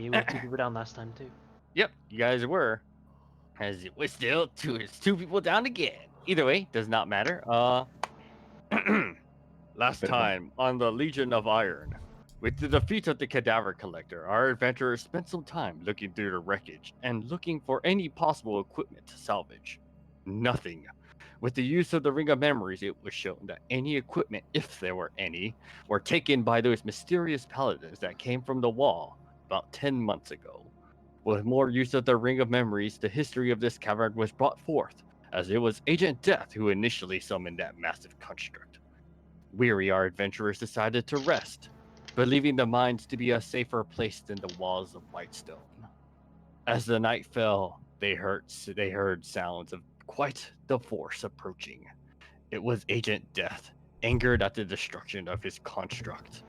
We were 2 people down last time too. Yep, you guys were. As it was still it's two people down again. Either way, does not matter. Last time on the Legion of Iron, with the defeat of the Cadaver Collector, our adventurers spent some time looking through the wreckage and looking for any possible equipment to salvage. Nothing. With the use of the Ring of Memories, it was shown that any equipment, if there were any, were taken by those mysterious paladins that came from the wall about 10 months ago. With more use of the Ring of Memories, the history of this cavern was brought forth, as it was Agent Death who initially summoned that massive construct. Weary, our adventurers decided to rest, believing the mines to be a safer place than the walls of Whitestone. As the night fell, they heard sounds of quite the force approaching. It was Agent Death, angered at the destruction of his construct.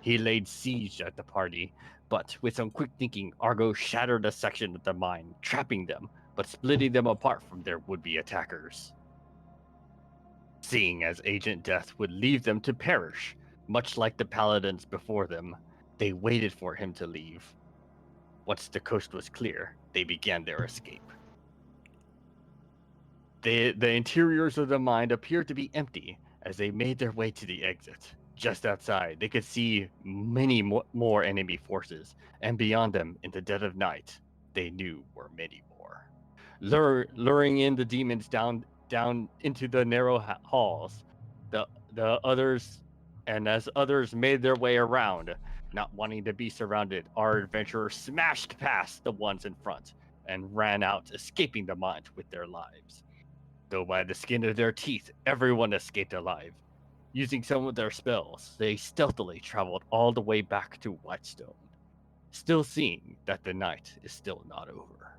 He laid siege at the party, but with some quick thinking, Argo shattered a section of the mine, trapping them, but splitting them apart from their would-be attackers. Seeing as Agent Death would leave them to perish, much like the paladins before them, they waited for him to leave. Once the coast was clear, they began their escape. The interiors of the mine appeared to be empty as they made their way to the exit. Just outside, they could see many more enemy forces, and beyond them, in the dead of night, they knew were many more. Luring in the demons down into the narrow halls, the others, and as others made their way around, not wanting to be surrounded, our adventurers smashed past the ones in front and ran out, escaping the mine with their lives. Though by the skin of their teeth, everyone escaped alive. Using some of their spells, they stealthily traveled all the way back to Whitestone, still seeing that the night is still not over.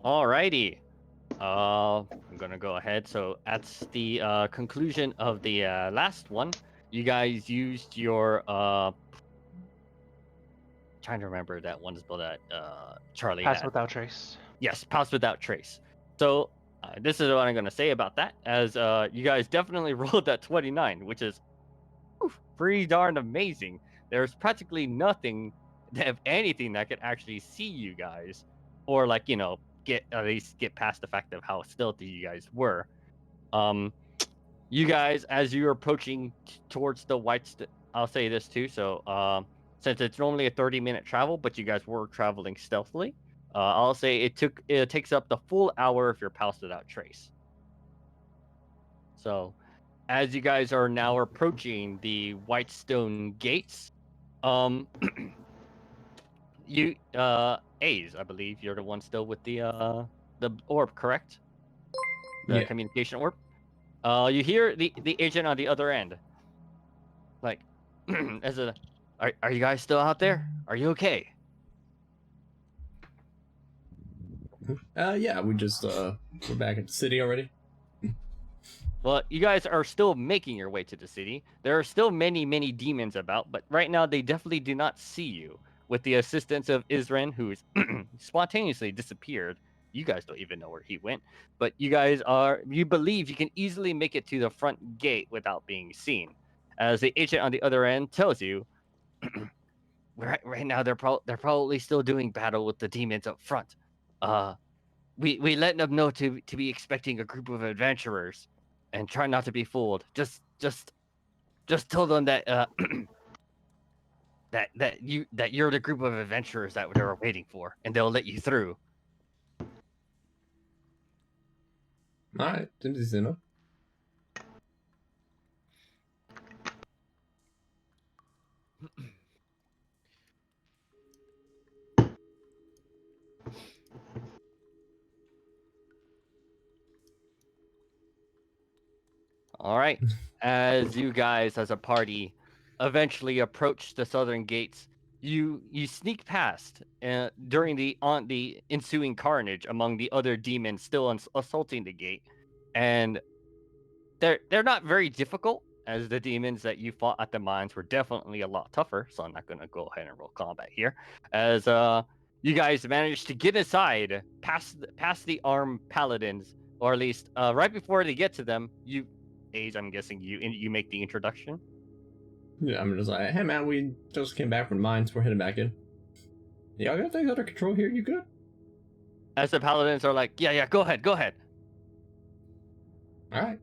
Alrighty. I'm gonna go ahead. So that's the conclusion of the last one. You guys used your trying to remember that one spell that Charlie Pass had. without trace. Yes, Pass Without Trace. So this is what I'm gonna say about that. As you guys definitely rolled that 29, which is pretty darn amazing. There's practically nothing, if anything, that could actually see you guys, or like get at least get past the fact of how stealthy you guys were. You guys, as you're approaching towards the I'll say this too. So since it's normally a 30-minute travel, but you guys were traveling stealthily, I'll say it takes up the full hour if you're passed without trace. So as you guys are now approaching the Whitestone gates, you A's, I believe you're the one still with the orb, correct? The communication orb. You hear the agent on the other end, like, as a, are you guys still out there? Are you okay? Yeah, we just we're back at the city already. Well, you guys are still making your way to the city. There are still many demons about, but right now they definitely do not see you. With the assistance of Isren, who's spontaneously disappeared, you guys don't even know where he went. But you believe you can easily make it to the front gate without being seen. As the agent on the other end tells you, right now they're probably still doing battle with the demons up front. We let them know to be expecting a group of adventurers, and try not to be fooled. Just tell them that that you're the group of adventurers that they were waiting for, and they'll let you through. All right, seems easy enough. All right. As you guys, as a party, eventually approach the southern gates, you sneak past during the ensuing carnage among the other demons still assaulting the gate, and they're not very difficult, as the demons that you fought at the mines were definitely a lot tougher. So I'm not gonna go ahead and roll combat here. As you guys managed to get inside past the armed paladins, or at least right before they get to them, I'm guessing you make the introduction. Yeah, I'm just like, hey man, we just came back from mines. We're heading back in. Y'all got things under control here. You good? As the paladins are like, yeah, go ahead. All right.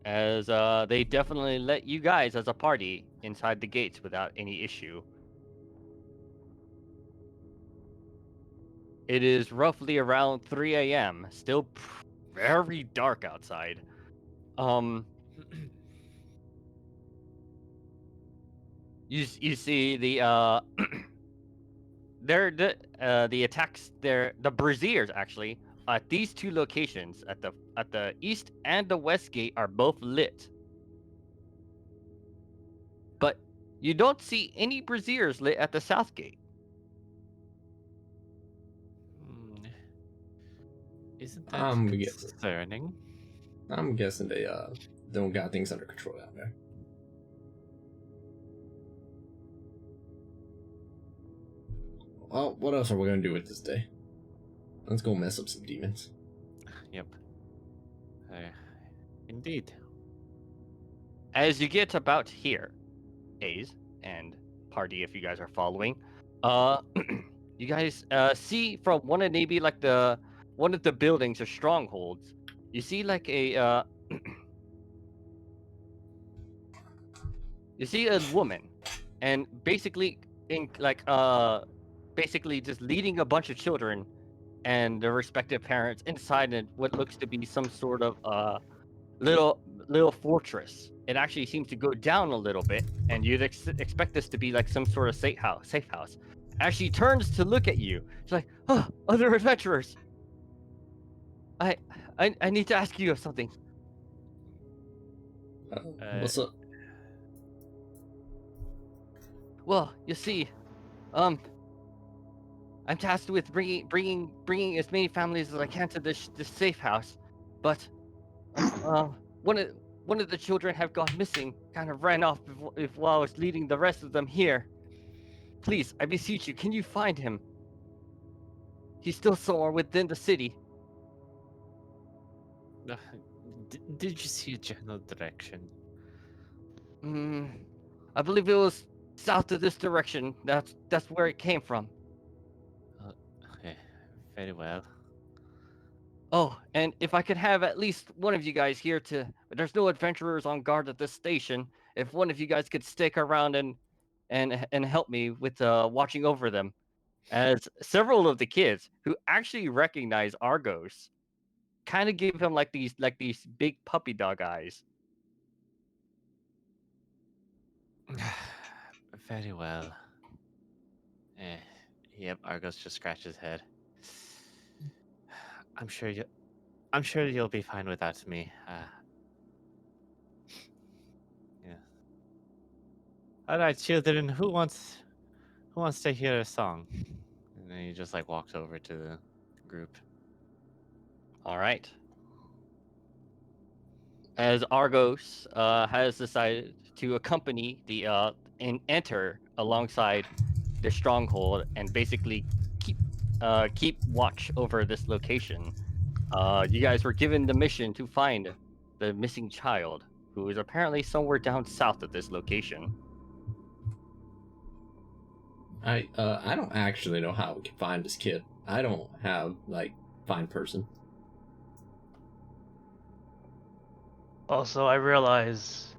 As they definitely let you guys as a party inside the gates without any issue. It is roughly around 3 a.m. Still very dark outside. You see the the attacks there, the braziers actually at these two locations at the east and the west gate are both lit, but you don't see any braziers lit at the south gate. Isn't that I'm guessing. concerning? I'm guessing they don't got things under control out there. Well, what else are we gonna do with this day? Let's go mess up some demons. Yep. Indeed. As you get about here, A's and party, if you guys are following, you guys see from one of maybe like one of the buildings or strongholds, you see like a you see a woman, and basically basically just leading a bunch of children and their respective parents inside what looks to be some sort of little fortress. It actually seems to go down a little bit, and you'd expect this to be like some sort of safe house. As she turns to look at you, she's like, "Oh, other adventurers! I need to ask you something." What's up? Well, you see, I'm tasked with bringing as many families as I can to this safe house, but one of the children have gone missing. Kind of ran off while I was leading the rest of them here. Please, I beseech you, can you find him? He's still somewhere within the city. Did you see a general direction? I believe it was south of this direction. That's where it came from. Okay, very well. Oh, and if I could have at least one of you guys here there's no adventurers on guard at this station. If one of you guys could stick around and help me with watching over them, as several of the kids who actually recognize Argos kind of give him like these big puppy dog eyes. Very well. Yep, Argos just scratched his head. I'm sure you'll be fine without me. Yeah. All right, children, who wants to hear a song? And then he just like walks over to the group. All right. As Argos has decided to accompany and enter alongside the stronghold and basically keep watch over this location. You guys were given the mission to find the missing child, who is apparently somewhere down south of this location. I don't actually know how we can find this kid. I don't have find person. Also, I realize,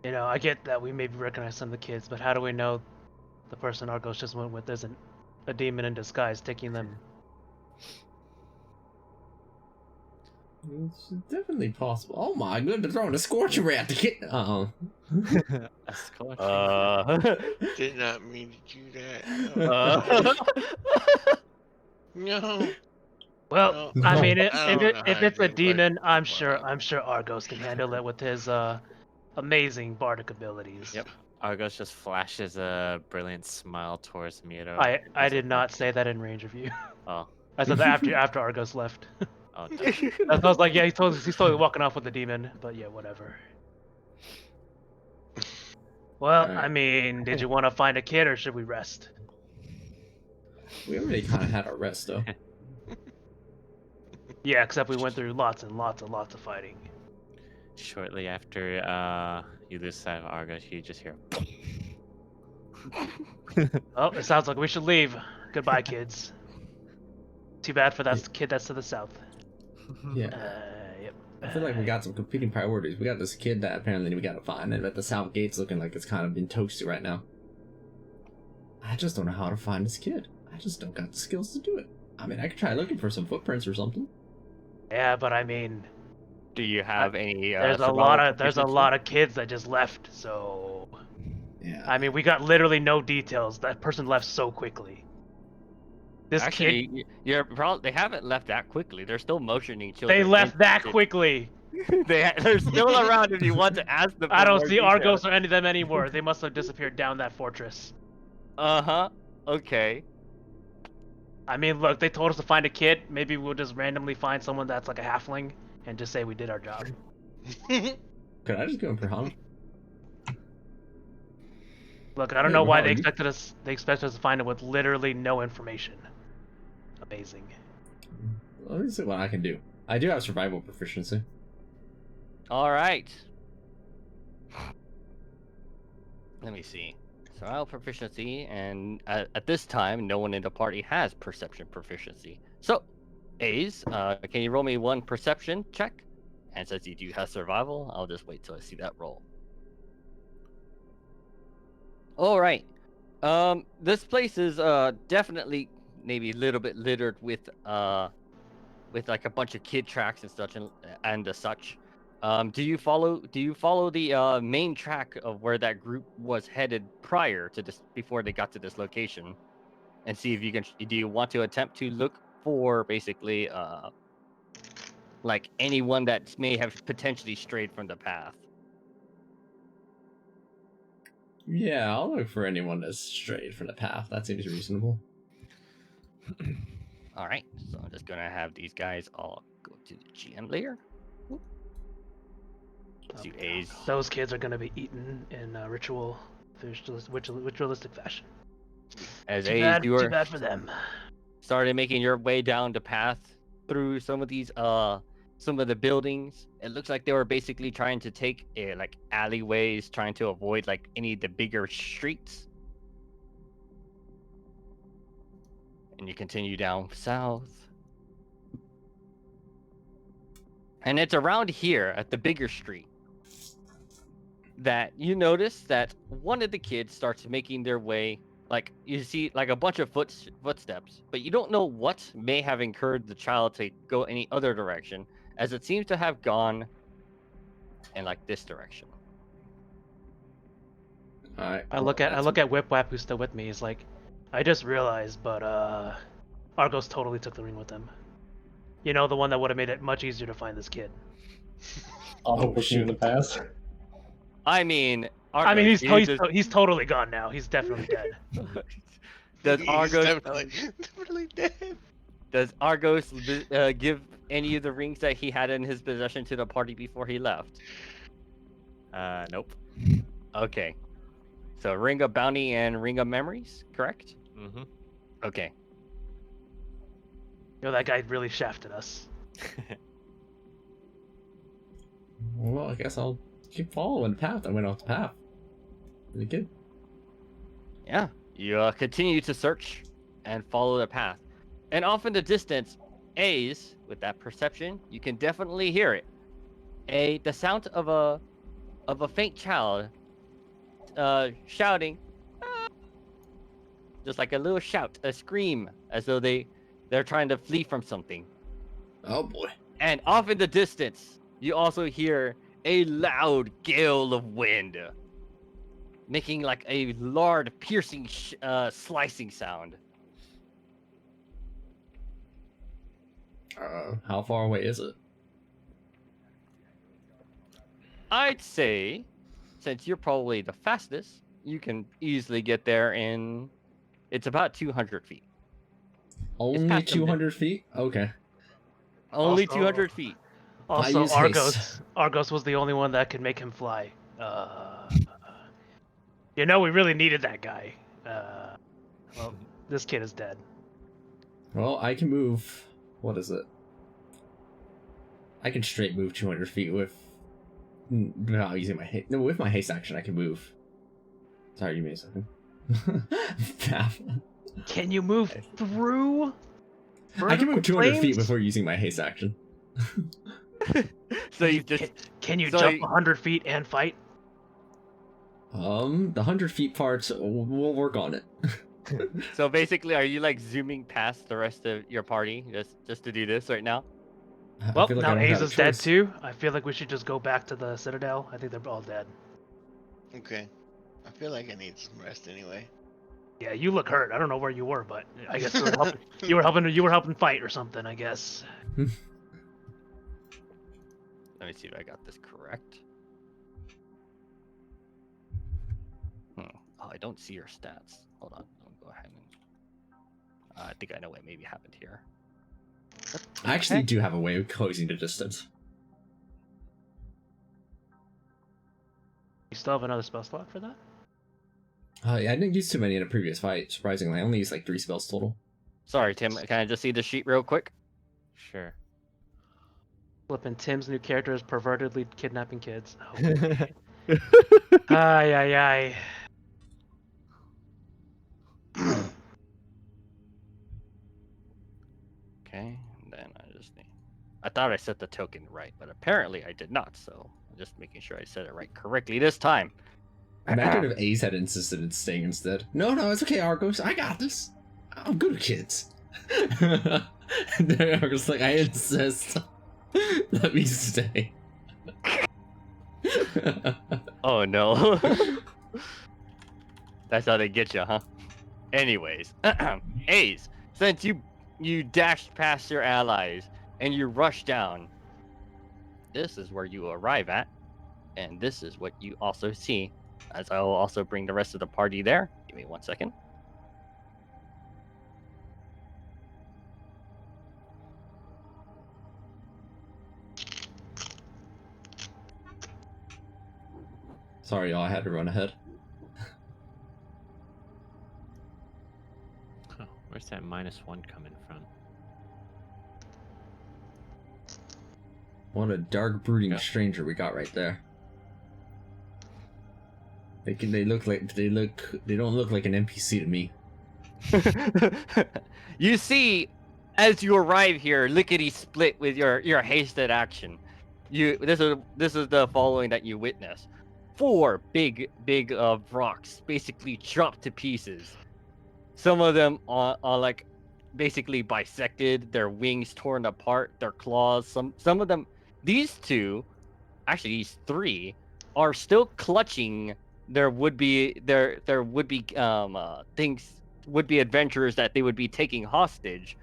I get that we maybe recognize some of the kids, but how do we know the person Argos just went with isn't a demon in disguise taking them? It's definitely possible. Oh my goodness, throwing a scorcher rat to get. A scorch. Did not mean to do that. No. Well, No, I mean, I don't know if how it's to a do demon, what- I'm sure Argos can handle it with his amazing bardic abilities. Yep. Argos just flashes a brilliant smile towards Miro. I did not say that in range of you. Oh. I said that after Argos left. Oh. I was like, yeah, he's totally walking off with the demon, but yeah, whatever. Well, Alright. I mean, did you want to find a kid or should we rest? We already kind of had our rest though. Yeah, except we went through lots and lots and lots of fighting. Shortly after you lose sight of Argos, you just hear. Oh, it sounds like we should leave. Goodbye, kids. Too bad for that kid that's to the south. Yeah. Yep. I feel like we got some competing priorities. We got this kid that apparently we gotta find, and at the south gate's looking like it's kind of been toasty right now. I just don't know how to find this kid. I just don't got the skills to do it. I mean, I could try looking for some footprints or something. Yeah, but I mean, Do you have any? there's a lot of kids that just left. So Yeah. I mean, we got literally no details. That person left so quickly. This kid, Actually, they haven't left that quickly. They're still motioning children. they left that into- quickly. They're still around if you want to ask them. I for don't more see details. Argos or any of them anymore. They must have disappeared down that fortress. Okay. I mean, look, they told us to find a kid. Maybe we'll just randomly find someone that's like a halfling and just say we did our job. Could I just go in for Hana? Look, I don't Yeah, know but why how they are you- expected us. They expect us to find it with literally no information. Amazing. Let me see what I can do. I do have survival proficiency. All right. Let me see. Survival proficiency, and at this time, no one in the party has perception proficiency. So, Ace, can you roll me one perception check? And since you do have survival, I'll just wait till I see that roll. All right. This place is definitely maybe a little bit littered with like a bunch of kid tracks and such and such. Do you follow the main track of where that group was headed prior to this, before they got to this location, and see if you can? Do you want to attempt to look for basically like anyone that may have potentially strayed from the path? Yeah, I'll look for anyone that's strayed from the path. That seems reasonable. All right, so I'm just gonna have these guys all go to the GM layer. See A's. Those kids are gonna be eaten in ritualistic fashion. As Too A's, bad, you too are bad for them. started making your way down the path through some of these some of the buildings. It looks like they were basically trying to take like alleyways, trying to avoid like any of the bigger streets. And you continue down south. And it's around here at the bigger street that you notice that one of the kids starts making their way. Like, you see like a bunch of footsteps, but you don't know what may have encouraged the child to go any other direction, as it seems to have gone in like this direction. Alright. I look at Whip Whap, who's still with me. He's like, I just realized, but Argos totally took the ring with him. You know, the one that would have made it much easier to find this kid. Oh, pushing in the past. I mean, I mean, Argos, he's totally gone now. He's definitely dead. does He's Argos definitely dead. does Argos give any of the rings that he had in his possession to the party before he left? Nope. Okay, so Ring of Bounty and Ring of Memories, correct? Mm-hmm. Okay. You know, that guy really shafted us. Well, I guess I'll keep following the path. I went off the path. Really good. Yeah, you continue to search and follow the path, and off in the distance, A's with that perception, you can definitely hear it. The sound of a faint child, shouting, "Ah!" Just like a little shout, a scream, as though they're trying to flee from something. Oh boy. And off in the distance, you also hear a loud gale of wind, making like a loud, piercing, slicing sound. How far away is it? I'd say, since you're probably the fastest, you can easily get there in. It's about 200 feet. Only past them, 200 feet? Okay. Only Also- 200 feet. Also, use haste. Argos was the only one that could make him fly. You know, we really needed that guy. Well, this kid is dead. Well, I can move. What is it? I can straight move 200 feet with No, using my haste. No, with my haste action, I can move. Sorry, give me a second. Can you move through? I can move vertical 200 feet planes? before using my haste action. So you just Can you so jump you- 100 feet and fight? The 100 feet parts, we'll work on it. so basically, are you like zooming past the rest of your party just to do this right now? I Well, feel like I now don't have Ace a is dead choice. too. I feel like we should just go back to the Citadel. I think they're all dead. Okay. I feel like I need some rest anyway. Yeah, you look hurt. I don't know where you were, but I guess you were helping. You were helping fight or something. I guess. Let me see if I got this correct. Oh, I don't see your stats. Hold on. I'll go ahead and. I think I know what maybe happened here. I actually Okay. do have a way of closing the distance. You still have another spell slot for that? Yeah, I didn't use too many in a previous fight, surprisingly. I only used like 3 spells total. Sorry, Tim. Can I just see the sheet real quick? Sure. Flipping Tim's new character is pervertedly kidnapping kids. Oh. Ay ay ay. Okay, and then I just need. I thought I set the token right, but apparently I did not. So I'm just making sure I said it right correctly this time. Imagine if Ace had insisted in staying instead. No, it's okay, Argos. I got this. I'm good at kids. And then Argos like, I insist. Let me stay. Oh no. That's how they get you, huh? Anyways, Ace, since you dashed past your allies and you rushed down, this is where you arrive at, and this is what you also see. As I will also bring the rest of the party there. Give me 1 second. Sorry, y'all, I had to run ahead. Huh, where's that -1 coming from? What a dark, brooding Yeah. stranger we got right there. They don't look like an NPC to me. You see, as you arrive here, lickety split with your hasted action. This is the following that you witness. 4 big rocks basically dropped to pieces. Some of them are like basically bisected, their wings torn apart, their claws. Some of them, these 2, actually these 3, are still clutching their would-be adventurers that they would be taking hostage.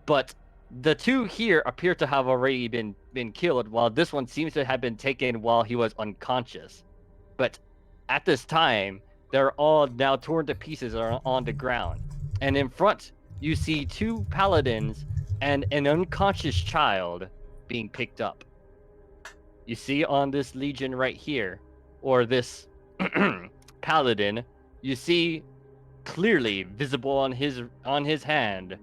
But the 2 here appear to have already been killed, while this one seems to have been taken while he was unconscious. But at this time, they're all now torn to pieces on the ground. And in front, you see 2 paladins and an unconscious child being picked up. You see on this legion right here, or this paladin, you see clearly visible on his hand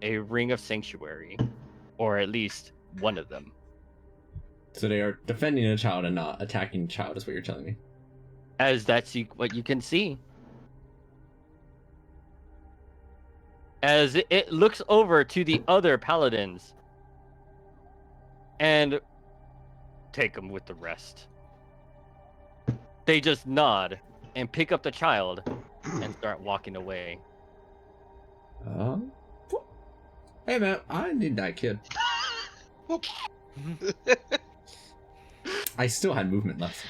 a ring of sanctuary, or at least one of them. So they are defending a child and not attacking the child, is what you're telling me. As that's what you can see. As it looks over to the other paladins and take them with the rest. They just nod and pick up the child and start walking away. Hey man, I need that kid. I still had movement left.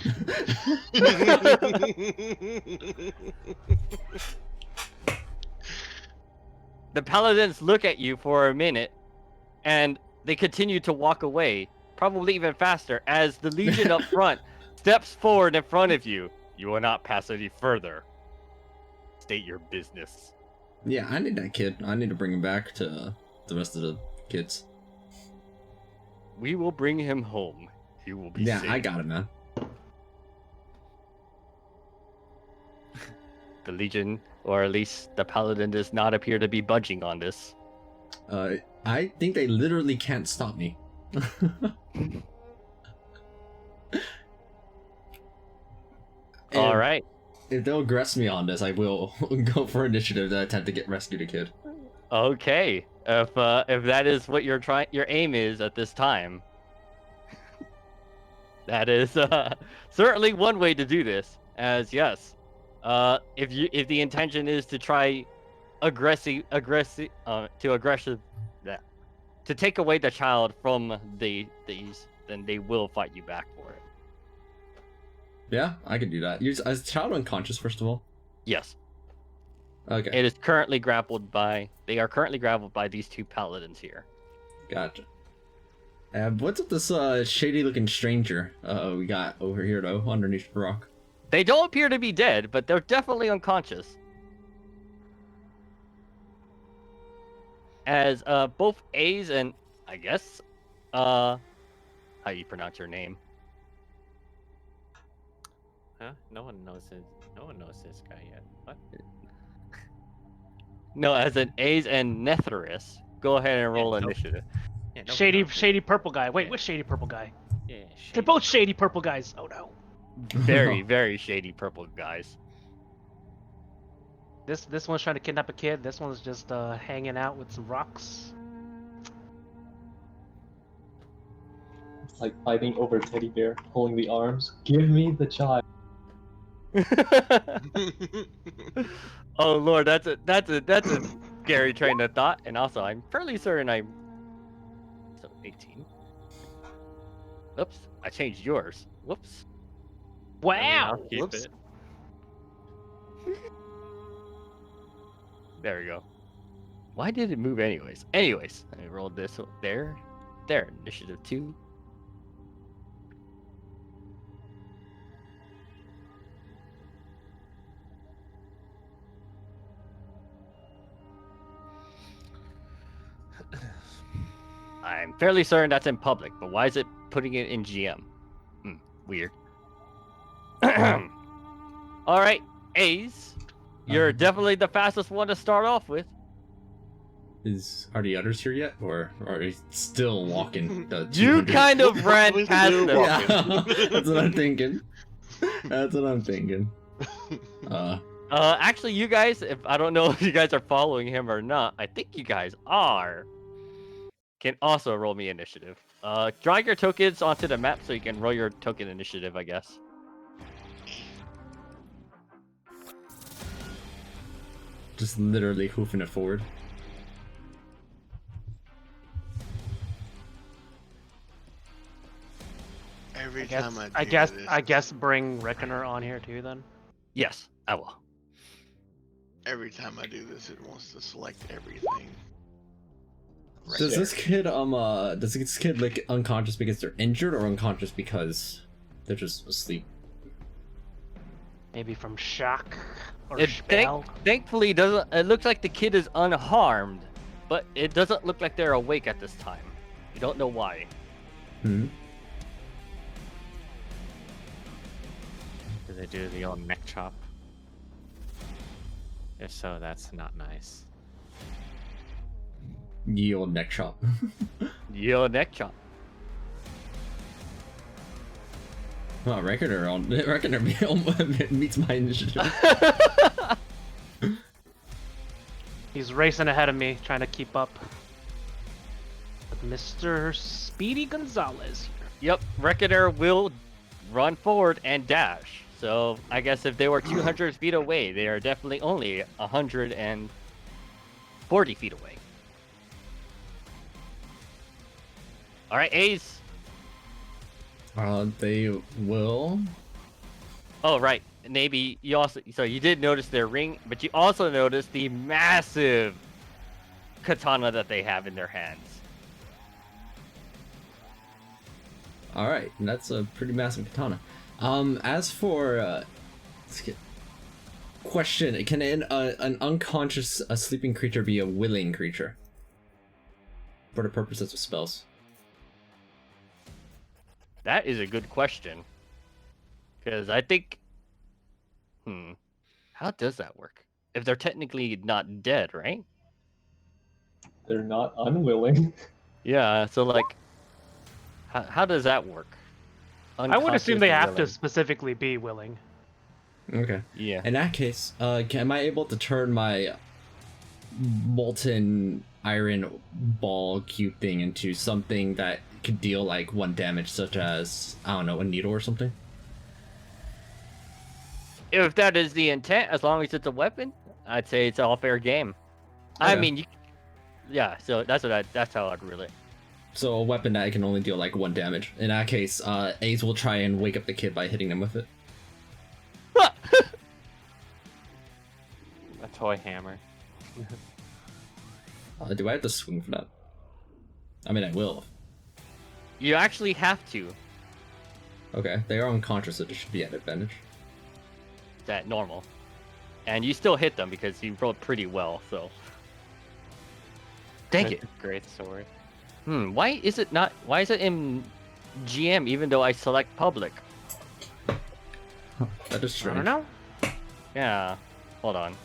The paladins look at you for a minute and they continue to walk away, probably even faster, as the legion up front steps forward in front of you. You will not pass any further. State your business. Yeah, I need that kid. I need to bring him back to the rest of the kids. We will bring him home. He will be Yeah, safe. I got him, man. The legion, or at least the paladin, does not appear to be budging on this. I think they literally can't stop me. All And right. If they'll aggress me on this, I will go for initiative to attempt to get rescue the kid. Okay. If that is what your aim is at this time, that is certainly one way to do this. As yes, if the intention is to try to take away the child from these, then they will fight you back for it. Yeah, I could do that. Is the child unconscious, first of all? Yes. Okay, It is currently grappled by. They are currently grappled by these two paladins here. gotcha. What's with this shady-looking stranger we got over here, though, underneath the rock? They don't appear to be dead, but they're definitely unconscious. As both A's and I guess how you pronounce your name? Huh? No one knows this guy yet. What? No, as an A's and Netheris. Go ahead and roll no. initiative. Yeah, no one Shady, knows shady purple guy. Wait, Yeah. which shady purple guy? Yeah, They're shady. both shady purple guys. Oh no. Very, very shady purple guys. This one's trying to kidnap a kid. This one's just hanging out with some rocks. It's like fighting over a teddy bear, pulling the arms. Give me the child. Oh Lord, that's a scary train of thought. And also, I'm fairly certain I'm 18. Oops, I changed yours. Whoops. I mean, Wow. I'll keep Whoops. it. There we go. Why did it move anyways? Anyways, I rolled this there. There, initiative 2. I'm fairly certain that's in public, but why is it putting it in GM? Weird. All right, A's. You're definitely the fastest one to start off with. Are the others here yet, or are they still walking? The You 200? kind of ran We're past still them. walking. Yeah, that's what I'm thinking. That's what I'm thinking. Actually, you guys, if I don't know if you guys are following him or not, I think you guys are. Can also roll me initiative. Drag your tokens onto the map so you can roll your token initiative, I guess. Just literally hoofing it forward. Every I guess, time I do I this, guess bring Reckoner on here too then. Yes, I will. every time I do this, it wants to select everything. Does this kid like unconscious because they're injured, or unconscious because they're just asleep? Maybe from shock or It spell. thankfully doesn't. It looks like the kid is unharmed, but it doesn't look like they're awake at this time. You don't know why. Hmm. Do they do the old neck chop? If so, that's not nice. Ye old neck chop. Yo, neck chop. Well, Reckoner meets my initiative. He's racing ahead of me, trying to keep up with Mr. Speedy Gonzalez here. Yep, Reckoner will run forward and dash. So I guess if they were 200 feet away, they are definitely only 140 feet away. All right, A's. They will. Oh, right. Maybe you also, so you did notice their ring, but you also noticed the massive katana that they have in their hands. All right, that's a pretty massive katana. As for let's get question: can an unconscious, sleeping creature be a willing creature for the purposes of spells? That is a good question. Because I think, how does that work? If they're technically not dead, right? They're not unwilling. Yeah. So like, how does that work? I would assume they Unconscious have to willing. specifically be willing. Okay. Yeah. In that case, am I able to turn my molten iron ball cube thing into something that could deal like 1 damage, such as, I don't know, a needle or something? If that is the intent, as long as it's a weapon, I'd say it's all fair game. I Okay. mean, yeah. So that's how I'd rule it. So a weapon that can only deal like 1 damage. In that case, Ace will try and wake up the kid by hitting them with it. A toy hammer. Do I have to swing for that? I mean, I will. You actually have to. Okay, they are unconscious, so there should be an advantage. That normal, and you still hit them because you rolled pretty well. So, dang it. Great sword. Why is it not? Why is it in GM even though I select public? That is I strange. don't know. Yeah. Hold on.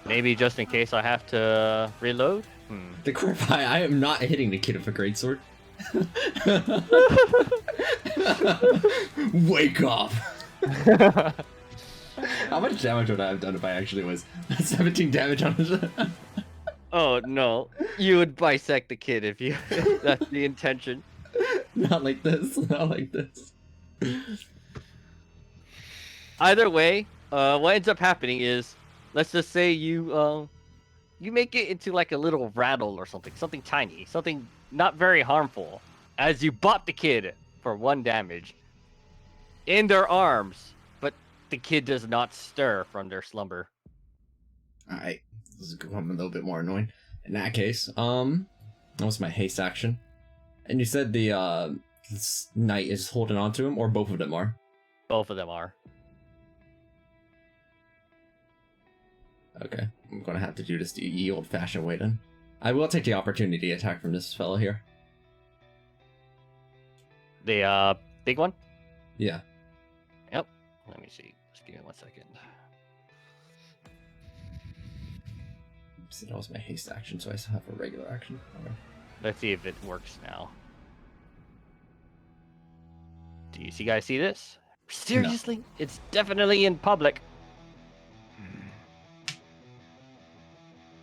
Maybe just in case I have to reload. To clarify, I am not hitting the kid with a greatsword. Wake up! How much damage would I have done if I actually was 17 damage on it? Oh no, you would bisect the kid if you. That's the intention. Not like this. Not like this. Either way, what ends up happening is, let's just say you make it into like a little rattle or something tiny, something not very harmful, as you bop the kid for 1 damage in their arms, but the kid does not stir from their slumber. Alright, this is becoming a little bit more annoying. In that case, that was my haste action. And you said the this knight is holding on to him, or both of them are? Both of them are. Okay, I'm gonna have to do this the ye old-fashioned way then. I will take the opportunity attack from this fellow here. The big one? Yeah. Yep. Let me see. Just give me 1 second. See, that was my haste action, so I still have a regular action. Okay. Let's see if it works now. Do you guys see this? Seriously? It's definitely in public.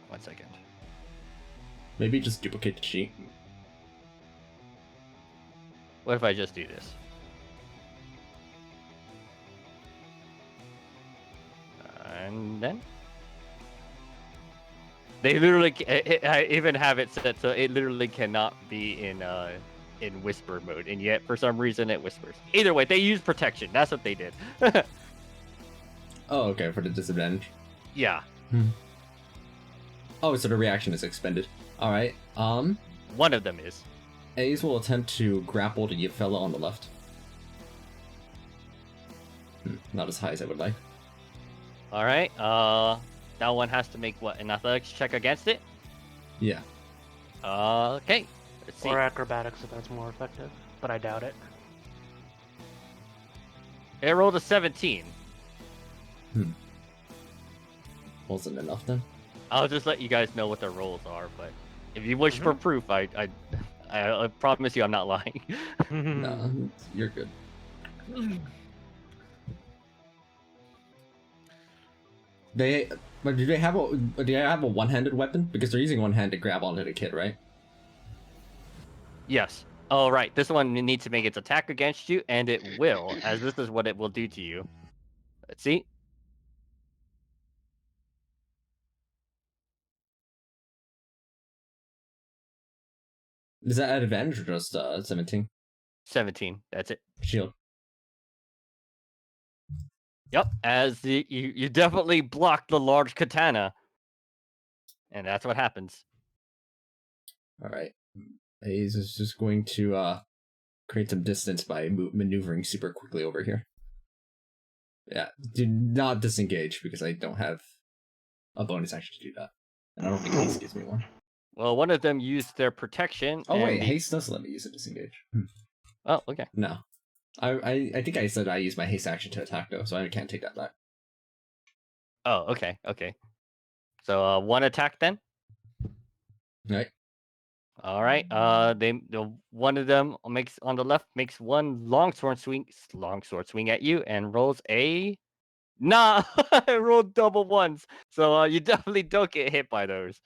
1 second. Maybe just duplicate the sheet. What if I just do this? And then? They literally, I even have it set so it literally cannot be in whisper mode, and yet for some reason it whispers. Either way, they use protection. That's what they did. Oh, okay, for the disadvantage. Yeah. Oh, so the reaction is expended. Alright, One of them is. Ace will attempt to grapple the fella on the left. Not as high as I would like. All right. That one has to make what, an athletics check against it? Yeah. Okay. Let's see. Or acrobatics if that's more effective, but I doubt it. It rolled a 17. Wasn't enough then. I'll just let you guys know what the rolls are, but if you wish for proof, I promise you I'm not lying. No, you're good. But do they have a one-handed weapon? Because they're using one hand to grab onto the kid, right? Yes. Oh, right. This one needs to make its attack against you, and it will, as this is what it will do to you. Let's see. Is that at advantage or just 17? 17. That's it. Shield. Yep. As you definitely blocked the large katana. And that's what happens. Alright. Ace is just going to create some distance by maneuvering super quickly over here. Yeah, do not disengage because I don't have a bonus action to do that. And I don't think Ace gives me one. Well, one of them used their protection. Oh and wait, haste does let me use a disengage. Oh, okay. No. I think I said I used my haste action to attack though, so I can't take that back. Oh, okay, okay. So one attack then? Right. All right. One of them makes on the left makes one long sword swing at you and rolls a. Nah, I rolled double ones, so you definitely don't get hit by those.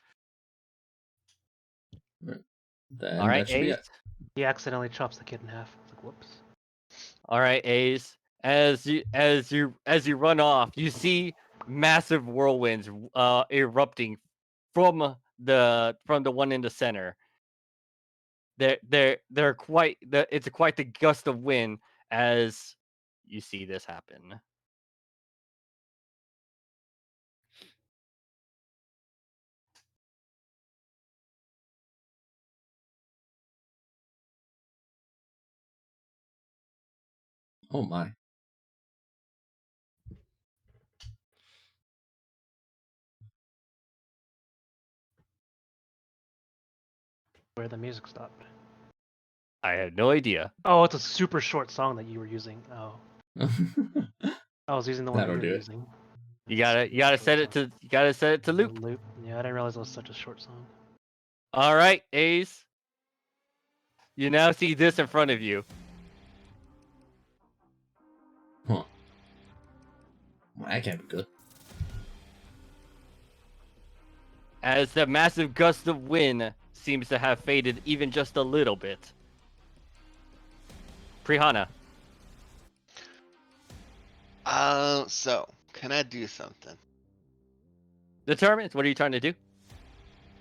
Then All right, that should be Ace. it. He accidentally chops the kid in half. It's like, whoops. All right, Ace. As you run off, you see massive whirlwinds erupting from the one in the center. They're quite it's quite the gust of wind as you see this happen. Oh my. Where the music stopped. I had no idea. Oh, it's a super short song that you were using. Oh, I was using the one That'll you do were it. using. You gotta set it to loop. Loop. Yeah, I didn't realize it was such a short song. All right, Ace. You now see this in front of you. Huh. Well, that can't be good. As the massive gust of wind seems to have faded even just a little bit. Prihana. So can I do something? Determines. What are you trying to do?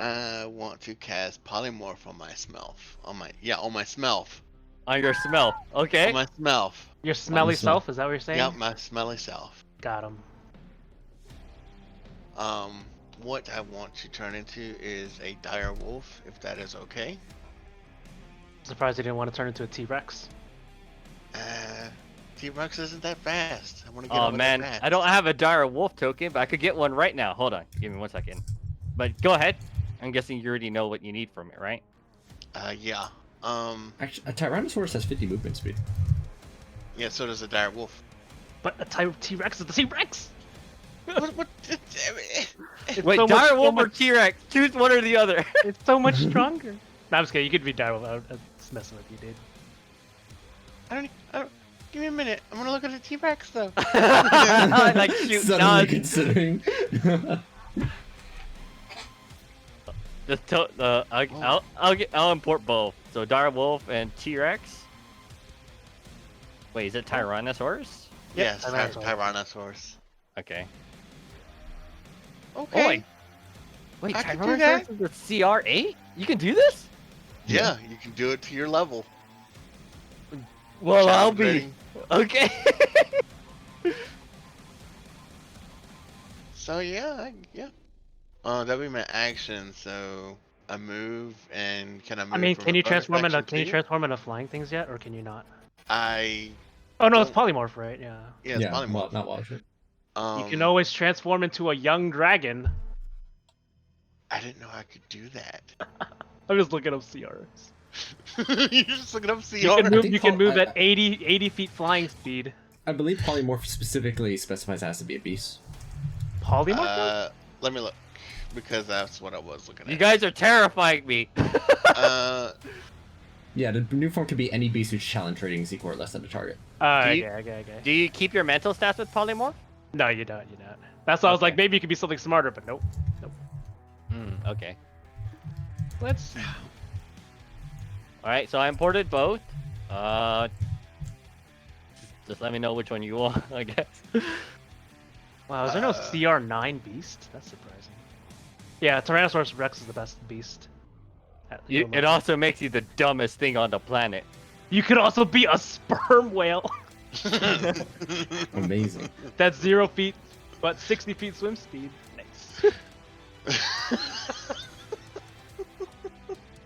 I want to cast polymorph on my Smelf. On my Smelf. On your smell. Okay. On my Smelf. Your smelly smell. self, is that what you're saying? Yeah, my smelly self. Got him. What I want to turn into is a dire wolf, if that is okay. Surprised you didn't want to turn into a T-Rex. T-Rex isn't that fast. I want to get Oh over man, that fast. I don't have a dire wolf token, but I could get one right now. Hold on, give me 1 second. But go ahead. I'm guessing you already know what you need from it, right? Yeah. Actually, a Tyrannosaurus has 50 movement speed. Yeah, so does a dire wolf. But a T-Rex is the T-Rex! what? It's Wait, so much- dire so wolf or much- T-Rex? Choose one or the other. It's so much stronger. No, I'm just kidding. You could be Daryl. I was messing with you, dude. I don't. Give me a minute. I'm gonna look at the T-Rex though. Like shoot Suddenly nuts. considering. I'll import both. So dire wolf and T-Rex. Wait, is it Tyrannosaurus? Yes, Tyrannosaurus. Tyrannosaurus. Okay. Okay. Oh, wait, I can do that. Tyrannosaurus is a CR8? You can do this? Yeah, you can do it to your level. Well, I'll Challenge be ready. okay. So yeah. That'll be my action. So I move and can I move? I mean, from can a you bonus transform into action too? flying things yet, or can you not? I Oh no, it's Well- polymorph, right? Yeah. yeah, it's yeah, polymorph. well, not watch it. You can always transform into a young dragon. I didn't know I could do that. I'm just looking up CRs. You're just looking up CR. You can I move, think you can move I- at 80 feet flying speed. I believe polymorph specifically specifies it has to be a beast. Polymorph? Let me look because that's what I was looking at. You guys are terrifying me. Yeah, the new form could be any beast whose challenge rating is equal or less than the target. Okay, you- okay. Do you keep your mental stats with polymorph? No, you don't. That's why I was like, Okay. maybe you could be something smarter, but nope. Okay. Let's see. All right, so I imported both. Just let me know which one you want, I guess. Wow, is there no CR9 beast? That's surprising. Yeah, Tyrannosaurus Rex is the best beast. It also makes you the dumbest thing on the planet. You could also be a sperm whale. Amazing. That's 0 feet, but 60 feet swim speed. Nice.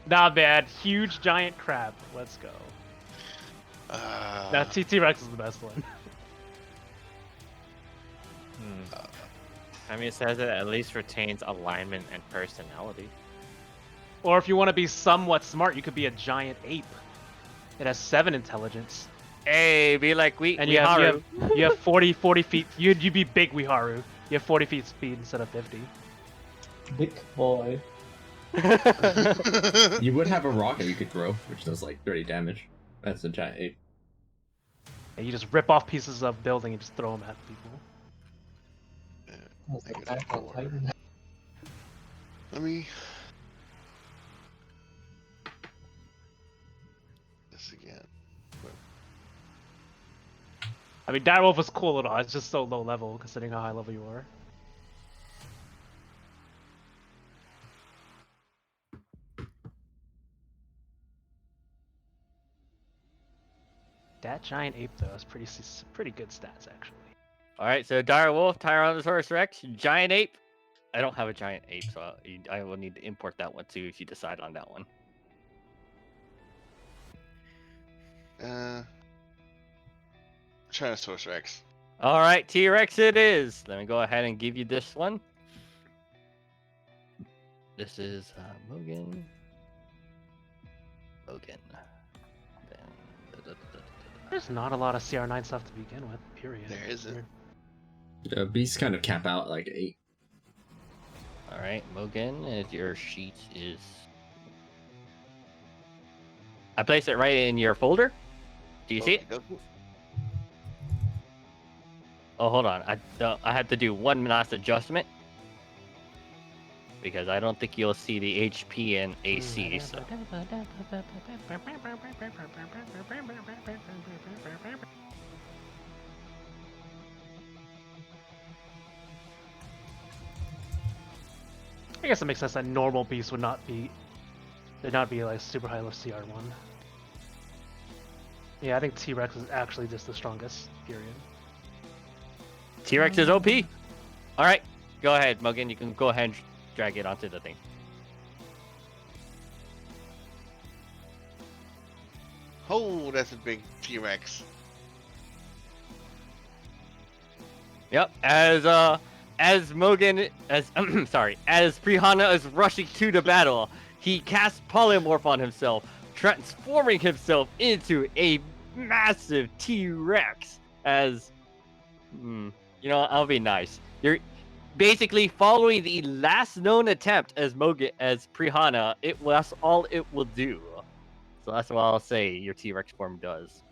Not bad. Huge giant crab. Let's go. Now T-Rex is the best one. I mean, it says it at least retains alignment and personality. Or if you want to be somewhat smart, you could be a giant ape. It has 7 intelligence. Hey, be like And you have 40 feet. You'd be big Weeharu. You have 40 feet speed instead of 50. Big boy. You would have a rocket you could throw, which does like 30 damage. That's a giant ape. And you just rip off pieces of building and just throw them at people. Almost like Attack on Titan. Let me. This again. I mean, Direwolf was cool at all. It's just so low level considering how high level you are. That giant ape though is pretty good stats actually. All right, so Dire Wolf, Tyrannosaurus Rex, giant ape. I don't have a giant ape, so I will need to import that one too if you decide on that one. Tyrannosaurus Rex. All right, T-Rex it is. Let me go ahead and give you this one. This is Mogan. Then, There's not a lot of CR9 stuff to begin with, period. There isn't. Beasts kind of cap out like 8. All right, Mogan, your sheet is. I placed it right in your folder. Do you see it? Oh, hold on. I had to do one last adjustment because I don't think you'll see the HP and AC. So. I guess it makes sense that normal beasts would not be like super high level CR1. Yeah, I think T-Rex is actually just the strongest, period. T-Rex is OP. All right, go ahead, Mogan. You can go ahead and drag it onto the thing. Oh, that's a big T-Rex. Yep. As Mogan, as Prihana is rushing to the battle, he casts polymorph on himself, transforming himself into a massive T-Rex. I'll be nice. You're basically following the last known attempt as Prihana. That's all it will do. So that's what I'll say your T-Rex form does.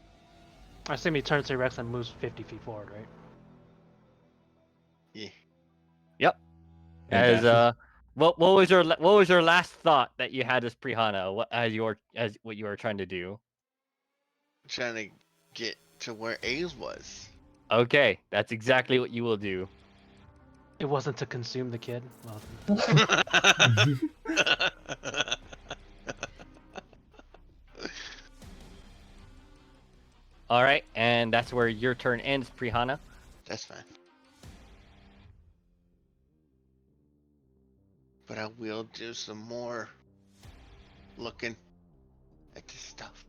I assume he turns T-Rex and moves 50 feet forward, right? Yeah. Yep. As what was your last thought that you had as Prihana? What you were trying to do? Trying to get to where A's was. Okay, that's exactly what you will do. It wasn't to consume the kid. Well, All right, and that's where your turn ends, Prihana. That's fine. But I will do some more looking at this stuff.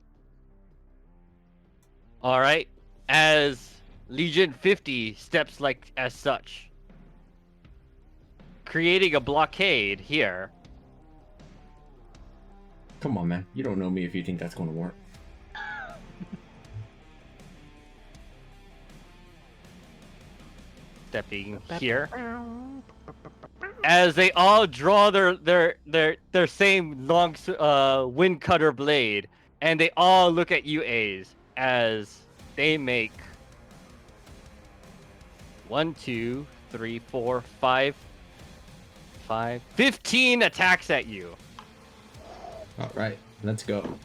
All right, as Legion 50 steps as such, creating a blockade here. Come on, man. You don't know me if you think that's going to work. Stepping here. As they all draw their same long wind cutter blade, and they all look at you, A's, as they make 1, 2, 3, 4, 5, 15 attacks at you. All right, let's go.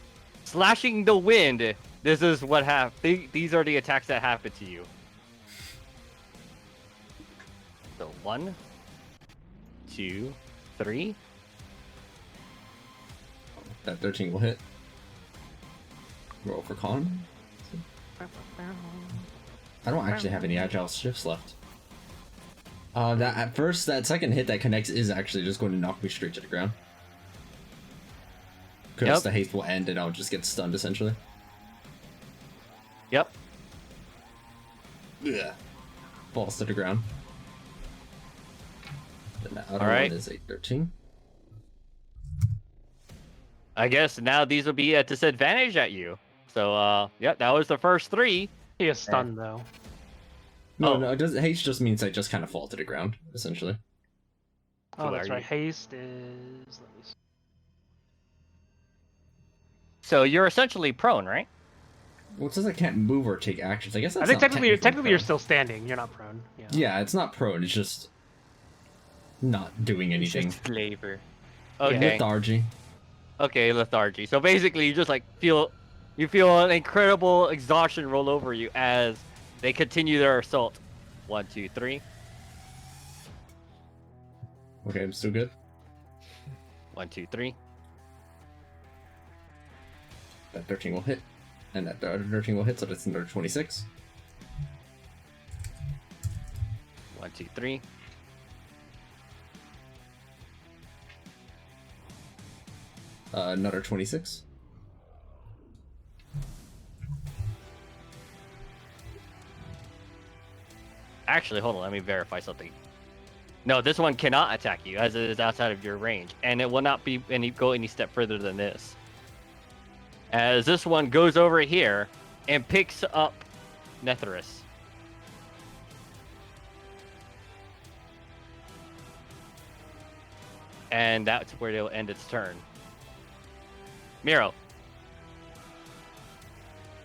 Slashing the wind. This is what happened. These are the attacks that happen to you. So 1, 2, 3. That 13 will hit. Roll for con. I don't actually have any agile shifts left. That second hit that connects is actually just going to knock me straight to the ground. Because the haste will end and I'll just get stunned essentially. Yep. Yeah. Falls to the ground. Then the other Alright. one is a 13. I guess now these will be at disadvantage at you. So, yep, that was the first 3. he is stunned though. No, Oh. no, haste just means I just kind of fall to the ground, essentially. Oh, So that's are right. you- Haste is. Let me see. So you're essentially prone, right? Well, it says I can't move or take actions. I guess that's I think not technically you're prone. still standing. You're not prone. Yeah. Yeah, it's not prone. It's just not doing It's anything. just flavor. Okay. Lethargy. Okay, lethargy. So basically, you just like feel an incredible exhaustion roll over you as they continue their assault. 1, 2, 3. Okay, I'm still good. 1, 2, 3. That 13 will hit. And that other 13 will hit, so that's another 26. 1, 2, 3. Another 26. Actually, hold on. Let me verify something. No, this one cannot attack you as it is outside of your range, and it will not be go any step further than this. As this one goes over here and picks up Netherus. And that's where they'll end its turn. Miro.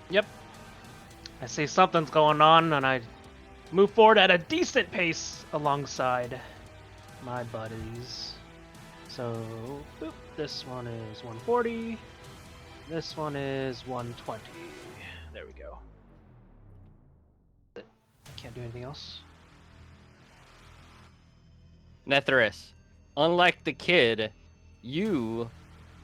Yep. I see something's going on, and I move forward at a decent pace alongside my buddies. So, boop, this one is 140. This one is 120. There we go. Can't do anything else. Netherus, unlike the kid, you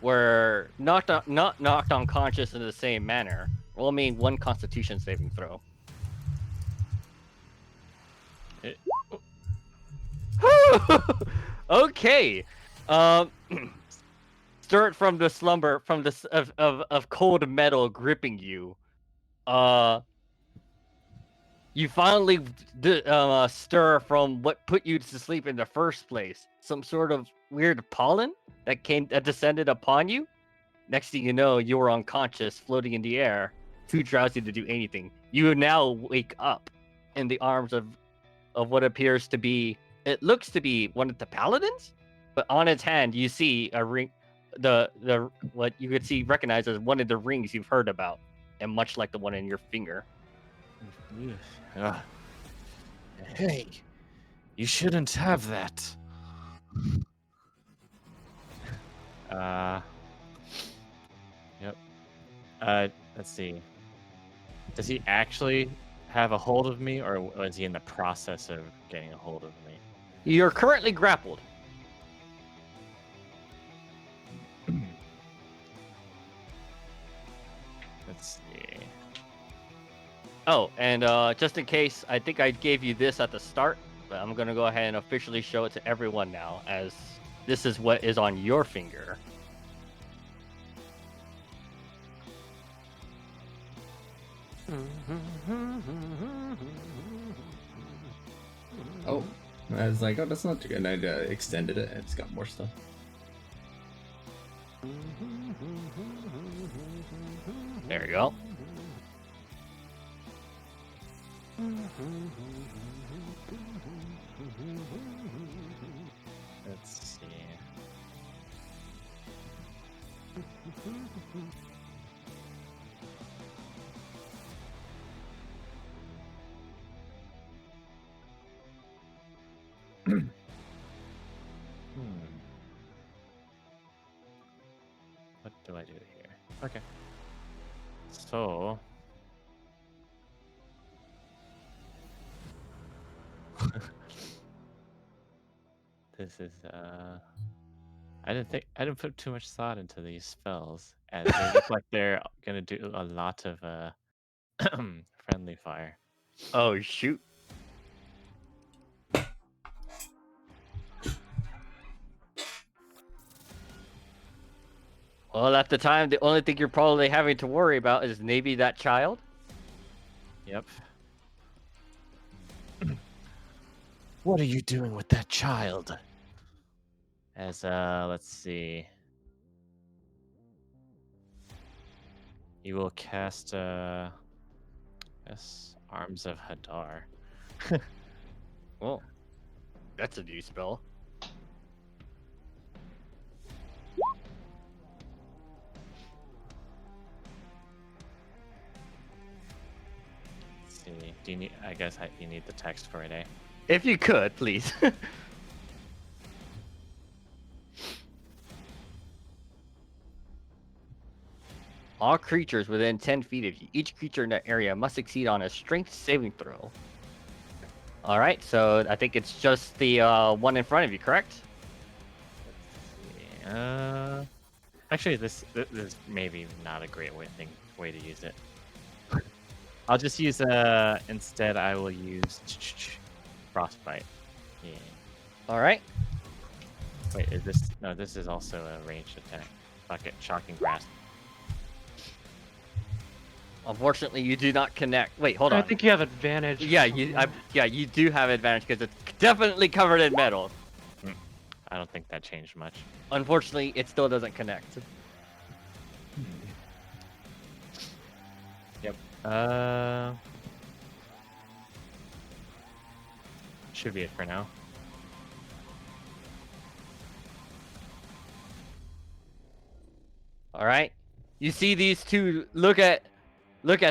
were not knocked unconscious in the same manner. Roll me 1 Constitution saving throw. Okay. Stirred from the slumber from the of cold metal gripping you. You finally stir from what put you to sleep in the first place. Some sort of weird pollen that descended upon you. Next thing you know, you were unconscious, floating in the air, too drowsy to do anything. You now wake up in the arms of what appears to be, it looks to be one of the paladins, but on its hand you see a ring, the what you could see recognized as one of the rings you've heard about, and much like the one in your finger. Hey, you shouldn't have that. Yep. Let's see. Does he actually have a hold of me, or was he in the process of getting a hold of me? You're currently grappled. Let's see. Oh, and just in case, I think I gave you this at the start, but I'm gonna go ahead and officially show it to everyone now, as this is what is on your finger. Oh, I was like, oh, that's not too good. And I extended it, and it's got more stuff. There you go. Let's see. What do I do here? Okay. So. This is I didn't put too much thought into these spells, as they look like they're gonna do a lot of friendly fire. Oh shoot. Well, at the time, the only thing you're probably having to worry about is maybe that child. Yep. What are you doing with that child? As let's see. You will cast yes, Arms of Hadar. Well, that's a new spell. see. Do you need? I guess you need the text for it, eh? If you could, please. All creatures within 10 feet of you, each creature in that area must succeed on a strength saving throw. Alright, so I think it's just the one in front of you, correct? Yeah. Actually, this is maybe not a great way to use it. I'll just use instead. I will use frostbite. Yeah. Alright. Wait, is this? No, this is also a ranged attack. Fuck it, shocking grasp. Unfortunately, you do not connect. Wait, hold on. I think you have advantage. Yeah, you do have advantage because it's definitely covered in metal. I don't think that changed much. Unfortunately, it still doesn't connect. Yep. Should be it for now. All right. You see these two look at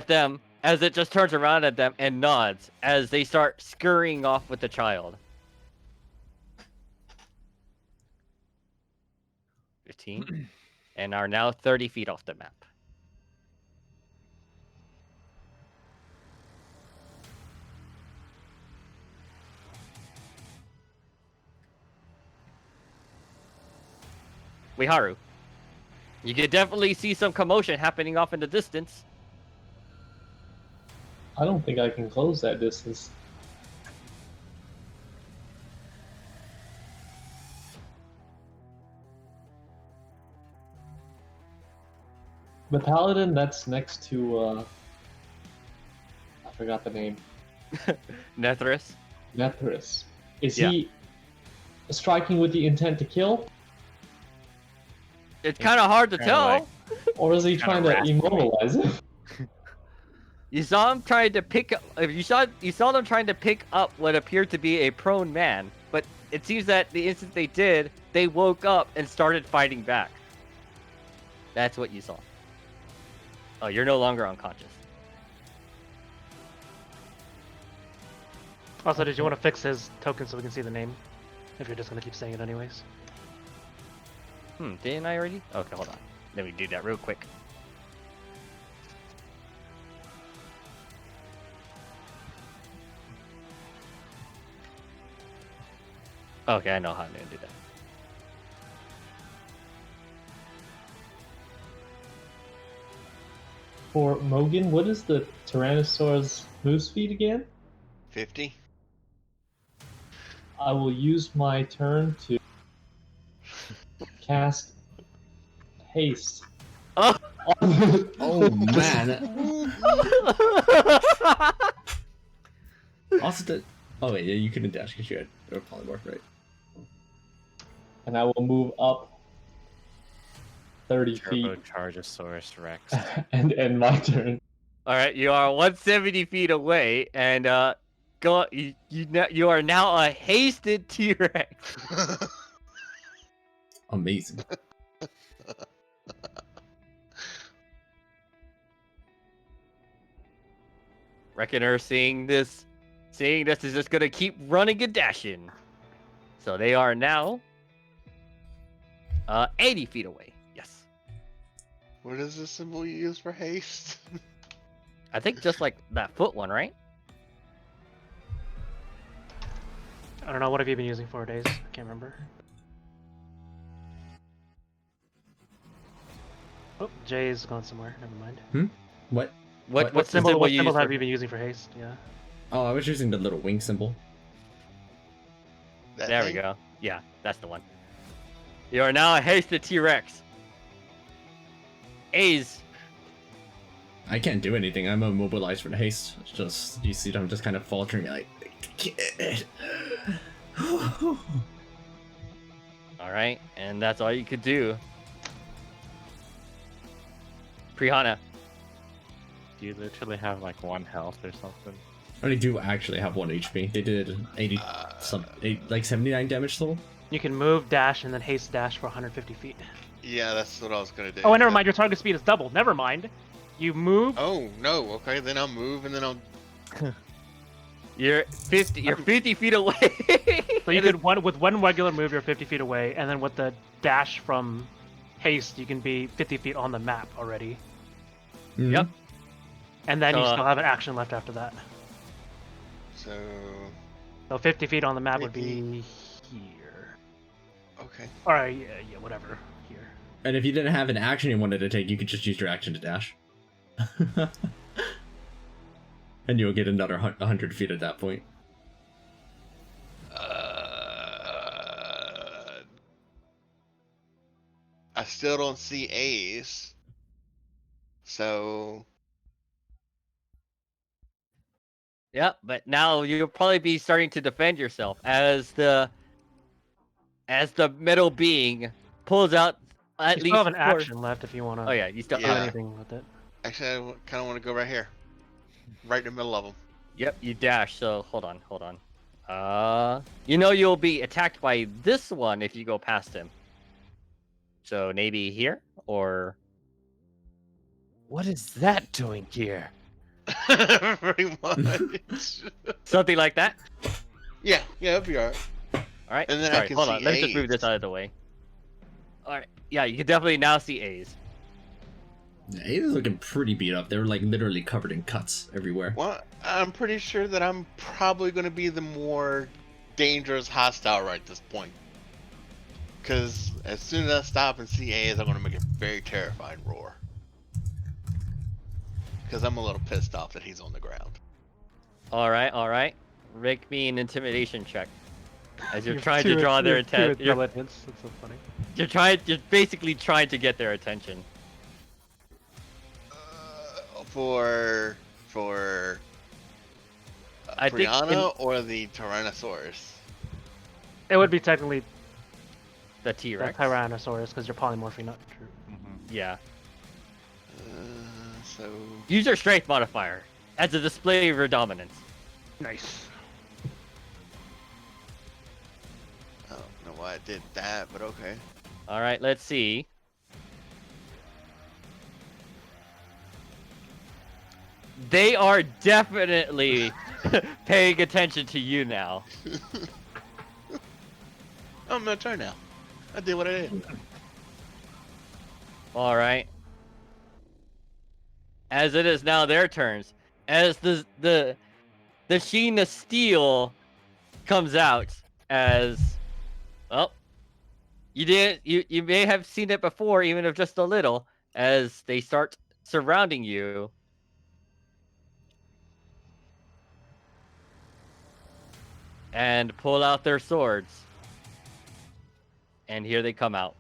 them as it just turns around at them and nods as they start scurrying off with the child. 15 and are now 30 feet off the map. Haru, you can definitely see some commotion happening off in the distance. I don't think I can close that distance. The paladin that's next to I forgot the name. Nethris. Nethris. Is Yeah. he striking with the intent to kill? It's kind of hard to Kinda tell. like- Or is he Kinda trying to raspy. immobilize him? You saw him trying to pick up. You saw them trying to pick up what appeared to be a prone man, but it seems that the instant they did, they woke up and started fighting back. That's what you saw. Oh, you're no longer unconscious. Also, did you want to fix his token so we can see the name? If you're just gonna keep saying it anyways. Didn't I already? Okay, hold on. Let me do that real quick. Okay, I know how to do that. For Mogan, what is the Tyrannosaur's move speed again? 50. I will use my turn to cast haste. Oh! Oh man. Also, oh wait, yeah, you couldn't dash because you had a polymorph, right? And I will move up 30 feet Turbochargosaurus Rex. and end my turn. All right, you are 170 feet away, and you are now a hasted T-Rex. Amazing. Reckoner seeing this is just gonna keep running and dashing. So they are now 80 feet away. Yes, What is the symbol you use for haste? I think just like that foot one, right? I don't know, what have you been using for days? I can't remember. Oh, Jay's gone somewhere. Never mind. What? What What Symbol, what you symbol use have for- you been using for haste? Yeah. Oh, I was using the little wing symbol. That There we thing? go. Yeah, that's the one. You are now a hasted T-Rex. A's. I can't do anything. I'm immobilized for the haste. It's just, you see them just kind of faltering like. All right, and that's all you could do. Prihana. Do you literally have like 1 health or something? I only do actually have 1 HP. They did 80 like 79 damage total. You can move, dash, and then haste dash for 150 feet. Yeah, that's what I was gonna do. Oh, and never Yep. mind, your target speed is doubled. Never mind. You move. Oh no. Okay, then I'll move and then I'll You're 50 feet away. So you could with one regular move, you're 50 feet away, and then with the dash from haste, you can be 50 feet on the map already. Mhm. Yep. And then you So, still have an action left after that. So, So 50 feet on the map would 50. be here. okay. Or yeah, whatever. Here. And if you didn't have an action you wanted to take, you could just use your action to dash. And you'll get another 100 feet at that point. I still don't see A's. So, Yep, but now you'll probably be starting to defend yourself as the metal being pulls out at You least still have an four- action left if you want to Oh yeah, you still. do Yeah. anything with it. actually, I kind of want to go right here. Right in the middle of them. Yep, you dash. So hold on. You know you'll be attacked by this one if you go past him. So maybe here or What is that doing here? Pretty much. something like that. Yeah, it'll be alright. All right. And then I sorry, can hold see on. Let's just move A's. this out of the way. All right. Yeah, you can definitely now see A's. Yeah, he was looking pretty beat up. They were like literally covered in cuts everywhere. Well, I'm pretty sure that I'm probably going to be the more dangerous hostile right at this point. Because as soon as I stop and see A's, I'm going to make a very terrifying roar. Because I'm a little pissed off that he's on the ground. All right. Rick me an intimidation check. As you're You have trying to two- draw you their have two attention. intelligence. That's so funny. You're basically trying to get their attention. For I think Brianna or the Tyrannosaurus? It would be technically The the T-Rex. Tyrannosaurus because you're polymorphing, not true. Yeah. So Use your strength modifier as a display of your dominance. Nice. I don't know why I did that, but okay. All right, let's see. They are definitely paying attention to you now. I'm my turn now. I did what I did. All right. As it is now their turns, as the sheen of steel comes out, as well, you may have seen it before, even if just a little, as they start surrounding you. And pull out their swords. And here they come out.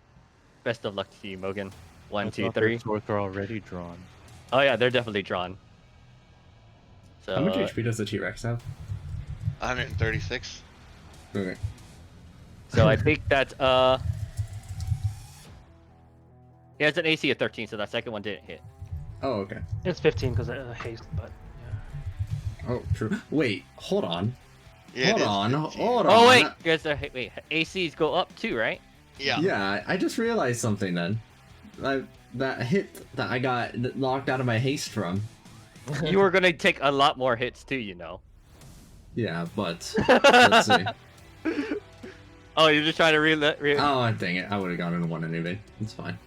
Best of luck to you, Mogan. One, I two, thought their three. swords were already drawn. Oh yeah, they're definitely drawn. So How much HP does the T-Rex have? 136. Okay. so I think that he has an AC of 13, so that second one didn't hit. Oh, okay. It's 15 because of haste, but yeah. Oh, true. Wait, hold on. Yeah, it Hold is on. 15. Hold Oh on. wait, guys, wait, ACs go up too, right? Yeah. Yeah, I just realized something then. That hit that I got knocked out of my haste from. You were gonna take a lot more hits too, you know. Yeah, but let's see. Oh, you're just trying to Oh, dang it! I would have gotten a 1 anyway. It's fine.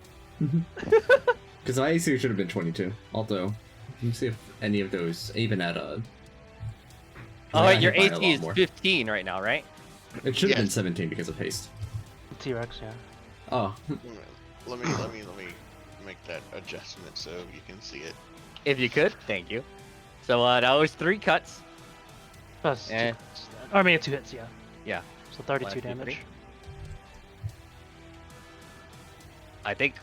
Because my AC should have been 22. Although, let me see if any of those even at a. Oh I wait, got your hit by a AC lot is more. 15 right now, right? It should have been Yes. 17 because of haste. T-Rex, yeah. Oh, Let me make that adjustment so you can see it. If you could, thank you. So that was 3 cuts. Plus Eh. 2 hits. Or I mean 2 hits, yeah. Yeah. So 32 1, 2, damage. 3. I think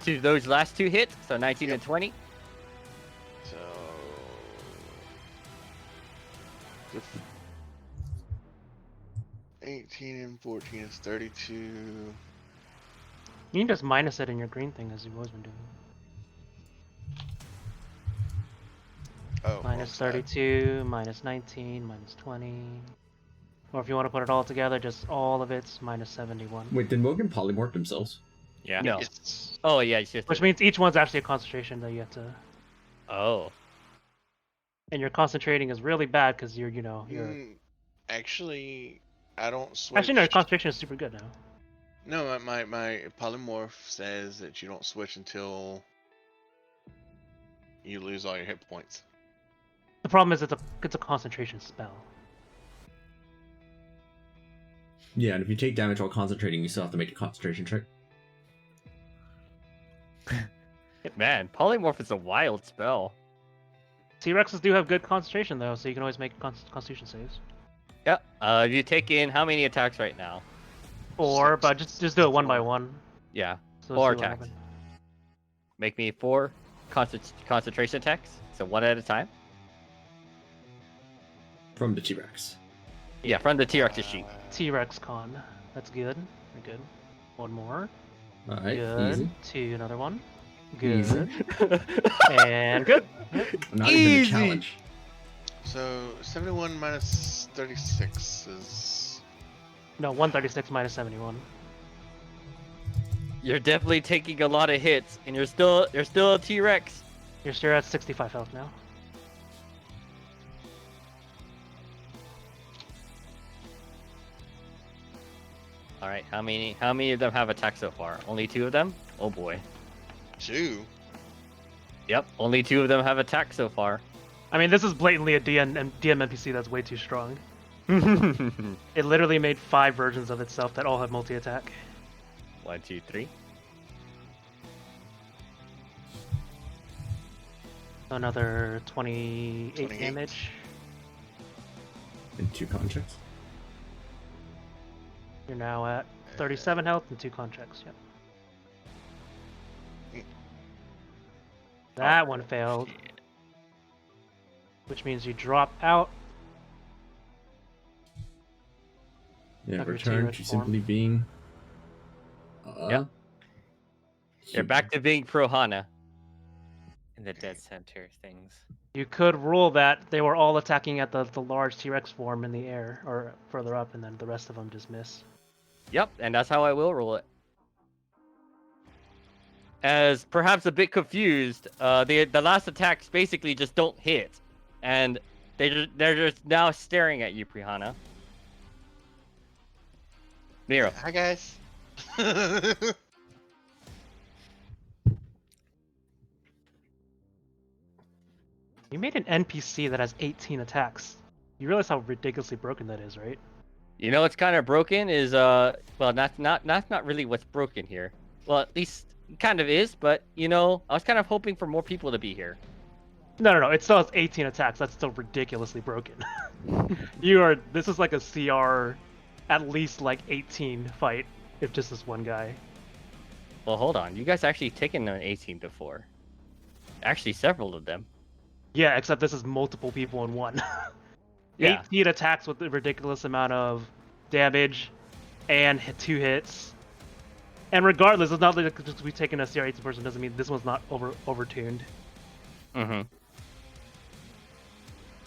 to those last 2 hits, so 19 Yep. and 20. So. If 18 and 14 is 32. You can just minus it in your green thing as you've always been doing. Oh, Minus wrong side. 32, minus 19, minus 20. Or if you want to put it all together, just all of it's minus 71. wait, did Mogan polymorph themselves? Yeah. No. It's, Oh yeah, it's just. Which means each one's actually a concentration that you have to. Oh. and your concentrating is really bad because you're Actually, I don't switch. actually no, your concentration is super good now. No, my polymorph says that you don't switch until you lose all your hit points. The problem is it's a concentration spell. Yeah, and if you take damage while concentrating, you still have to make a concentration check. Man, polymorph is a wild spell. T-Rexes do have good concentration though, so you can always make constitution saves. Yep. You take in how many attacks right now? 4, but just do it one by Four. one. Yeah. So 4 let's see what attacks. happens. Make me 4 concentration attacks. So 1 at a time. From the T-Rex. Yeah, from the T-Rex's sheet. T-Rex con. That's good. Very good. One more. Alright, Good. easy. Another one. Easy. Good. And good. Not even a Easy. challenge. So 71 minus 36 is. No, 136 minus 71. You're definitely taking a lot of hits, and you're still a T-Rex. You're still at 65 health now. All right, how many of them have attacked so far? Only 2 of them? Oh boy. 2. Yep, only 2 of them have attacked so far. I mean, this is blatantly a DM NPC that's way too strong. It literally made 5 versions of itself that all have multi-attack. 1, 2, 3. Another 28 28. damage. And 2 contracts. You're now at 37 health and 2 contracts. Yep. That one failed, which means you drop out. Yeah, Have your return T-Rex to form. simply being. Yep. You're back to being Prohana. In the dead center things. You could rule that they were all attacking at the large T-Rex form in the air, or further up, and then the rest of them just miss. Yep, and that's how I will roll it. As perhaps a bit confused, the last attacks basically just don't hit, and they're just now staring at you, Prihana. Miro. Hi guys. You made an NPC that has 18 attacks. You realize how ridiculously broken that is, right? You know what's kind of broken is well, that's not really what's broken here. Well, at least it kind of is, but I was kind of hoping for more people to be here. No. It still has 18 attacks. That's still ridiculously broken. This is like a CR, at least like 18 fight, if just this one guy. Well, hold on. You guys actually taken an 18 before. Actually, several of them. Yeah, except this is multiple people in one. Yeah. 18 attacks with a ridiculous amount of damage and 2 hits. And regardless, it's not like just we taking a CR 18 person doesn't mean this one's not overtuned. Mm-hmm.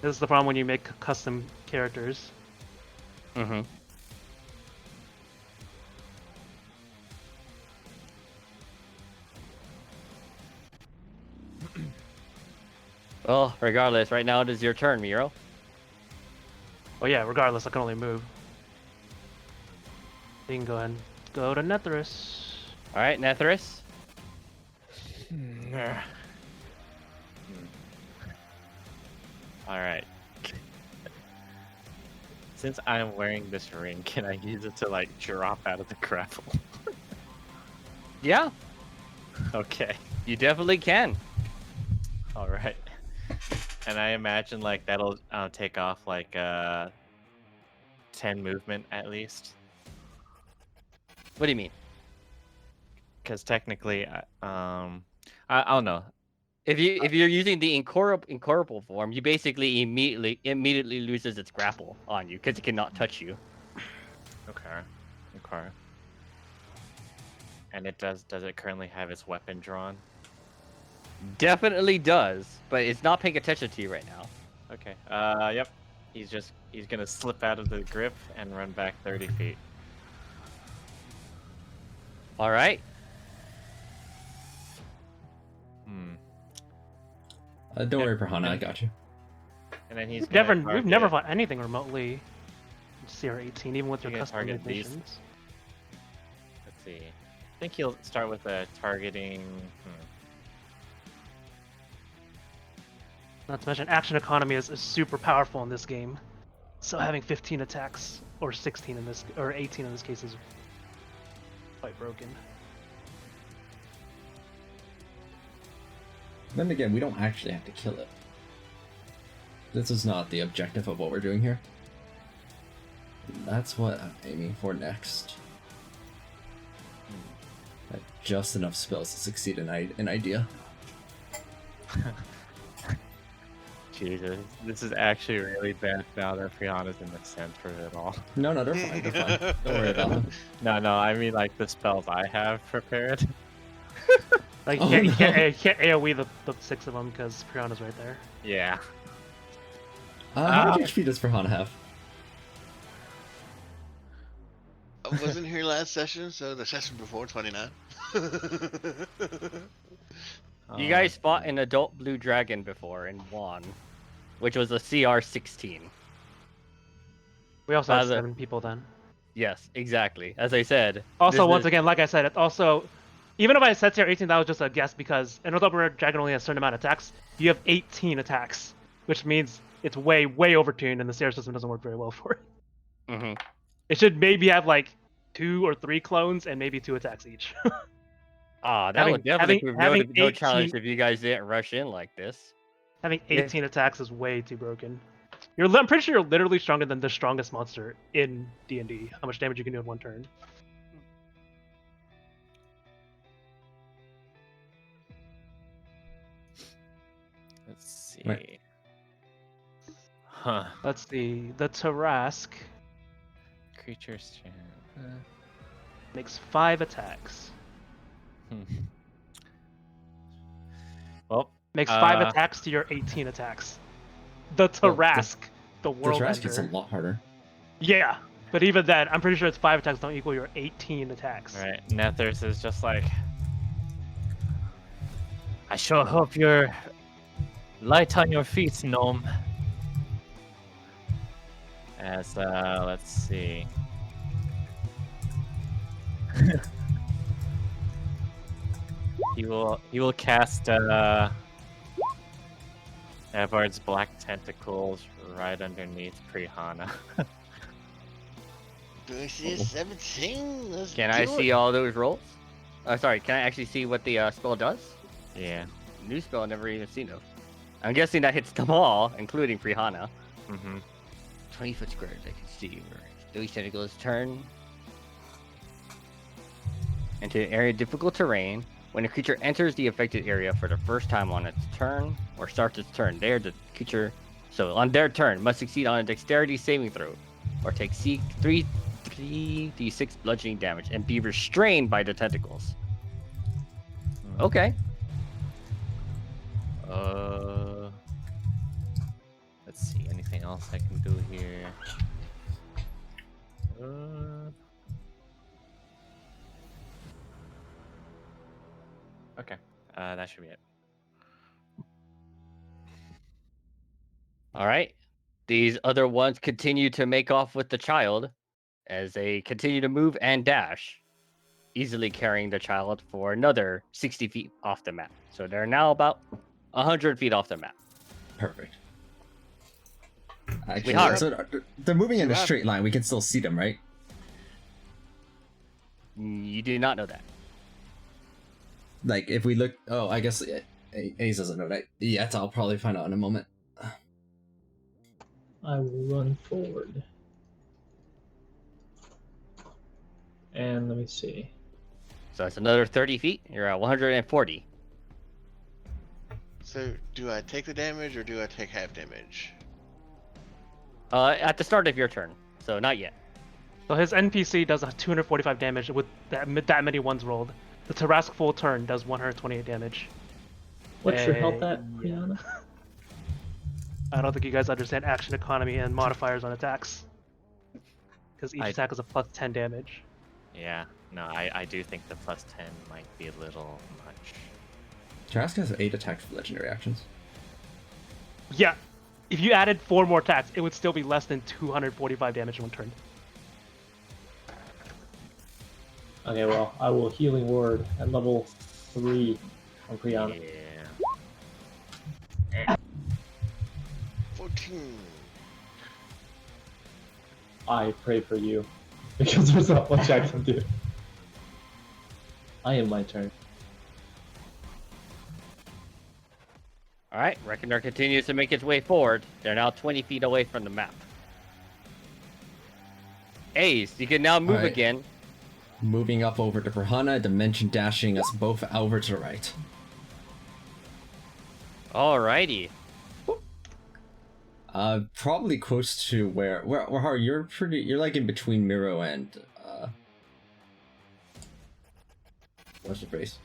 This is the problem when you make custom characters. Mm-hmm. Well, regardless, right now it is your turn, Miro. Oh yeah, regardless, I can only move. You can go ahead and go to Netherus. All right, Netherus. All right. Since I'm wearing this ring, can I use it to like drop out of the grapple? Yeah, Okay. you definitely can. All right. And I imagine like that'll take off like 10 movement at least, What do you mean? because technically, I don't know. If you're using the incorporeal form, you basically immediately loses its grapple on you because it cannot touch you. Okay. Okay. And it does it currently have its weapon drawn? Definitely does, but it's not paying attention to you right now. Okay. Yep. He's gonna slip out of the grip and run back 30 feet. All right. Don't worry, Prahana, I got you. And then he's We've gonna never target- fought anything remotely CR18, even with your You're gonna custom target these? mutations. Let's see. I think he'll start with a targeting. Not to mention, action economy is super powerful in this game. So having 15 attacks, or 16 in this, or 18 in this case, is quite broken. Then again, we don't actually have to kill it. This is not the objective of what we're doing here. That's what I'm aiming for next. Just enough spells to succeed an idea. Jesus, this is actually really bad now that Brianna's in the center of it all. No, they're fine. They're fine. Don't worry about them. No, I mean like the spells I have prepared. Like, Oh, you can't, no. you can't AoE the 6 of them because Piranha's right there. Yeah. How much HP does Farhana have? I wasn't here last session, so the session before 29. You guys fought an adult blue dragon before and won, which was a CR16. We also had the- 7 people then. Yes, exactly. As I said. Also, this once is- again, like I said, it also, even if I said CR18, that was just a guess because an adult blue dragon only has a certain amount of attacks. You have 18 attacks, which means it's way overtuned, and the CR system doesn't work very well for it. Mhm. It should maybe have like 2 or 3 clones and maybe 2 attacks each. that having- would definitely having- prove having no challenge 18 if you guys didn't rush in like this. Having Yeah. 18 attacks is way too broken. I'm pretty sure you're literally stronger than the strongest monster in D&D. How much damage you can do in one turn. Let's see. Right. Huh. Let's see. The Tarask Creature strength. makes 5 attacks. Well, Makes 5 Uh, attacks to your 18 attacks. The Well, the- Tarask, the The world Trask gets a ender. lot harder. Yeah, but even then, I'm pretty sure it's 5 attacks don't equal your 18 attacks. right. Nethers is just like. I sure hope you're light on your feet, gnome. As let's see. He will cast Evard's black tentacles right underneath Prihana. Do I see a 17? Let's Can I do see it. all those rolls? Sorry, can I actually see what the spell does? Yeah. New spell, I've never even seen those. I'm guessing that hits them all, including Prihana. Mm-hmm. 20 foot squares, I can see where those tentacles turn into an area of difficult terrain. When a creature enters the affected area for the first time on its turn, or starts its turn, the creature, so on their turn, must succeed on a dexterity saving throw, or take 3d6 bludgeoning damage and be restrained by the tentacles. Okay. Let's see. Anything else I can do here? Okay. That should be it. All right. These other ones continue to make off with the child as they continue to move and dash, easily carrying the child for another 60 feet off the map. So they're now about 100 feet off the map. Perfect. Actually, Sweetheart. so they're moving in a Sweetheart. straight line. We can still see them, right? You do not know that. Like, if we look... Oh, I guess Ace doesn't know that yet. I'll probably find out in a moment. I will run forward. And let me see. So that's another 30 feet. You're at 140. So, do I take the damage or do I take half damage? At the start of your turn. So not yet. So his NPC does 245 damage with that many ones rolled. The Tarask full turn does 128 damage. What's your health at, Yeah. Brianna? I don't think you guys understand action economy and modifiers on attacks. Because each I- attack is a plus 10 damage. Yeah. No, I do think the plus 10 might be a little much. Trask has 8 attacks for legendary actions. Yeah, If you added 4 more attacks, it would still be less than 245 damage in one turn. Okay, well, I will healing word at level 3 on Brianna. Yeah. 14. I pray for you because there's not much I can do. I am my turn. All right, Reckoner continues to make its way forward. They're now 20 feet away from the map. Ace, you can now move Alright. again. Moving up over to Prahana, dimension dashing us both over to the right. Alrighty. Probably close to where you're like in between Miro and what's the phrase?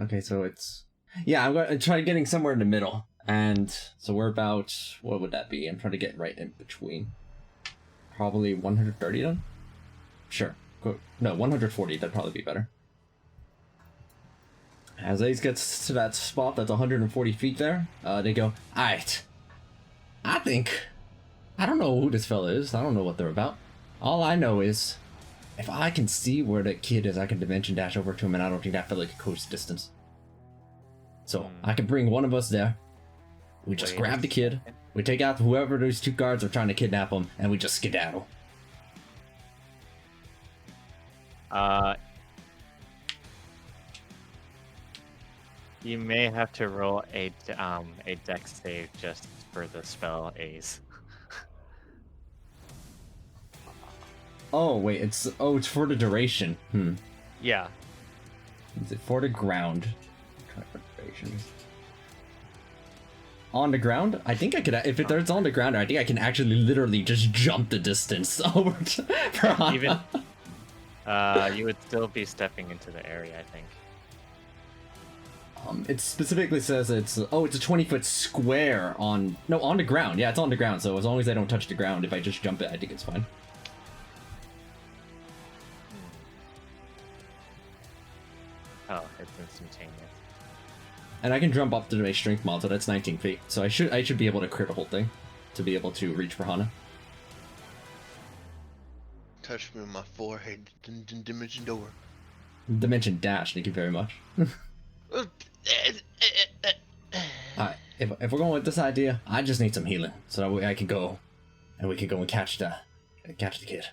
Okay, so it's I'm gonna try getting somewhere in the middle, and so we're about, what would that be? I'm trying to get right in between. Probably 130 then. Sure. Go. No, 140. That'd probably be better. As Ace gets to that spot that's 140 feet there, they go, alright. I don't know who this fella is. I don't know what they're about. All I know is, if I can see where that kid is, I can dimension dash over to him, and I don't think that fella can coast distance. So, I can bring one of us there. We just Wait grab a the kid, we take out whoever those 2 guards are trying to kidnap him, and we just skedaddle. You may have to roll a dex save just for the spell Ace. Oh, wait, it's for the duration. Yeah. Is it for the ground? Try for duration. On the ground? I think I could, if it's on the ground, I think I can actually literally just jump the distance over to Piranha. Even you would still be stepping into the area, I think. It specifically says it's a 20-foot square on the ground. Yeah, it's on the ground, so as long as I don't touch the ground, if I just jump it, I think it's fine. Oh, it's instantaneous. And I can jump up to my strength mod, so that's 19 feet. So I should be able to crit the whole thing to be able to reach Piranha. Touch me on my forehead. Dimension door. Dimension dash, thank you very much. Alright, if we're going with this idea, I just need some healing, so that way I can go, and we can go and catch the kid.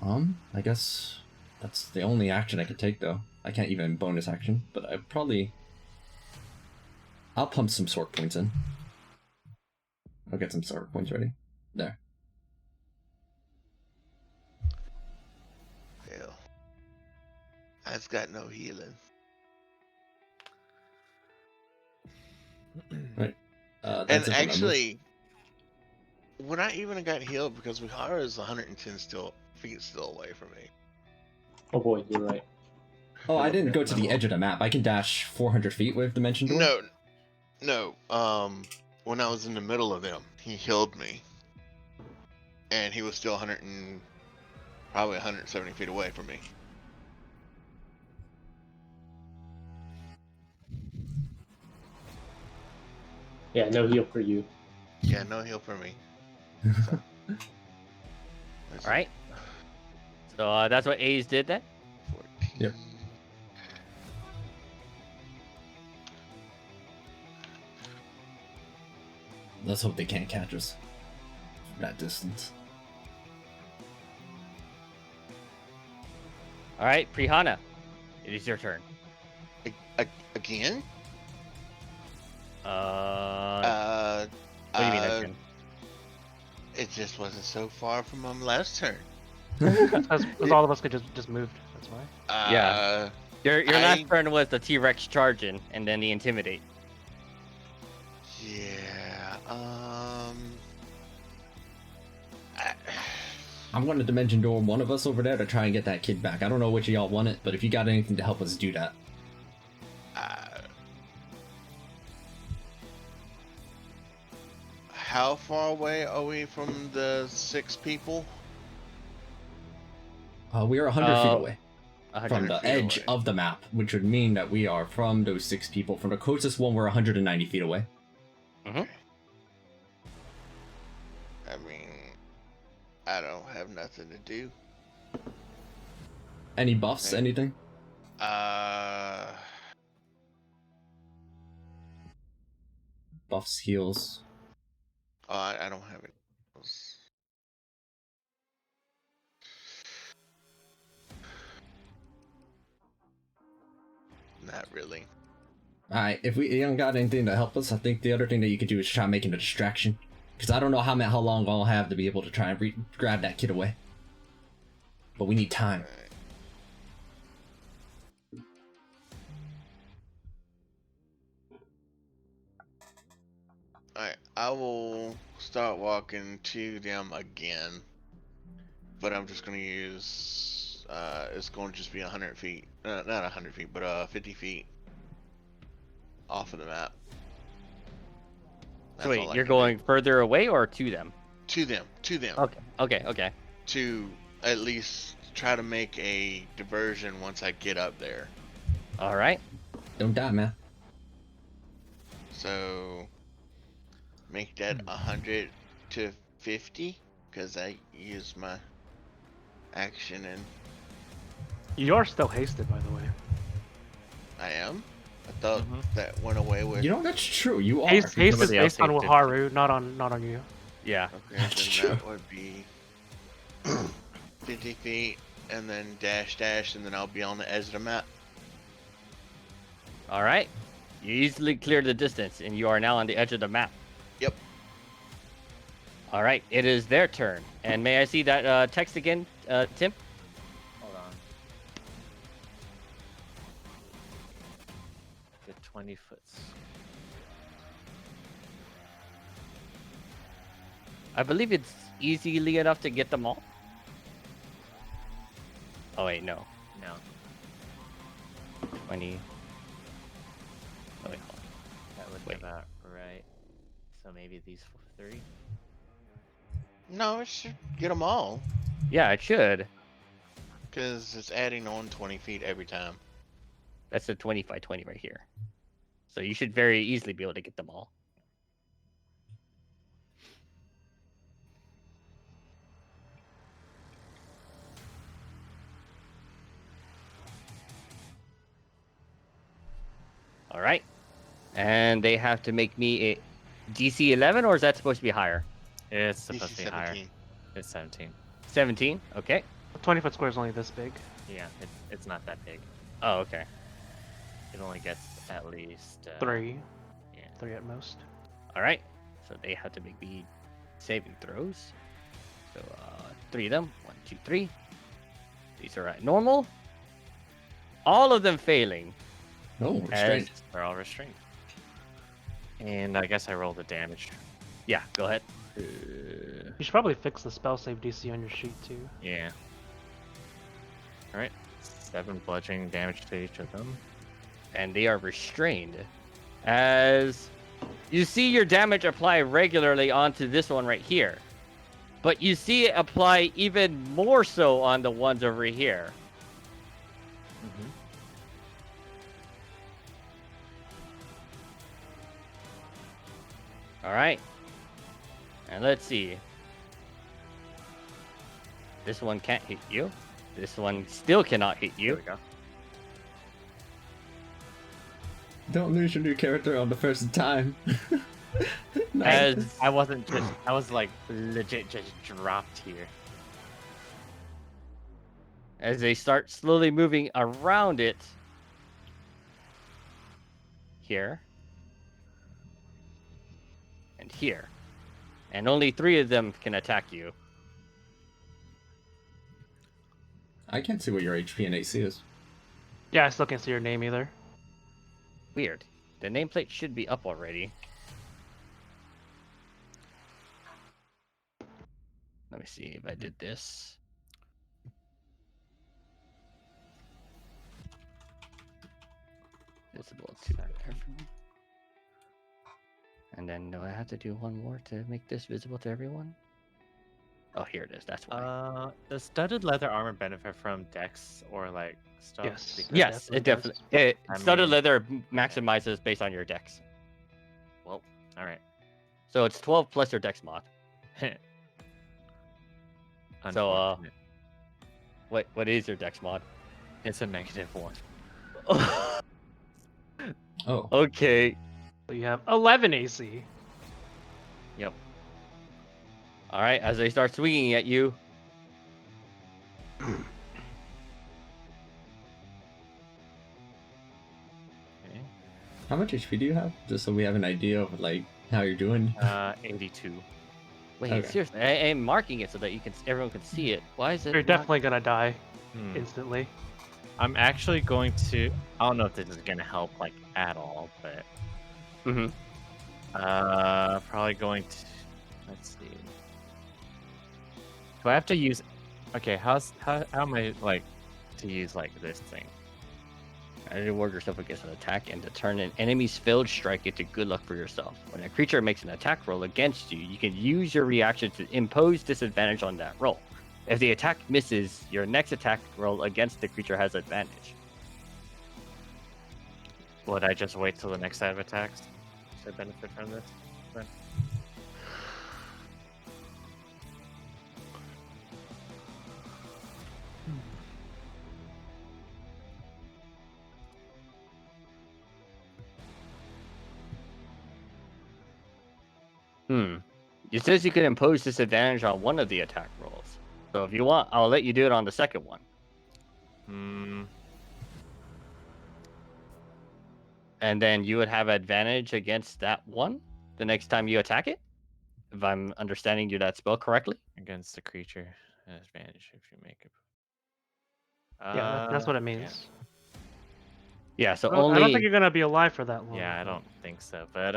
I guess that's the only action I can take, though. I can't even bonus action, but I'll pump some sword points in. I'll get some sword points ready. There. Hell. I've got no healing. Right. And That's it for my move. actually, when I even got healed, because Vihara is 110 feet still away from me. Oh boy, you're right. Oh, I didn't go to the edge of the map. I can dash 400 feet with Dimension Door? No. When I was in the middle of them, he healed me. And he was still probably 170 feet away from me. Yeah, no heal for you. Yeah, no heal for me. Alright. So that's what Ace did then? 14. Yep. Let's hope they can't catch us from that distance. Alright, Prihana. It is your turn. Again? What do you mean again? It just wasn't so far from my last turn. Because all of us could just moved. That's why. Yeah. Your last I- turn was the T-Rex charging, and then the Intimidate. Yeah. I'm going to Dimension Door one of us over there to try and get that kid back. I don't know which of y'all want it, but if you got anything to help us do that. How far away are we from the 6 people? We are 100 feet away. from 100 the feet edge away. of the map, which would mean that we are from those 6 people. From the closest one, we're 190 feet away. Mhm. I mean, I don't have nothing to do. Any buffs? Okay. Anything? Buffs, heals. Oh, I don't have it. Not really. Alright, if we don't got anything to help us, I think the other thing that you could do is try making a distraction. Because I don't know how long I'll have to be able to try and grab that kid away. But we need time. Alright, I will start walking to them again. But I'm just gonna use, it's going to just be 100 feet. Not 100 feet, but 50 feet off of the map. That's So wait, all I you're can do. going further away or to them? To them. Okay. To at least try to make a diversion once I get up there. All right. Don't die, man. So make that 100 to 50 because I use my action and You are still hasted, by the way. I am. I thought Mhm. that went away with. You know, that's true. You are. Haste is somebody else based on hasted. Waharu, not on you. Yeah. Okay, That's then true. that would be 50 feet and then dash and then I'll be on the edge of the map. All right. You easily cleared the distance, and you are now on the edge of the map. Yep. All right. It is their turn. And may I see that text again, Tim? Hold on. The 20 foot. I believe it's easily enough to get them all. Oh wait, no. No, 20. Oh wait, hold on. that would Wait. be about right. So maybe these 3. No, it should get them all Yeah, it should. because it's adding on 20 feet every time. That's a 20 by 20 right here. So you should very easily be able to get them all. All right. And they have to make me a DC 11, or is that supposed to be higher? It's supposed DC to be higher. 17. It's 17. 17? Okay. A 20-foot square is only this big. Yeah, it's not that big. Oh, okay. It only gets at least 3. Yeah. 3 at most. All right. So they have to make me saving throws. So 3 of them. 1, 2, 3. These are at normal. All of them failing. Oh, restraint. They're all restrained. And I guess I roll the damage. Yeah, go ahead. You should probably fix the spell save DC on your sheet too. Yeah. Alright. 7 bludgeoning damage to each of them. And they are restrained. As you see your damage apply regularly onto this one right here. But you see it apply even more so on the ones over here. Mm-hmm. All right. And let's see. This one can't hit you. This one still cannot hit Here you. we go. Don't lose your new character on the first time. Nice. As I wasn't just. I was like legit just dropped here. as they start slowly moving around it here and here. And only 3 of them can attack you. I can't see what your HP and AC is. Yeah, I still can't see your name either. Weird. The nameplate should be up already. Let me see if I did this. Visible to everyone. And then do I have to do one more to make this visible to everyone? Oh, here it is. That's why. Does studded leather armor benefit from dex or like stuff? Yes. Because- Yes, it definitely definitely. It, I studded mean- leather maximizes based on your dex. Well, all right. So it's 12 plus your dex mod. So, Unfortunate. What is your dex mod? It's a -1. Oh, Okay. So you have 11 AC. Yep. All right. As they start swinging at you, Okay. how much HP do you have? Just so we have an idea of like how you're doing. 82. wait, Okay. seriously, I'm marking it so that everyone can see it. Why is it? You're not- definitely gonna die Hmm. instantly. I'm actually going to. I don't know if this is gonna help like at all, but Mhm. probably going to. Let's see. Do I have to use? Okay, how am I like to use like this thing? Reward yourself against an attack and to turn an enemy's failed strike into good luck for yourself. When a creature makes an attack roll against you, you can use your reaction to impose disadvantage on that roll. If the attack misses, your next attack roll against the creature has advantage. Would I just wait till the next set of attacks to benefit from this? Then? It says you can impose disadvantage on one of the attack rolls. So if you want, I'll let you do it on the second one. Hmm. And then you would have advantage against that one the next time you attack it. If I'm understanding you that spell correctly. Against the creature, advantage if you make it. Yeah, that's what it yeah. means. Yeah, so I don't only think you're gonna be alive for that long. Yeah, I but- don't think so. But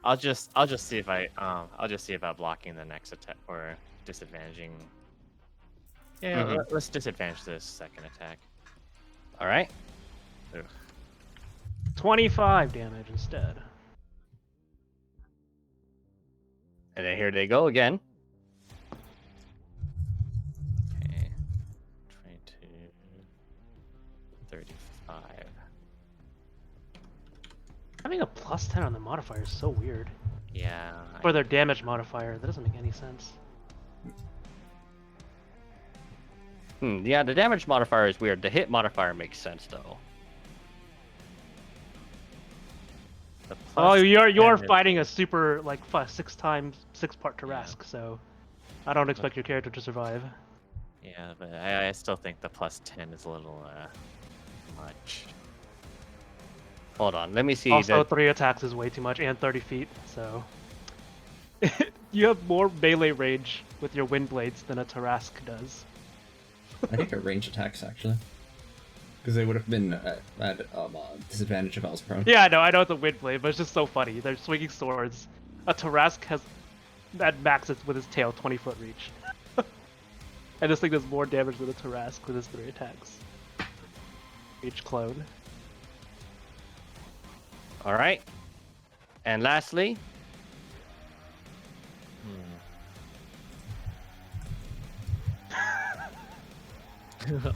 I'll just see if I'll just see about blocking the next attack or disadvantaging. Yeah, Mhm. let's disadvantage this second attack. all right. 25 damage instead. And then here they go again. Okay. 22 35. Having a plus 10 on the modifier is so weird. Yeah. For their damage modifier, that doesn't make any sense. Yeah, the damage modifier is weird. The hit modifier makes sense though. The Oh, plus you're 10 is- fighting a super like 6x6 part Tarask, so I don't expect your character to survive. Yeah, but I still think the plus 10 is a little much. Hold on, let me see. Also, the... 3 attacks is way too much, and 30 feet, so you have more melee range with your wind blades than a Tarask does. I think a range attacks actually, because they would have been at disadvantage if I was prone. Yeah, I know it's a wind blade, but it's just so funny. They're swinging swords. A Tarask has at max it's with his tail 20-foot reach. And this thing does more damage than a Tarask with his 3 attacks. Each clone. All right. And lastly,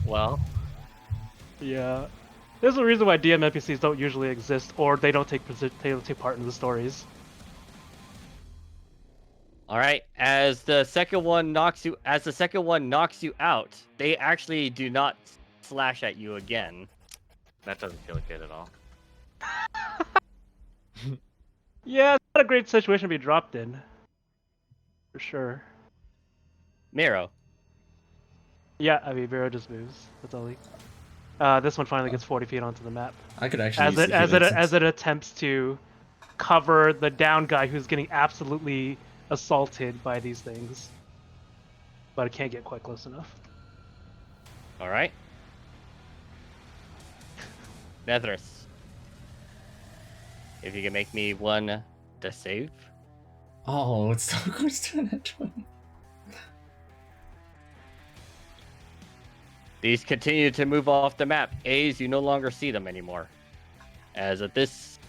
Well, Yeah. There's a reason why DM NPCs don't usually exist, or they don't take part in the stories. all right, as the second one knocks you out, they actually do not slash at you again. that doesn't feel good at all. Yeah, it's not a great situation to be dropped in. For sure. Miro. Yeah, I mean, Vero just moves. That's all he. This one finally gets 40 feet onto the map. I could actually As use it the as healing it since- as it attempts to cover the down guy who's getting absolutely assaulted by these things, but it can't get quite close enough. All right. Netherus. If you can make me one to save. Oh, it's so close to a net 20. These continue to move off the map. A's, you no longer see them anymore. As at this...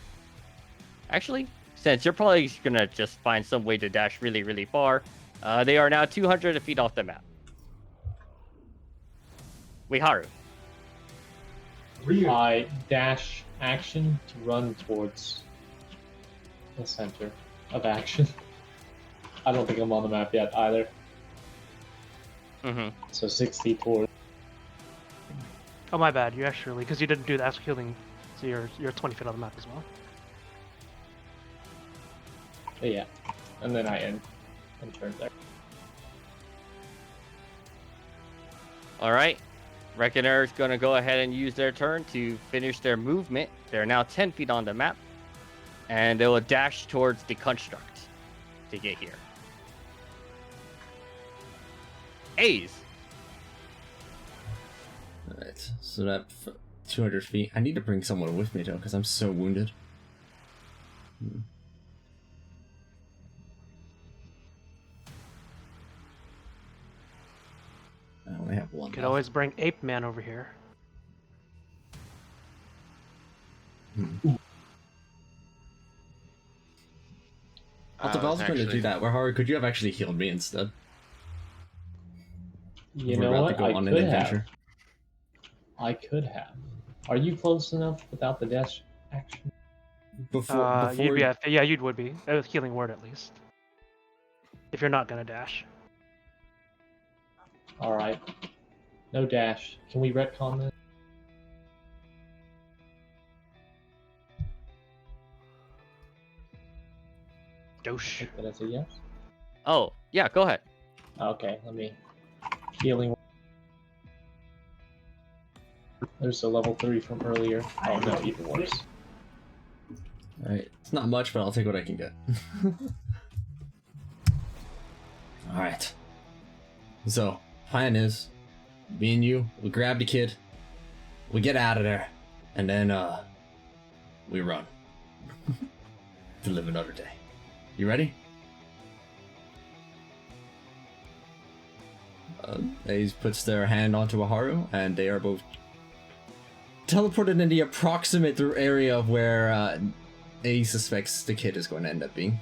Actually, since you're probably gonna just find some way to dash really, really far, they are now 200 feet off the map. Wait, Haru. I dash action to run towards the center of action. I don't think I'm on the map yet either. Mm-hmm. So 60 towards. Oh my bad, you actually, because you didn't do the actual healing, so you're 20 feet on the map as well. But yeah, and then I end turn there. All right. Reckoner is going to go ahead and use their turn to finish their movement. They're now 10 feet on the map, and they will dash towards the construct to get here. A's. Alright, so that 200 feet. I need to bring someone with me though, because I'm so wounded. I only have one. You could left. always bring Ape Man over here. I was going to do actually- that. Where Haru, could you have actually healed me instead? You We're know about what? to go I on an could adventure. have. I could have. Are you close enough without the dash action? Before You'd be at, yeah, you would be. With healing word at least. If you're not gonna dash. All right. No dash. Can we retcon this? Dosh. Take that as a yes. Oh, yeah, go ahead. Okay, let me. Healing. There's a level 3 from earlier. Oh no, even worse. Alright, it's not much, but I'll take what I can get. Alright. So, plan is, me and you, we grab the kid, we get out of there, and then, we run. To live another day. You ready? Ace puts their hand onto Aharu, and they are both teleported in the approximate area of where Ace suspects the kid is going to end up being.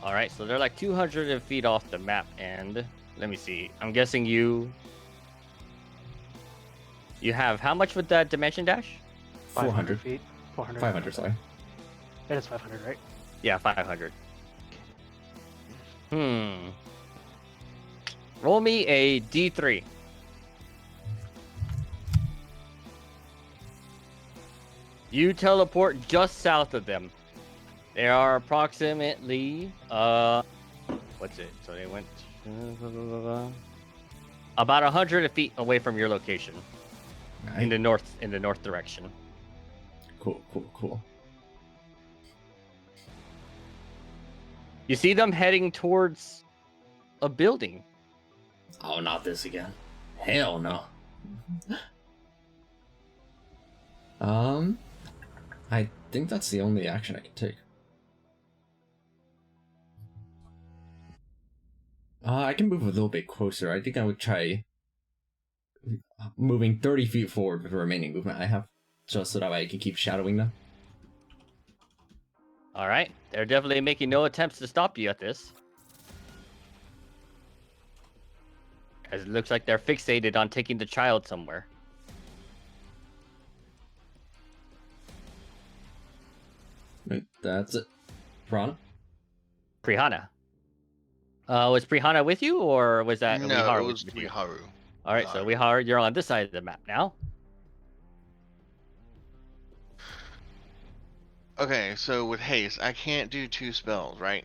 All right, so they're like 200 feet off the map, and let me see. I'm guessing you have how much with that dimension dash? 400. feet. 400. 500, sorry. It is 500, right? Yeah, 500. Roll me a D3. You teleport just south of them. They are approximately what's it? So they went about 100 feet away from your location in the north direction. Cool. You see them heading towards a building. Oh, not this again. Hell no. I think that's the only action I can take. I can move a little bit closer. I think I would try moving 30 feet forward with the remaining movement I have, just so that way I can keep shadowing them. All right, they're definitely making no attempts to stop you at this. As it looks like they're fixated on taking the child somewhere. Right, that's it. Prana? Prihana. Was Prihana with you, or was that No, Miharu it was with you? Miharu. All right, so Miharu, you're on this side of the map now. Okay, so with haste, I can't do 2 spells, right?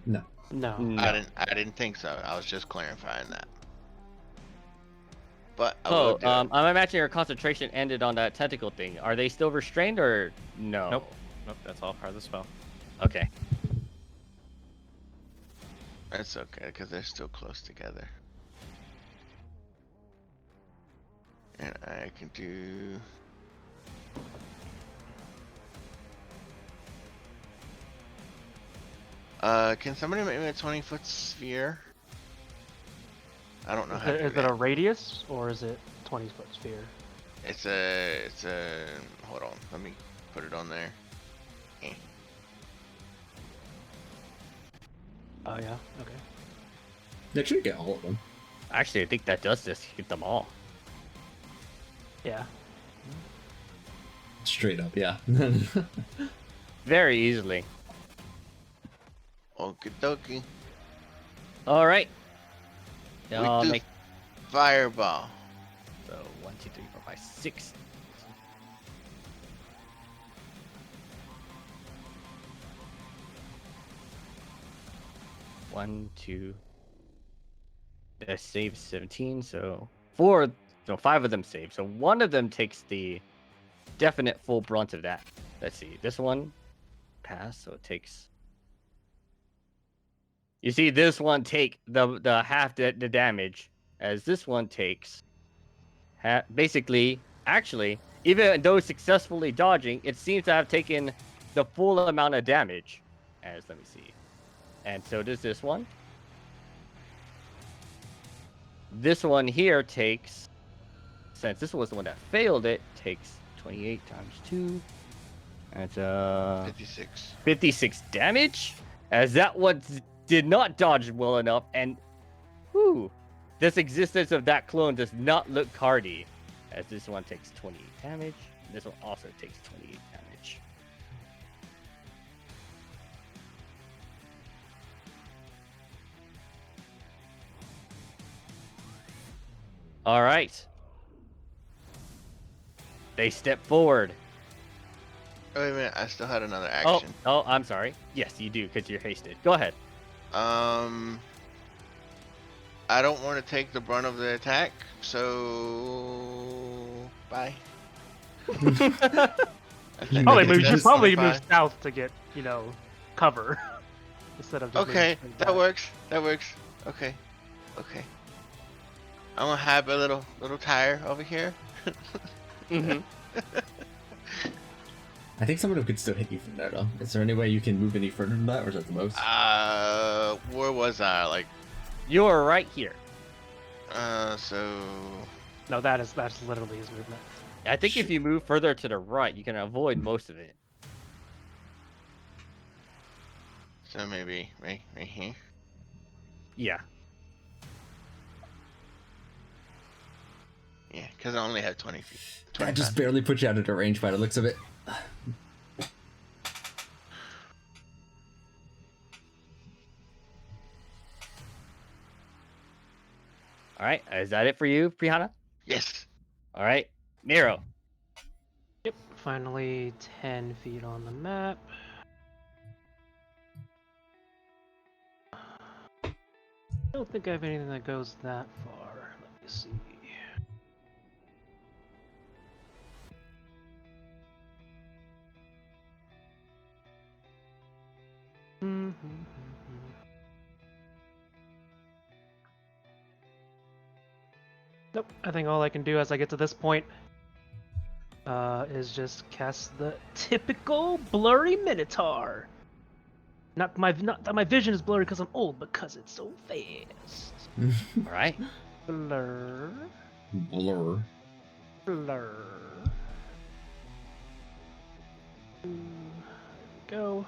No. No. No. I didn't think so. I was just clarifying that. But I Oh, will do it. I'm imagining your concentration ended on that tentacle thing. Are they still restrained or no? Nope. Nope, that's all part of the spell. Okay. That's okay, because they're still close together. And I can do... can somebody make me a 20-foot sphere? I don't know how to do Is it that. a radius or is it 20-foot sphere? It's a, hold on, let me put it on there. Eh. Oh yeah. Okay. That should get all of them. Actually, I think that does just hit them all. Yeah. Straight up, yeah. Very easily. Okie dokie. All right. We I'll do make fireball. so 1, 2, 3, 4, 5, 6. One, two. That saves 17, so 4, so 5 of them save. So one of them takes the definite full brunt of that. Let's see. This one passed, so it takes. You see, this one take the half the damage, as this one takes. Basically, actually, even though successfully dodging, it seems to have taken the full amount of damage. As let me see, and so does this one. This one here takes, since this was the one that failed it, takes 28 times 2. That's 56. 56 damage. As that one did not dodge well enough, and whew, this existence of that clone does not look hardy. As this one takes 28 damage. This one also takes 28 damage. All right. They step forward. Oh, wait a minute, I still had another Oh, action. I'm sorry. Yes, you do, because you're hasted. Go ahead. I don't want to take the brunt of the attack, so bye. You Probably make it move. You should just probably move 25. south to get, cover instead of just moving Okay, straight that back. works. That works. Okay, okay. I'm gonna have a little tire over here. Mhm. I think some of them could still hit you from there, though. Is there any way you can move any further than that, or is that the most? Where was I? Like, You are right here. so No, that's literally his movement. I think if you move further to the right, you can avoid most of it. maybe right here. Yeah. Yeah, because I only have 20 feet. That just 25. barely put you out of the range by the looks of it. All right. Is that it for you, Prihana? Yes. All right. Nero. Yep. Finally, 10 feet on the map. I don't think I have anything that goes that far. Let me see. Nope. I think all I can do as I get to this point is just cast the typical blurry Minotaur. Not that my vision is blurry because I'm old, but because it's so fast. All right. Blur, Blur. blur. There we go.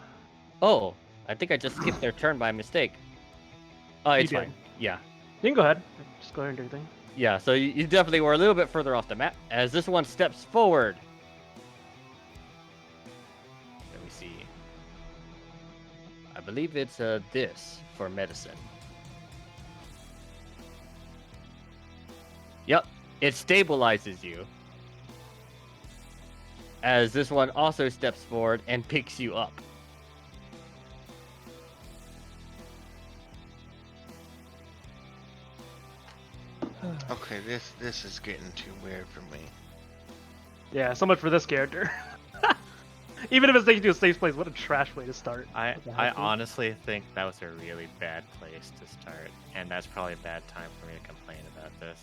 Oh, I think I just skipped their turn by mistake. Oh, it's You fine. did. Yeah. You can go ahead. Just go ahead and do your thing. Yeah, so you definitely were a little bit further off the map. As this one steps forward. Let me see. I believe it's this for medicine. Yep, it stabilizes you. As this one also steps forward and picks you up. Okay, this is getting too weird for me. Yeah, so much for this character. Even if it's taking you to a safe place, what a trash way to start. I with the I health boost. honestly think that was a really bad place to start, and that's probably a bad time for me to complain about this.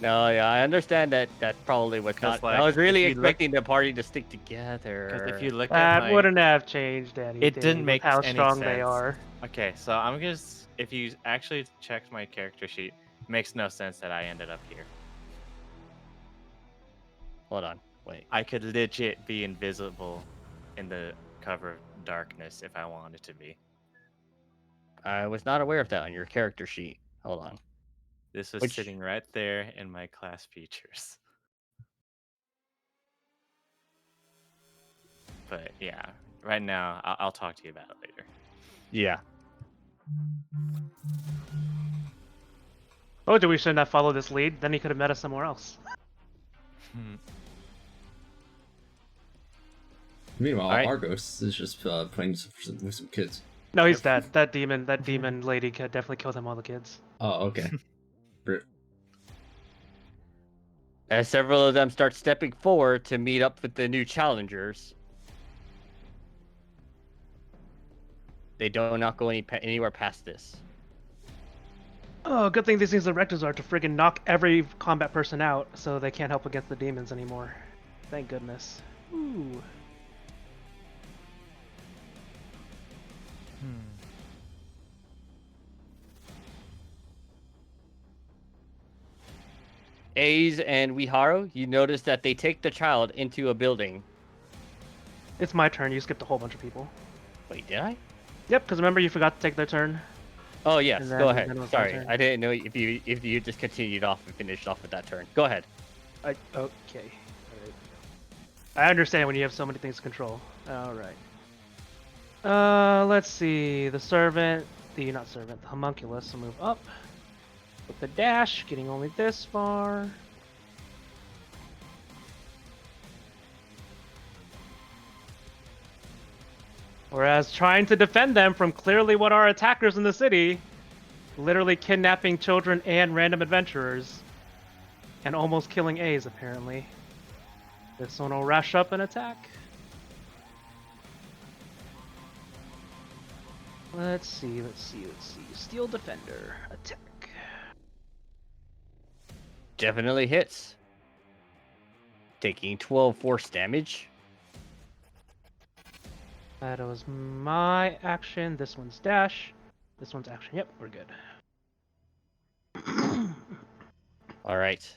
No, yeah, I understand that. That's probably what's 'Cause, not. I like, was really if you look- expecting the party to stick together. Because if you look at That my... wouldn't have changed anything. It didn't with make how any strong they sense. are. Okay, so I'm gonna... If you actually checked my character sheet, it makes no sense that I ended up here. Hold on, wait. I could legit be invisible in the cover of darkness if I wanted to be. I was not aware of that on your character sheet. Hold on. This was Which- sitting right there in my class features. But yeah, right now I'll talk to you about it later. Yeah. Oh, we shouldn't have followed this lead. Then he could have met us somewhere else. Hmm. Meanwhile, Alright. Argos is just playing with some kids. No, he's dead. That demon lady definitely killed him all the kids. Oh, okay. Brute. As several of them start stepping forward to meet up with the new challengers, they do not go anywhere past this. Oh, good thing these things are rectors are to friggin' knock every combat person out, so they can't help against the demons anymore. Thank goodness. Ooh. Aze and Wiharu, you notice that they take the child into a building. It's my turn. You skipped a whole bunch of people. Wait, did I? Yep, because remember you forgot to take their turn. Oh yes, And go then ahead. it was my Sorry, turn. I didn't know if you just continued off and finished off with that turn. Go ahead. Okay. Alright. I understand when you have so many things to control. Alright. Let's see. The homunculus will move up. With the dash, getting only this far. Whereas trying to defend them from clearly what are attackers in the city, literally kidnapping children and random adventurers, and almost killing A's apparently. This one will rush up and attack. Let's see. Steel Defender, attack. Definitely hits. Taking 12 force damage. That was my action. This one's dash. This one's action. Yep, we're good. All right.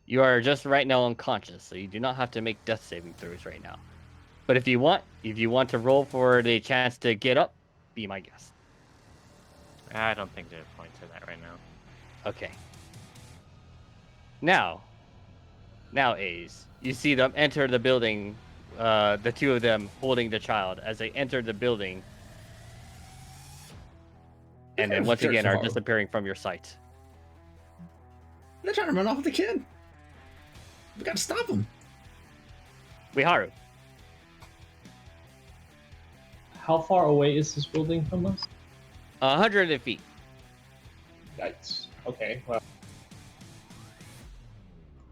You are just right now unconscious, so you do not have to make death saving throws right now. But if you want to roll for the chance to get up, be my guest. I don't think there's a point to that right now. Okay. Now, Ace, you see them enter the building, the two of them holding the child as they enter the building, and then once again are disappearing from your sight. They're trying to run off with the kid. We gotta stop them. Wiharu, How far away is this building from us? 100 feet. Yikes. Okay, well.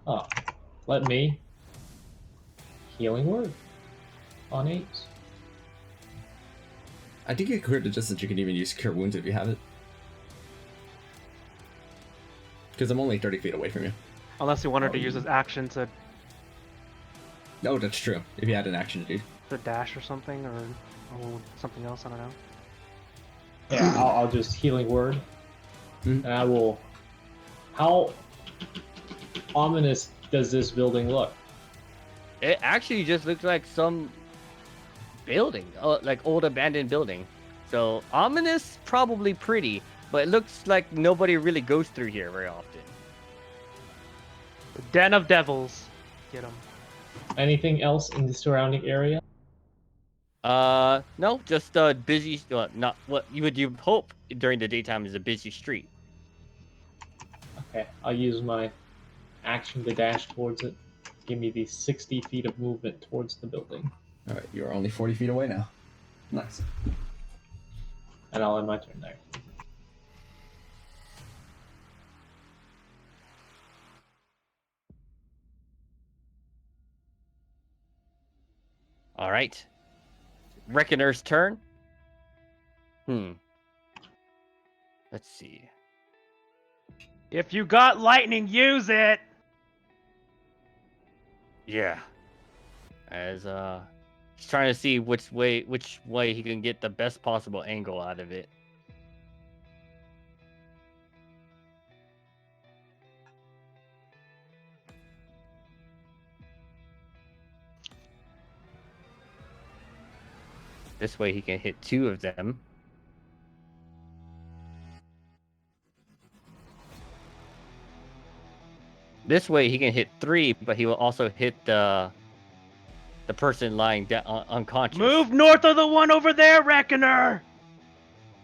Oh, let me. Healing word on 8. I did get cleared just that you can even use Cure Wounds if you have it. Because I'm only 30 feet away from you. Unless he wanted to use his action to Oh, that's true. If you had an action, dude. dash or something, or something else, I don't know. Yeah, I'll just healing word. Mhm. And I will. How ominous does this building look? It actually just looks like some building, like old abandoned building. So ominous, probably pretty, but it looks like nobody really goes through here very often. The Den of Devils. Get him. Anything else in the surrounding area? No, just a busy, not what you would hope during the daytime is a busy street. Okay, I'll use my action to dash towards it. Give me the 60 feet of movement towards the building. Alright, you are only 40 feet away now. Nice. And I'll end my turn there. All right. Reckoner's turn. Let's see. If you got lightning, use it! Yeah. As he's trying to see which way he can get the best possible angle out of it. This way he can hit 2 of them. This way he can hit 3, but he will also hit the the person lying unconscious. Move north of the one over there, Reckoner!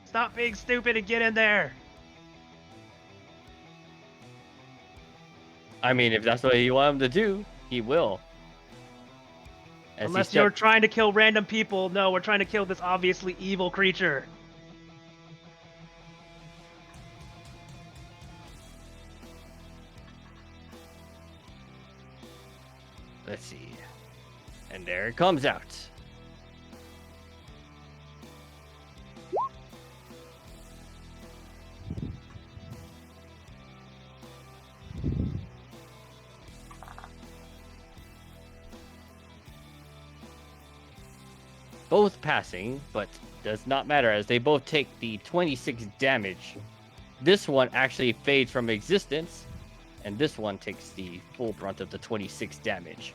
Stop being stupid and get in there! I mean, if that's what you want him to do, he will. As he Unless you're step- trying to kill random people, no, we're trying to kill this obviously evil creature. Let's see. And there it comes out. Both passing, but does not matter as they both take the 26 damage. This one actually fades from existence, and this one takes the full brunt of the 26 damage.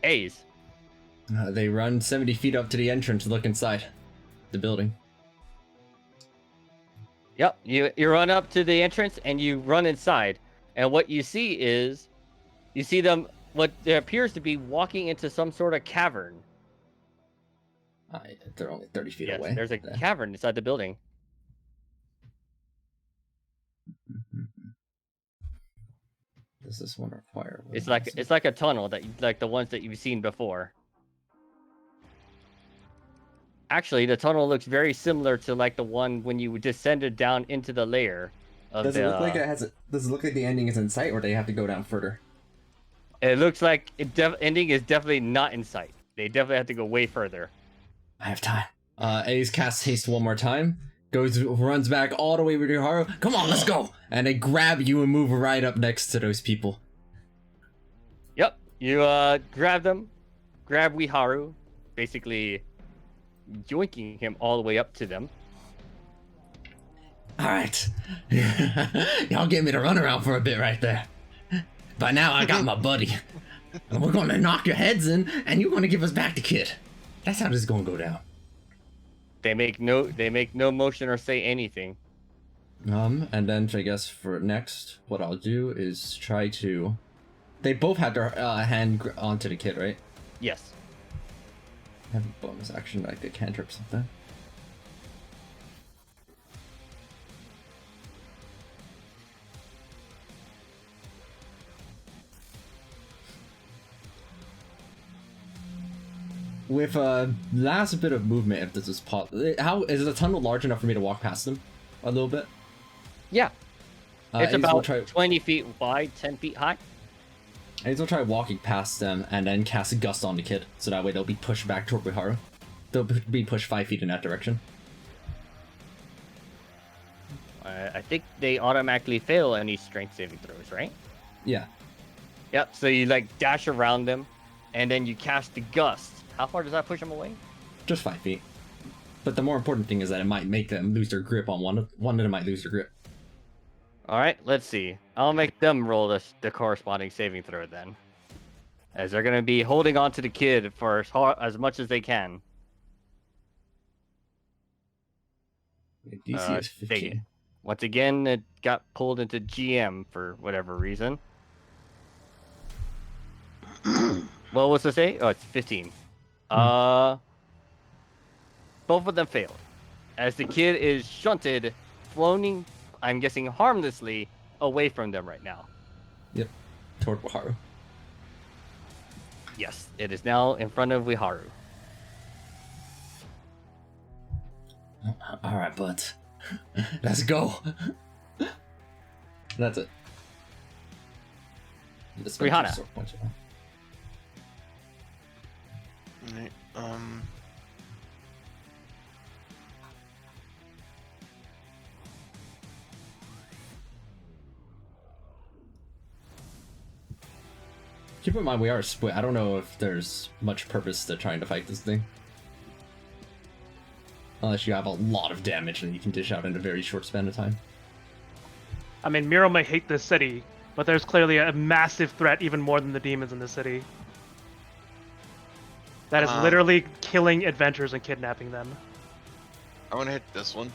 A's. They run 70 feet up to the entrance to look inside the building. Yep, you run up to the entrance and you run inside, and what you see is, you see them, what there appears to be walking into some sort of cavern. They're only 30 feet Yes, away. there's a cavern inside the building. Does this one require? It's like a tunnel that like the ones that you've seen before. Actually, the tunnel looks very similar to like the one when you descended down into the layer. Does it look like it has? Does it look like the ending is in sight, or do they have to go down further? It looks like ending is definitely not in sight. They definitely have to go way further. I have time. Ace casts haste one more time. Runs back all the way with Haru. Come on, let's go! And they grab you and move right up next to those people. Yep, you grab them, grab Wiharu, basically yoinking him all the way up to them. Alright. Y'all get me to run around for a bit right there. By now I got my buddy. And we're gonna knock your heads in, and you're gonna give us back the kid. That's how this is gonna go down. They make no motion or say anything. And then I guess for next, what I'll do is try to... They both had their hand onto the kid, right? Yes. I have a bonus action like a cantrip or something. With a last bit of movement, if this is possible, how is the tunnel large enough for me to walk past them a little bit? Yeah. It's Ace will about try, 20 feet wide, 10 feet high. Ace will try walking past them and then cast a gust on the kid, so that way they'll be pushed back toward Wiharu. They'll be pushed 5 feet in that direction. I think they automatically fail any strength saving throws, right? Yeah, Yep. So you like dash around them, and then you cast the gust. How far does that push them away? just 5 feet. But the more important thing is that it might make them lose their grip on one of them might lose their grip. All right, let's see. I'll make them roll the corresponding saving throw then, as they're gonna be holding on to the kid for as much as they can. DC is dang it. 15. Once again, it got pulled into GM for whatever reason. What was to say? Oh, it's 15. Both of them failed, as the kid is shunted, floating, I'm guessing harmlessly, away from them right now. Yep, toward Wiharu. Yes, it is now in front of Wiharu. Alright, bud. Let's go. That's it. Rihanna. Alright, Keep in mind we are split. I don't know if there's much purpose to trying to fight this thing. Unless you have a lot of damage and you can dish out in a very short span of time. I mean, Miro may hate this city, but there's clearly a massive threat, even more than the demons in the city. That is literally killing adventurers and kidnapping them. I'm gonna hit this one.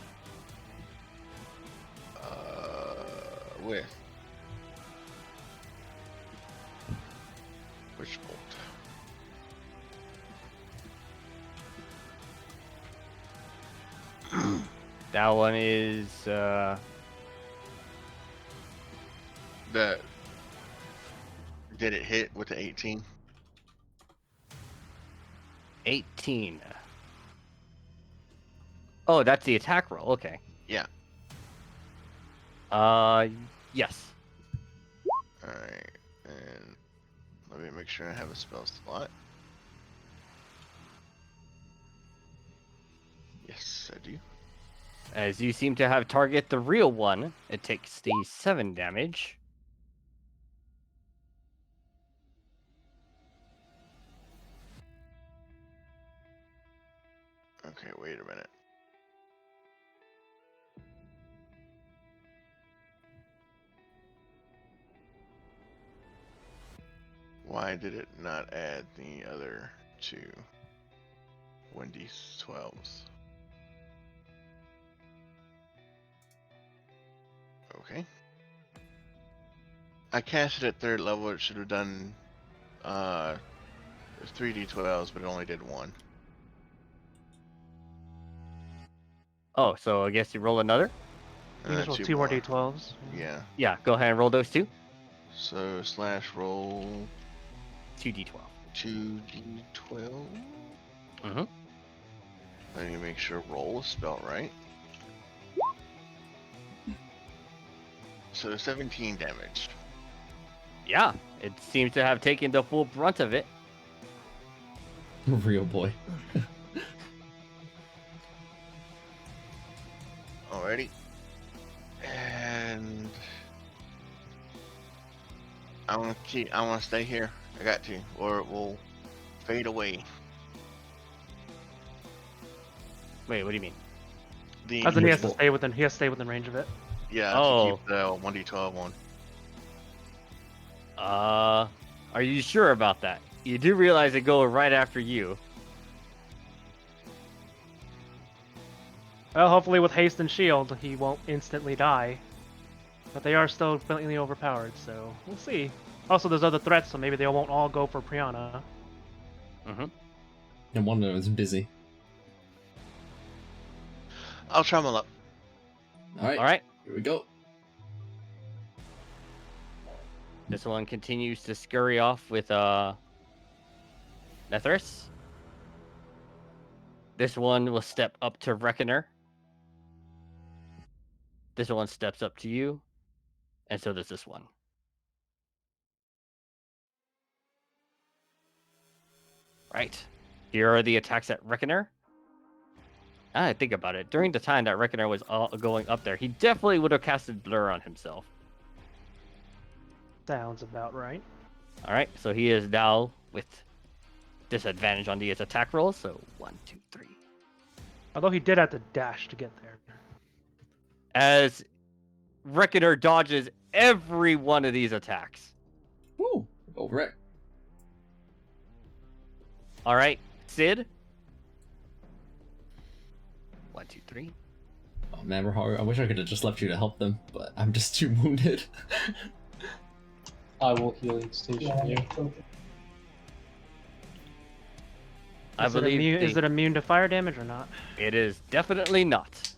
Where? Push bolt. That one is The did it hit with the 18? 18. Oh, that's the attack roll. Okay. Yeah. Yes. All right, and let me make sure I have a spell slot. Yes, I do. As you seem to have target the real one, it takes the 7 damage. Okay, wait a minute. Why did it not add the other two 1d12s? Okay. I cast it at 3rd level. It should have done 3d12s, but it only did 1. Oh, so I guess you roll another? You just roll 2 more d12s. Yeah. Yeah, go ahead and roll those 2. So slash roll 2d12. 2d12. Mm-hmm. I need to make sure roll is spelled right. So 17 damage. Yeah, it seems to have taken the full brunt of it. Real boy. Alrighty. And I want to stay here. I got to, or it will fade away. Wait, what do you mean? The As in he has to Which stay within range of it. yeah, Oh. to keep the 1d12 on. Are you sure about that? You do realize they go right after you. Well, hopefully with haste and shield, he won't instantly die. But they are still blatantly overpowered, so we'll see. Also, there's other threats, so maybe they won't all go for Priyana. Mm-hmm. And one of them is busy. I'll try my luck. Alright, All right. here we go. This one continues to scurry off with Nethris. This one will step up to Reckoner. This one steps up to you. And so does this one. Right. Here are the attacks at Reckoner. I think about it. During the time that Reckoner was going up there, he definitely would have casted Blur on himself. Sounds about right. All right, so he is now with disadvantage on these attack rolls. So 1, 2, 3. Although he did have to dash to get there. As Reckoner dodges every one of these attacks. Woo! Over it. All right, Sid. 1, 2, 3. Oh man, Raharu, I wish I could have just left you to help them, but I'm just too wounded. I will healing station you. I believe Is it immune to fire damage or not? it is definitely not.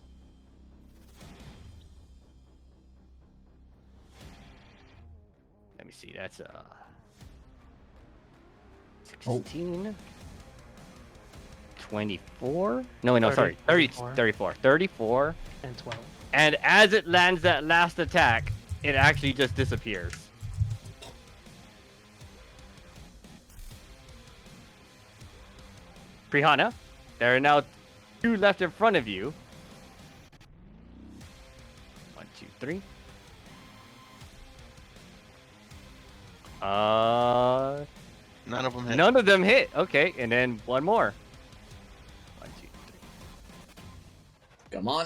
Let me see. That's 16. 24? No, 30, sorry. 30, 34. 34. 34. And 12. And as it lands that last attack, it actually just disappears. Prihana, there are now 2 left in front of you. 1, 2, 3. None of them hit. None of them hit. Okay, and then one more. 1, 2, 3. Come on.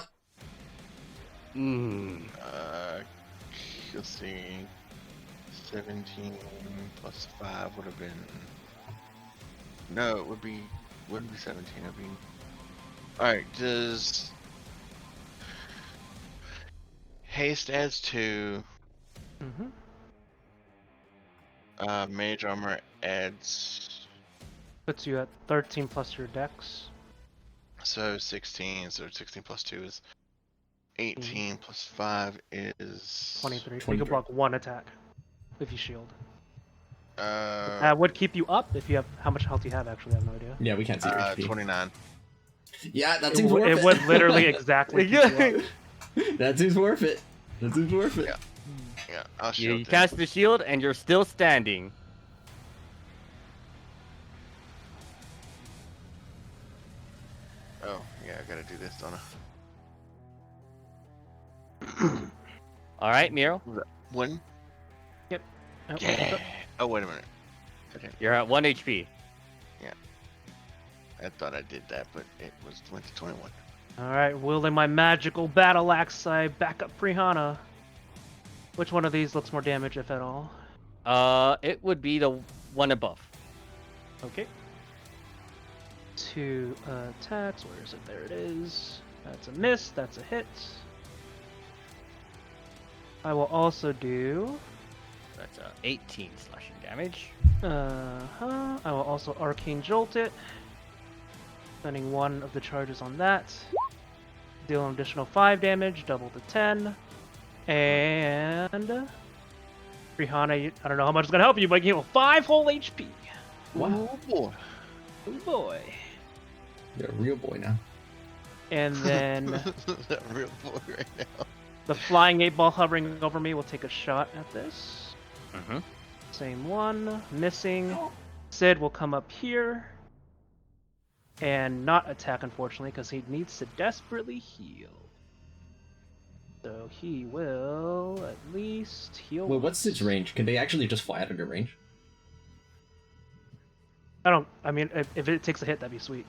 Let's see. 17 plus 5 would have been. No, it wouldn't be 17. It'd be. Alright, does. Haste adds 2. Mm-hmm. Mage armor adds Puts you at 13 plus your dex. so 16. So 16 plus 2 is 18 plus 5 is 23. You 23. can block one attack if you shield. Uh, That would keep you up if you have. How much health you have, actually, I have no idea. Yeah, we can't see your HP. 29. Yeah, that It, seems worth it it. would literally exactly keep you up. That seems worth it. That seems worth it. Yeah. Yeah, I'll You shield. then. cast the shield and you're still standing. Oh, yeah, I gotta do this, don't I? All right, Miro, One. Oh, Yeah. Oh, wait a minute. Okay, you're at 1 HP. I thought I did that, but it went to 21. Alright, wielding my magical battle axe, I back up Prihana. Which one of these looks more damage, if at all? It would be the one above. Okay. 2 attacks. Where is it? There it is. That's a miss. That's a hit. I will also do. That's 18 slashing damage. I will also Arcane Jolt it. Spending one of the charges on that. Deal an additional 5 damage, double to 10. And. Rihanna, I don't know how much it's gonna help you, but you heal 5 whole HP. Wow. Oh, boy. Oh boy. You're a real boy now. And then That real boy right now. the flying 8-ball hovering over me will take a shot at this. Mm-hmm. Same one, missing. Sid will come up here and not attack, unfortunately, because he needs to desperately heal. So he will at least heal. Wait, what's once. its range? Can they actually just fly out of your range? I mean, if it takes a hit, that'd be sweet.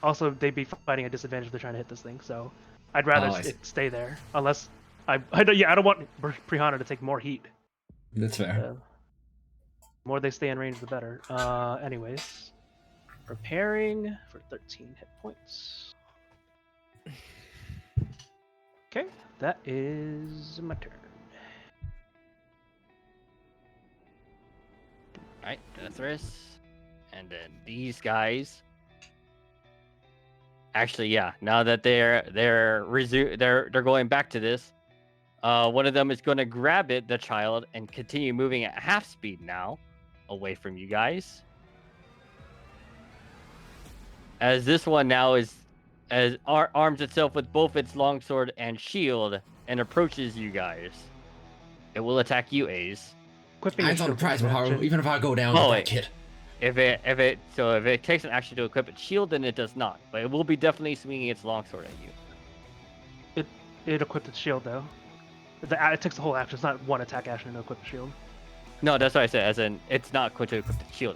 Also, they'd be fighting a disadvantage if they're trying to hit this thing, so I'd rather Oh, I see. it stay there. Unless I don't want Prihana to take more heat. That's fair. The more they stay in range, the better. Anyways, preparing for 13 hit points. Okay, that is my turn. Alright, Deathrus. And then these guys. Actually, yeah. Now that they're going back to this, one of them is going to grab the child, and continue moving at half speed now, away from you guys. As this one now arms itself with both its longsword and shield and approaches you guys. It will attack you, Ace. Equipping Eyes on the shield prize, is an Maharu. action. Even if I go down, Oh, with wait. that kid. If it takes an action to equip its shield, then it does not. But it will be definitely swinging its longsword at you. It equipped its shield though. It takes the whole action. It's not one attack action to equip the shield. No, that's what I said. As in, it's not going to equip the shield.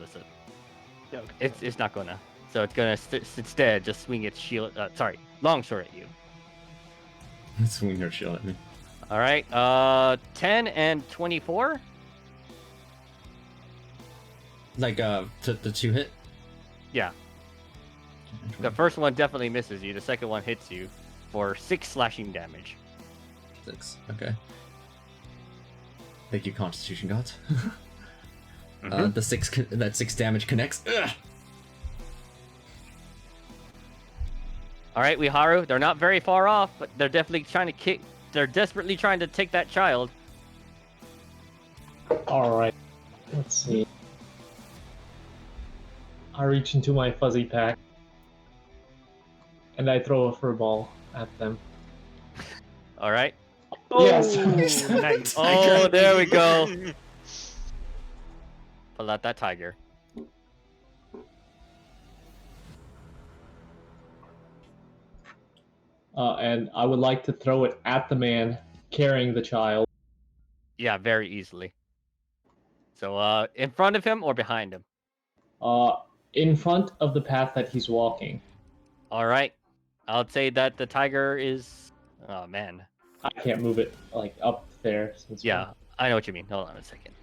Yeah, okay. It's not gonna. So it's gonna instead just swing its shield. Longsword at you. Swing your shield at me. All right. 10 and 24. Like, the 2 hit? Yeah. The first one definitely misses you. The second one hits you for 6 slashing damage. 6. Okay. Thank you, Constitution Gods. Mhm. That 6 damage connects. Ugh. All right, Wiharu. They're not very far off, but they're definitely trying to kick. They're desperately trying to take that child. Alright. Let's see. I reach into my fuzzy pack. And I throw a fur ball at them. All right. Yes. Nice. Oh, there we go. Pull out that tiger. And I would like to throw it at the man carrying the child. Yeah, very easily. So, in front of him or behind him? In front of the path that he's walking. All right. I'll say that the tiger is. Oh man. I can't move it like up there. Since Yeah, I know what you mean. Hold on a second.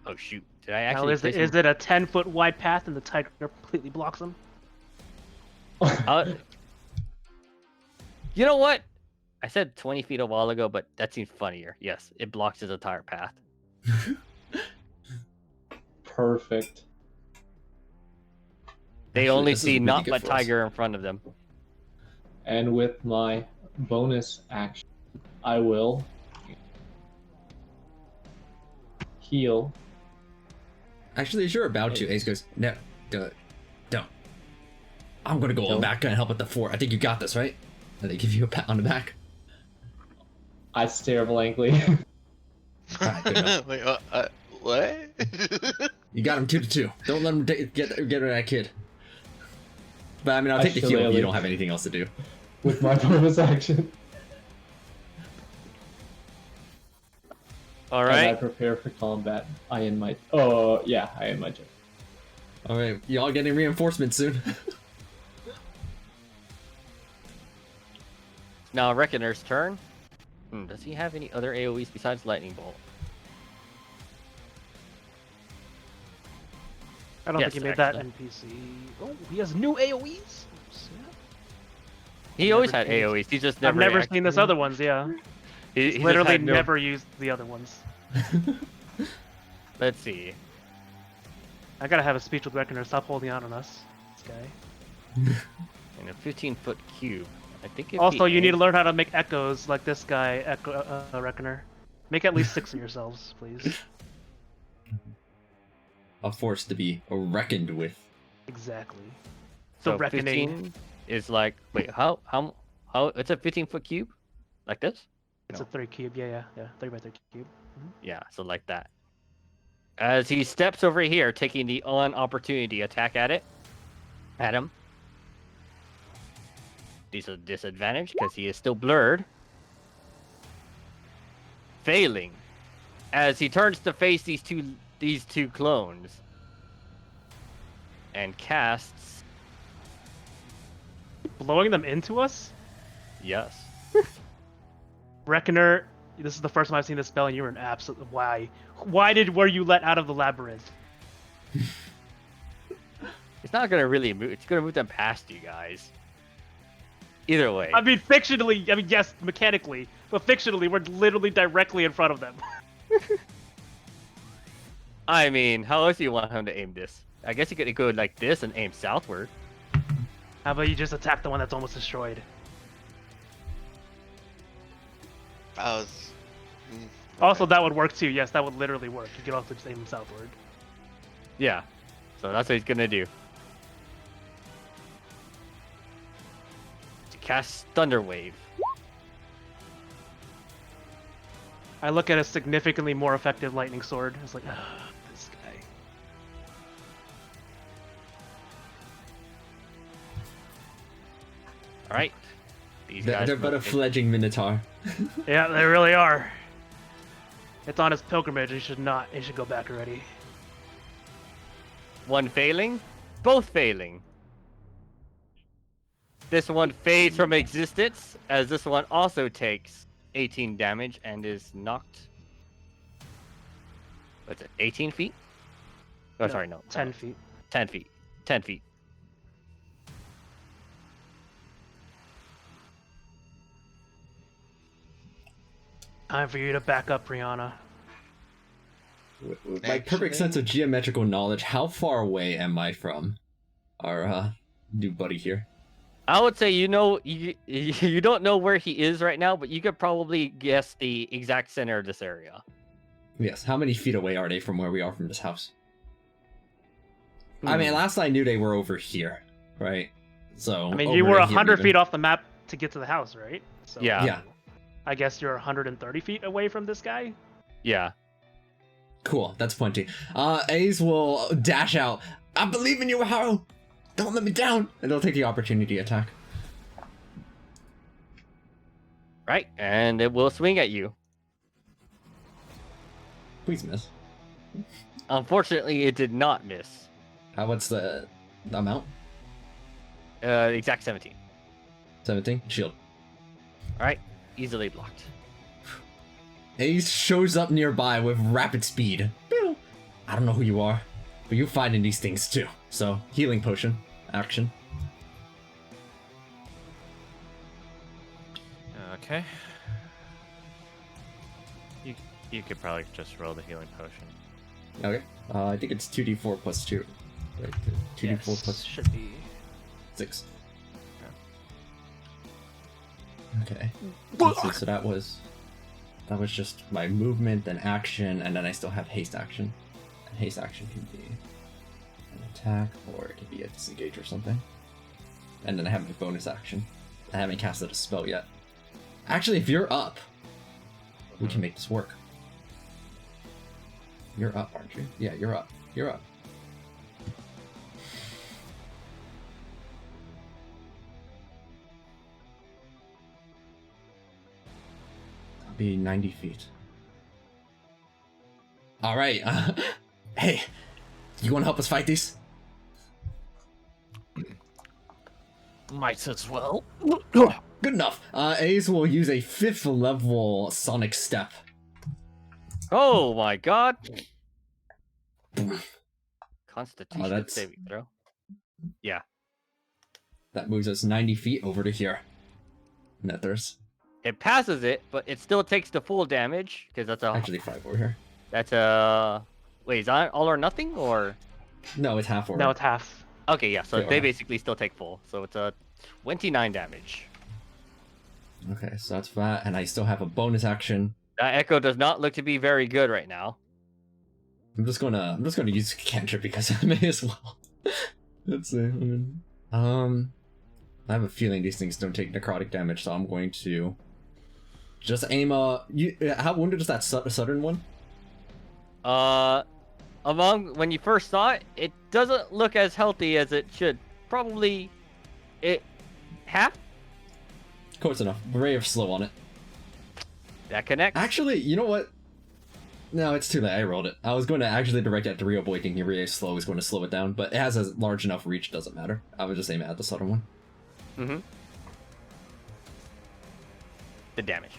Oh shoot! Did I Now, actually? is place it him- a 10-foot wide path and the tiger completely blocks them? You know what? I said 20 feet a while ago, but that seems funnier. Yes, it blocks his entire path. perfect. They Actually, only this is see really not good but for us. tiger in front of them. And with my bonus action, I will heal. Actually, as you're about to, Hey. Ace goes, no, don't. I'm gonna go Don't. back and help at the fort. I think you got this, right? And they give you a pat on the back. I stare blankly. Alright, good enough. Wait, what? You got him 2-2. Don't let him get rid of that kid. But I mean, I'll I take the heal if you shillelagh. don't have anything else to do. With my bonus action. All And I right. prepare for combat. I end my. Oh, yeah, I end my turn. All right, y'all getting reinforcements soon. Now Reckoner's turn. Does he have any other AoEs besides Lightning Bolt? I don't Yes, think he made that actually. NPC. Oh, he has new AoEs. He always Never had seen AoEs. He just I've never. never seen this other ones. Yeah, He just literally had no- never used the other ones. Let's see. I gotta have a speech with Reckoner. Stop holding out on us, this guy. In a 15-foot cube. I think. If Also, he you need to aims- learn how to make echoes like this guy, Reckoner. Make at least 6 of yourselves, please. A force to be reckoned with. Exactly. So The reckoning. 15 is like. Wait, how? It's a 15-foot cube, like this. It's No. a 3 cube. Yeah, 3 by 3 cube. Yeah, so like that. As he steps over here, taking the opportunity attack at him. These are disadvantage because he is still blurred. Failing, as he turns to face these two clones, and casts. Blowing them into us? Yes. Reckoner, this is the first time I've seen this spell, and you're an absolute. Why? Were you let out of the labyrinth? It's not gonna really move. It's gonna move them past you guys. Either way. I mean, fictionally, yes, mechanically, but fictionally, we're literally directly in front of them. I mean, how else do you want him to aim this? I guess you could go like this and aim southward. How about you just attack the one that's almost destroyed? I was. Also, that would work too. Yes, that would literally work. You could also just aim southward. Yeah. So that's what he's gonna do. To cast Thunder Wave. I look at a significantly more effective lightning sword. It's like, this guy. Alright. These guys. They're but a will- fledgling minotaur. Yeah, they really are. It's on his pilgrimage. He should not. He should go back already. One failing, both failing. This one fades from existence, as this one also takes 18 damage and is knocked. What's it? 18 feet? Oh, No, sorry, no. 10 feet. 10 feet. 10 feet. Time for you to back up, Brianna. With my perfect sense of geometrical knowledge, how far away am I from our new buddy here? I would say you don't know where he is right now, but you could probably guess the exact center of this area. Yes, how many feet away are they from where we are from this house? I mean, last I knew they were over here, right? So I mean, over you were here 100 even. feet off the map to get to the house, right? So Yeah. Yeah, I guess you're 130 feet away from this guy. Yeah. cool. That's plenty. Ace will dash out. I believe in you, Haru. Don't let me down. And they'll take the opportunity attack. Right, and it will swing at you. Please miss. Unfortunately, it did not miss. What's the amount? Exact 17. 17. Shield. Alright, easily blocked. Ace shows up nearby with rapid speed. Pew! I don't know who you are, but you fight in these things too. So, healing potion. Action. Okay. You could probably just roll the healing potion. Okay. I think it's 2d4 plus 2. Right? 2d4 Yes, plus should be. 6. Okay. So that was just my movement and action, and then I still have haste action. And haste action can be an attack, or it can be a disengage or something. And then I have my bonus action. I haven't casted a spell yet. Actually, if you're up, we can make this work. You're up, aren't you? Yeah, you're up. You're up. That'll be 90 feet. Alright, hey, you wanna help us fight these? Might as well. Good enough. Ace will use a 5th level Sonic Step. Oh my god! Constitution that's- saving throw. That moves us 90 feet over to here. Nethers. It passes it, but it still takes the full damage because Actually, 5 over here. that's a wait. Is that all or nothing or? No, it's half over. No, it's half. Okay, yeah. So Yeah, they alright. basically still take full. So it's a 29 damage. Okay, so that's that, and I still have a bonus action. That echo does not look to be very good right now. I'm just gonna use cantrip because I may as well. Let's see. I have a feeling these things don't take necrotic damage, so I'm going to just aim how wounded is that southern one? Among when you first saw it, it doesn't look as healthy as it should. Probably, it half Close enough. Ray of slow on it. that connects. Actually, you know what? No, it's too late. I rolled it. I was going to actually direct it at the Rio Boy thinking Ray slow is going to slow it down, but it has a large enough reach, doesn't matter. I would just aim at the southern one. Mm-hmm. The damage.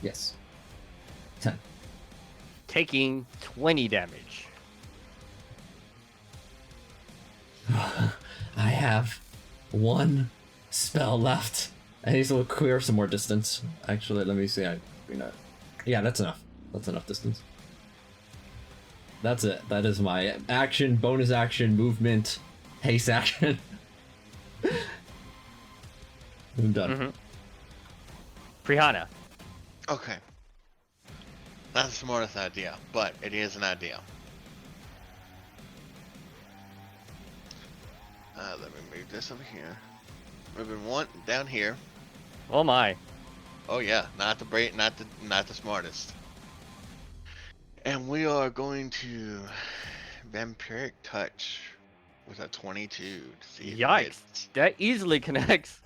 Yes. 10. Taking 20 damage. I have one spell left. I need to clear some more distance. Actually, let me see. Yeah, that's enough. That's enough distance. That's it. That is my action, bonus action, movement, haste action. I'm done. Mm-hmm. Prihana. Okay. Not the smartest idea, but it is an idea. Let me move this over here. Moving one down here. Oh my. Oh yeah, not the smartest. And we are going to vampiric touch with a 22 to see if it Yikes. hits. That easily connects.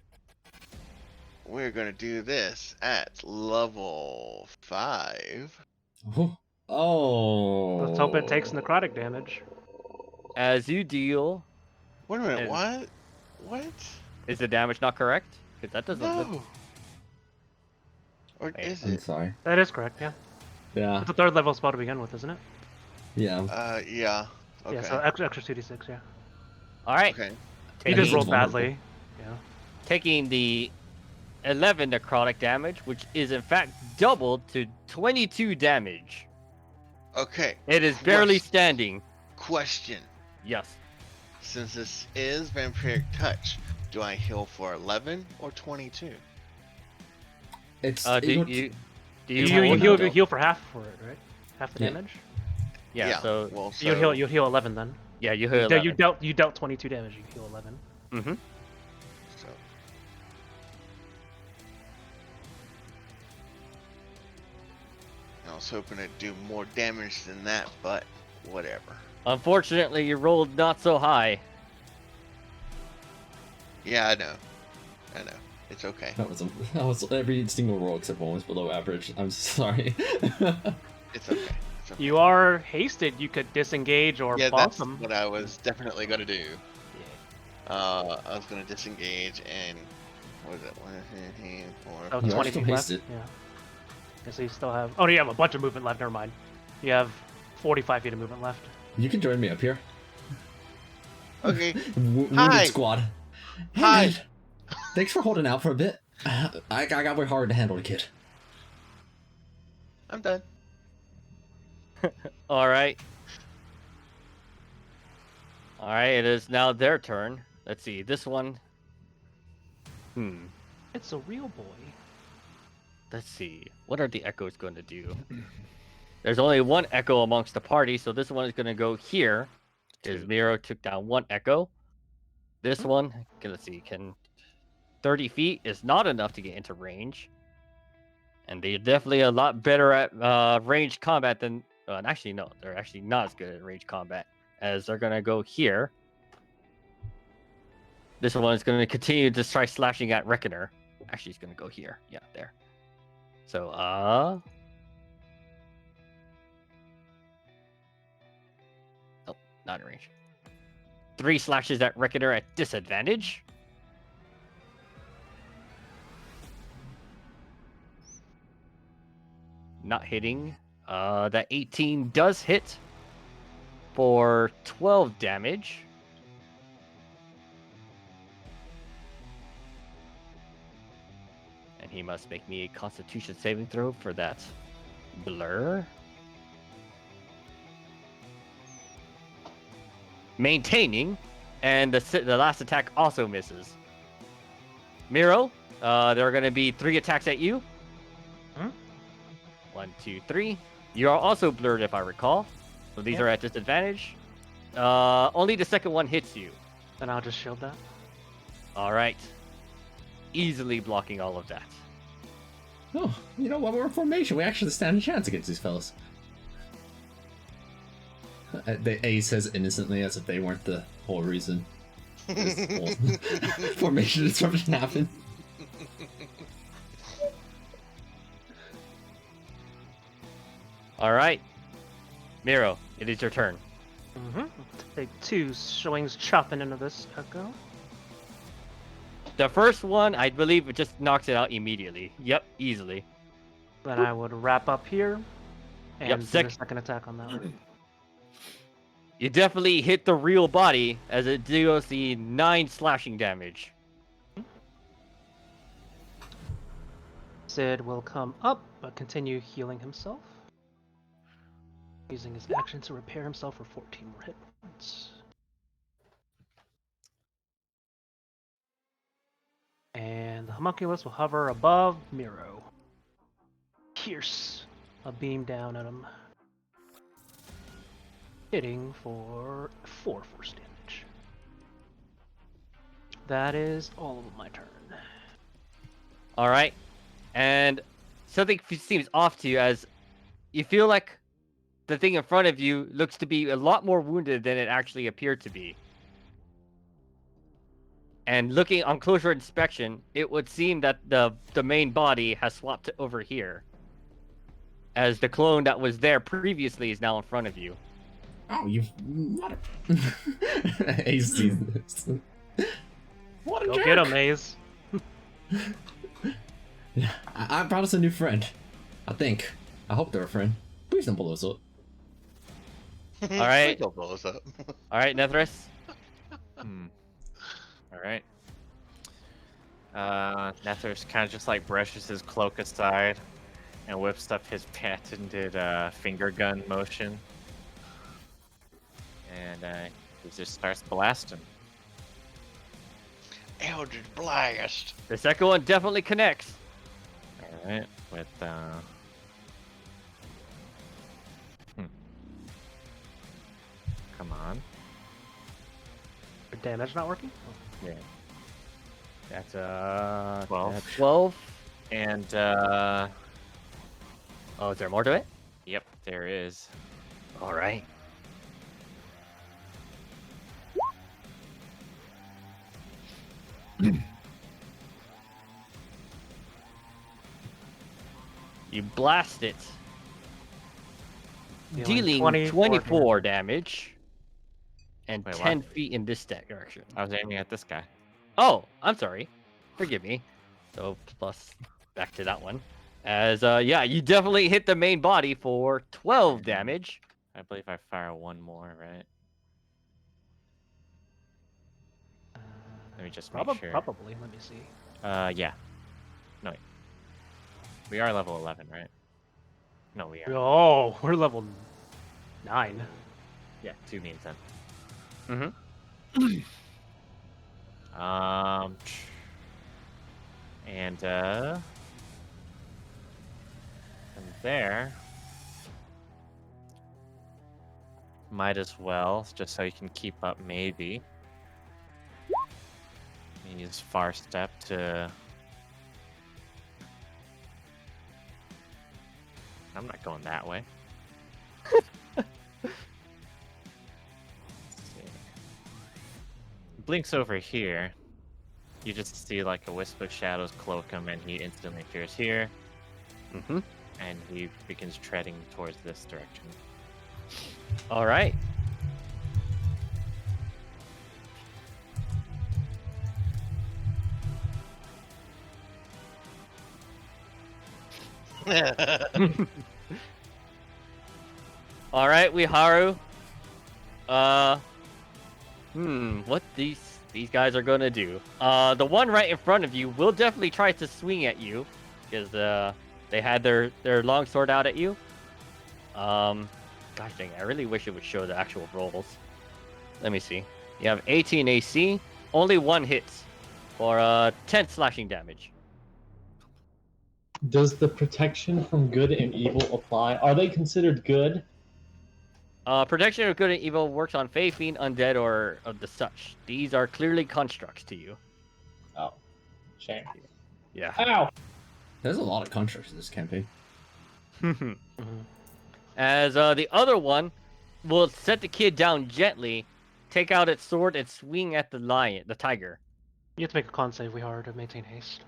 We're gonna do this at level 5. Oh. Let's hope it takes necrotic damage. As you deal, Wait a minute, And- what? What? is the damage not correct? Because that doesn't look. No. Or Wait, is I'm it? sorry. That is correct, yeah. Yeah. It's a 3rd level spell to begin with, isn't it? Yeah. Yeah. Okay. Yeah, so extra 2d6, yeah. All right. Okay. You Taking, just rolled vulnerable. badly. Yeah. taking the 11 necrotic damage, which is in fact doubled to 22 damage. Okay. It is barely Question. standing. Question. Yes. Since this is vampiric touch, do I heal for 11 or 22? It's Do you know, you You hold heal, now? heal for half for it, right? Half the Yeah. damage? Yeah. So well, You heal 11 then. yeah, you heal 11. You dealt 22 damage, you heal 11. Mm-hmm. So. I was hoping to do more damage than that, but whatever. Unfortunately, you rolled not so high. Yeah, I know. It's okay. that was every single roll except one was below average. I'm sorry. It's okay. It's okay. You are hasted, you could disengage or Yeah, bonk that's them. what I was definitely gonna do. I was gonna disengage and what was it? 1, 2, 3, 4. Oh, You are 20 still feet left. hasted. Yeah. Okay, so you still have. Oh, you have a bunch of movement left. Never mind. You have 45 feet of movement left. You can join me up here. Okay. Wounded Hi. squad. Hey, Hi. man. Thanks for holding out for a bit. I got way hard to handle the kid. I'm done. All right. All right, it is now their turn. Let's see. This one. It's a real boy. Let's see. What are the echoes going to do? There's only one echo amongst the party, so this one is going to go here. Because Miro took down one echo. This one, let's see, can 30 feet is not enough to get into range. And they're definitely a lot better at range combat than. Actually, no, they're actually not as good at range combat, as they're going to go here. This one is going to continue to try slashing at Reckoner. Actually, he's going to go here. Yeah, there. So, oh, not in range. 3 slashes at Reckoner at disadvantage. Not hitting. That 18 does hit for 12 damage. And he must make me a Constitution saving throw for that blur. Maintaining, and the last attack also misses. Miro, there are going to be 3 attacks at you. 1, 2, 3. You are also blurred, if I recall. So these are at disadvantage. Only the second one hits you. Then I'll just shield that. All right. Easily blocking all of that. Oh, you know what? We're in formation. We actually stand a chance against these fellas. The A says innocently, as if they weren't the whole reason this whole formation disruption happened. All right. Miro, it is your turn. Take 2 swings chopping into this echo. The first one, I believe, it just knocks it out immediately. Yep, easily. Then I would wrap up here and Yep, do a second attack on that one. You definitely hit the real body as it deals the 9 slashing damage. Sid will come up, but continue healing himself. Using his action to repair himself for 14 more hit points. And the homunculus will hover above Miro. Pierce a beam down at him. Hitting for 4 force damage. That is all of my turn. All right. And something seems off to you as you feel like the thing in front of you looks to be a lot more wounded than it actually appeared to be. And looking on closer inspection, it would seem that the main body has swapped over here. As the clone that was there previously is now in front of you. Oh, you've not a... Ace sees this. What a Go jerk! get him, Maze. I brought us a new friend. I think. I hope they're a friend. Please don't blow us up. All right. Don't blow us up. All right, Nethris. All right. Nethers kind of just like brushes his cloak aside and whips up his patented finger gun motion. And he just starts blasting. Eldritch Blast. The second one definitely connects. All right, with come on. Your damage not working? Yeah. That's 12. that's 12. And Oh, is there more to it? yep, there is. All right. You blast it, dealing 24 damage and Wait, what? 10 feet in this direction. I was aiming at this guy. Oh, I'm sorry. Forgive me. So plus back to that one. As yeah, you definitely hit the main body for 12 damage. I believe I fire one more, right? Let me just make sure. Probably. Let me see. Yeah. No, wait. We are level 11, right? No, we are. Oh, we're level 9. Yeah, 2 means 10. Mm-hmm. And from there, might as well, just so you can keep up, maybe. Use far step to. I'm not going that way. Blinks over here. You just see like a wisp of shadows cloak him, and he instantly appears here. Mm-hmm. And he begins treading towards this direction. All right. All right, Wiharu. What these guys are gonna do? The one right in front of you will definitely try to swing at you, because they had their long sword out at you. Gosh dang, I really wish it would show the actual rolls. Let me see. You have 18 AC, only 1 hits for 10 slashing damage. Does the protection from good and evil apply? Are they considered good? Protection of good and evil works on Fey, Fiend, Undead, or of the such. These are clearly constructs to you. Oh, shame. Yeah. Ow! There's a lot of constructs in this campaign. As the other one will set the kid down gently, take out its sword, and swing at the tiger. You have to make a con save, Wihara, to maintain haste.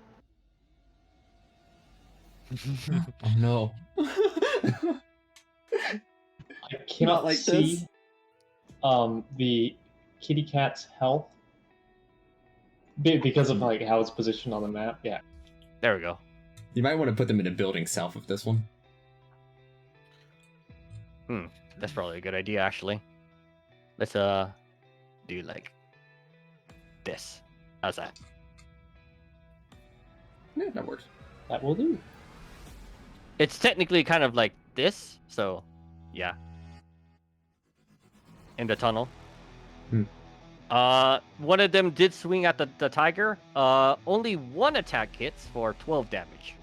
Oh no. I cannot like see the kitty cat's health because of like how it's positioned on the map. Yeah. There we go. You might want to put them in a building south of this one. That's probably a good idea, actually. Let's do like this. How's that? Yeah, that works. That will do. It's technically kind of like this, so yeah. In the tunnel. One of them did swing at the tiger. Only 1 attack hits for 12 damage.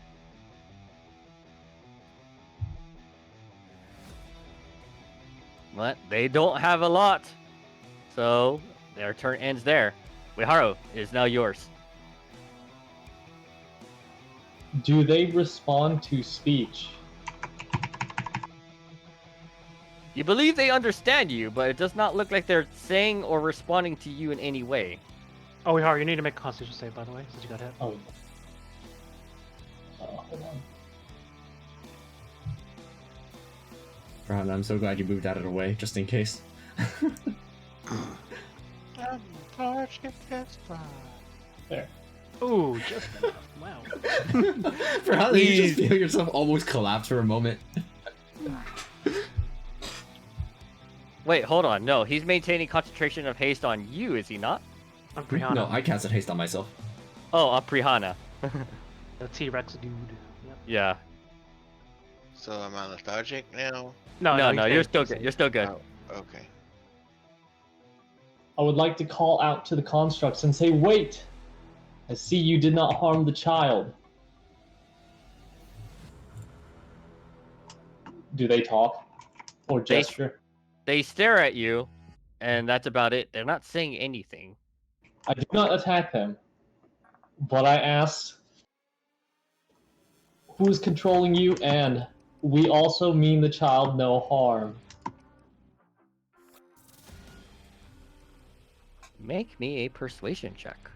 But they don't have a lot, so their turn ends there. Wiharu, it is now yours. Do they respond to speech? You believe they understand you, but it does not look like they're saying or responding to you in any way. Oh, Wihara, you need to make a constitution save, by the way, since you got hit. Oh. Hold on. Ron, I'm so glad you moved out of the way, just in case. There. Ooh, just enough. Wow. Ron, you just feel yourself almost collapse for a moment. Wait, hold on. No, he's maintaining concentration of haste on you, is he not? I'm Prihana. No, I casted haste on myself. Oh, Prihana. The T-Rex dude. Yep. Yeah. So am I lethargic now? No, he's you're dead. still He's good. dead. You're still good. Oh, okay. I would like to call out to the constructs and say, wait! I see you did not harm the child. Do they talk? Or They- gesture? They stare at you, and that's about it. They're not saying anything. I do not attack them. But I ask, who is controlling you? And we also mean the child no harm. Make me a persuasion check.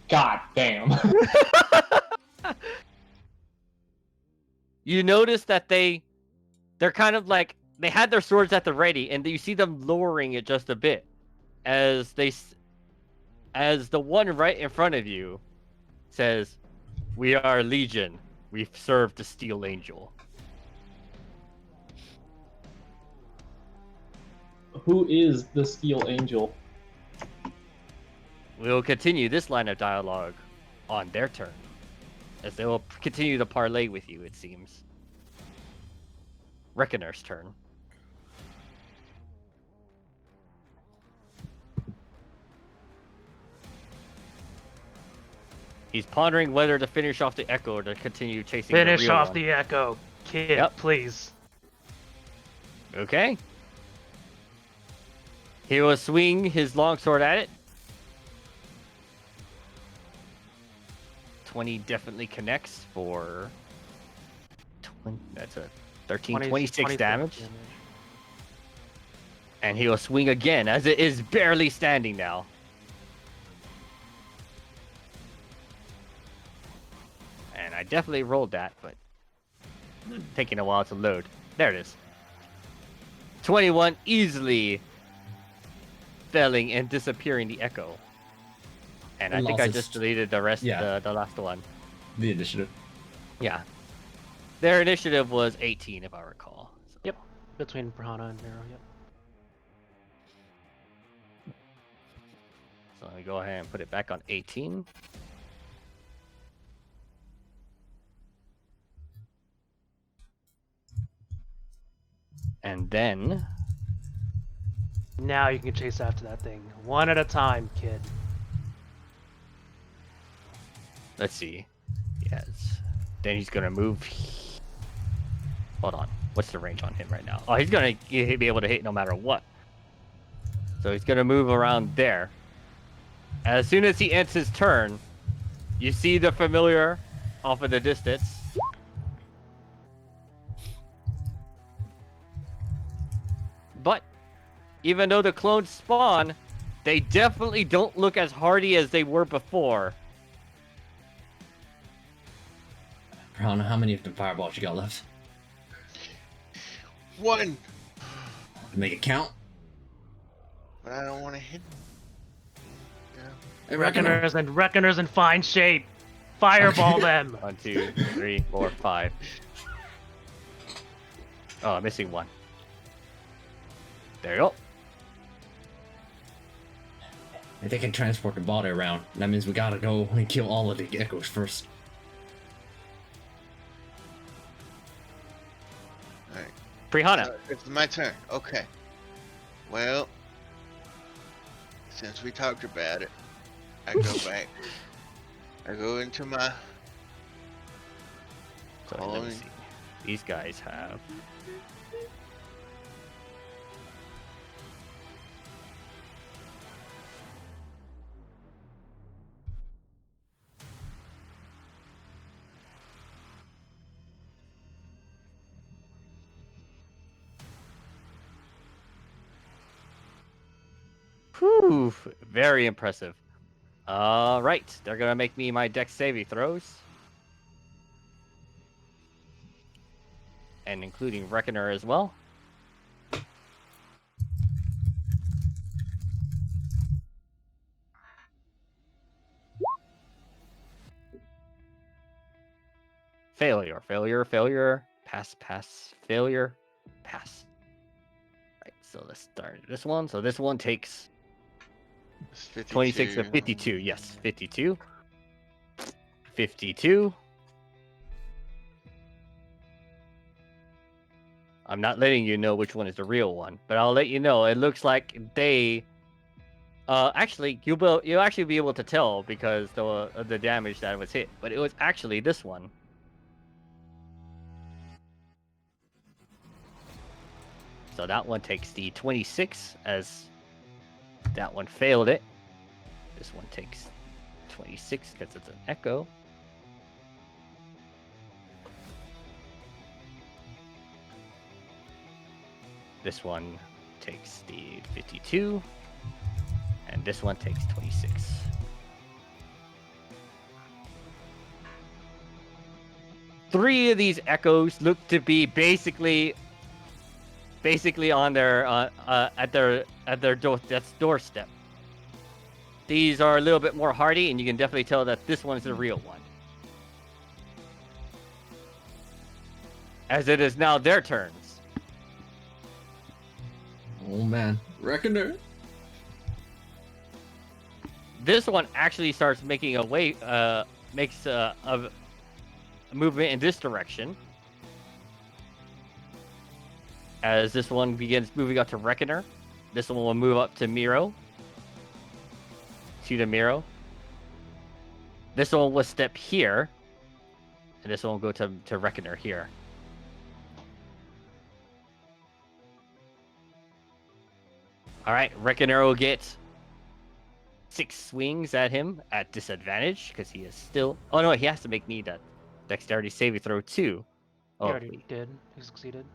God damn. You notice that they're kind of like, they had their swords at the ready, and you see them lowering it just a bit as the one right in front of you says, "We are Legion. We've served the Steel Angel." Who is the Steel Angel? We'll continue this line of dialogue on their turn. as they will continue to parlay with you, it seems. Reckoner's turn. He's pondering whether to finish off the Echo or to continue chasing the Finish real off one. the Echo, kid, Yep. please. Okay. He will swing his longsword at it. 20 definitely connects for 20, that's a 13, 26 damage. And he will swing again as it is barely standing now. And I definitely rolled that, but taking a while to load. There it is. 21 easily felling and disappearing the Echo. And I It think I loses. just deleted the rest, Yeah. the last one. The initiative. Yeah. Their initiative was 18, if I recall. So. Yep, between Piranha and Nero, yep. So let me go ahead and put it back on 18. And then Now you can chase after that thing. One at a time, kid. let's see. Yes. Then he's gonna move. Hold on. What's the range on him right now? Oh, he's gonna be able to hit no matter what. So he's gonna move around there. As soon as he ends his turn, you see the familiar off in the distance. But even though the clones spawn, they definitely don't look as hardy as they were before. Piranha, how many of the fireballs you got left? One, Make it count. but I don't want to hit. Yeah. Hey, Reckoner. Reckoners in fine shape. Fireball Okay. them. 1, 2, 3, 4, 5. Oh, I'm missing one. There you go. If they can transport the body around, that means we gotta go and kill all of the Echoes first. Alright. Prihana. It's my turn. Okay. Well, since we talked about it, I go back. I go into my. So let me see. These guys have. Whew, very impressive. Right, they're gonna make me my dex saving throws. And including Reckoner as well. Failure, failure, failure, pass, pass, failure, pass. Right, so let's start this one. So this one takes It's 52. 26 to 52. Yes, 52. 52. I'm not letting you know which one is the real one, but I'll let you know. It looks like they. Actually, you'll actually be able to tell because the damage that was hit, but it was actually this one. So that one takes the 26 as that one failed it. This one takes 26 because it's an echo. This one takes the 52. And this one takes 26. Three of these echoes look to be basically on their at their doorstep. These are a little bit more hardy, and you can definitely tell that this one is the real one. As it is now their turns. Oh man, Reckoner. This one actually starts making a way, movement in this direction. As this one begins moving up to Reckoner, this one will move up to Miro. To Miro. This one will step here, and this one will go to Reckoner here. All right, Reckoner will get 6 swings at him at disadvantage because he is still. Oh no, he has to make me that dexterity saving throw too. He Oh, already wait. did. He succeeded.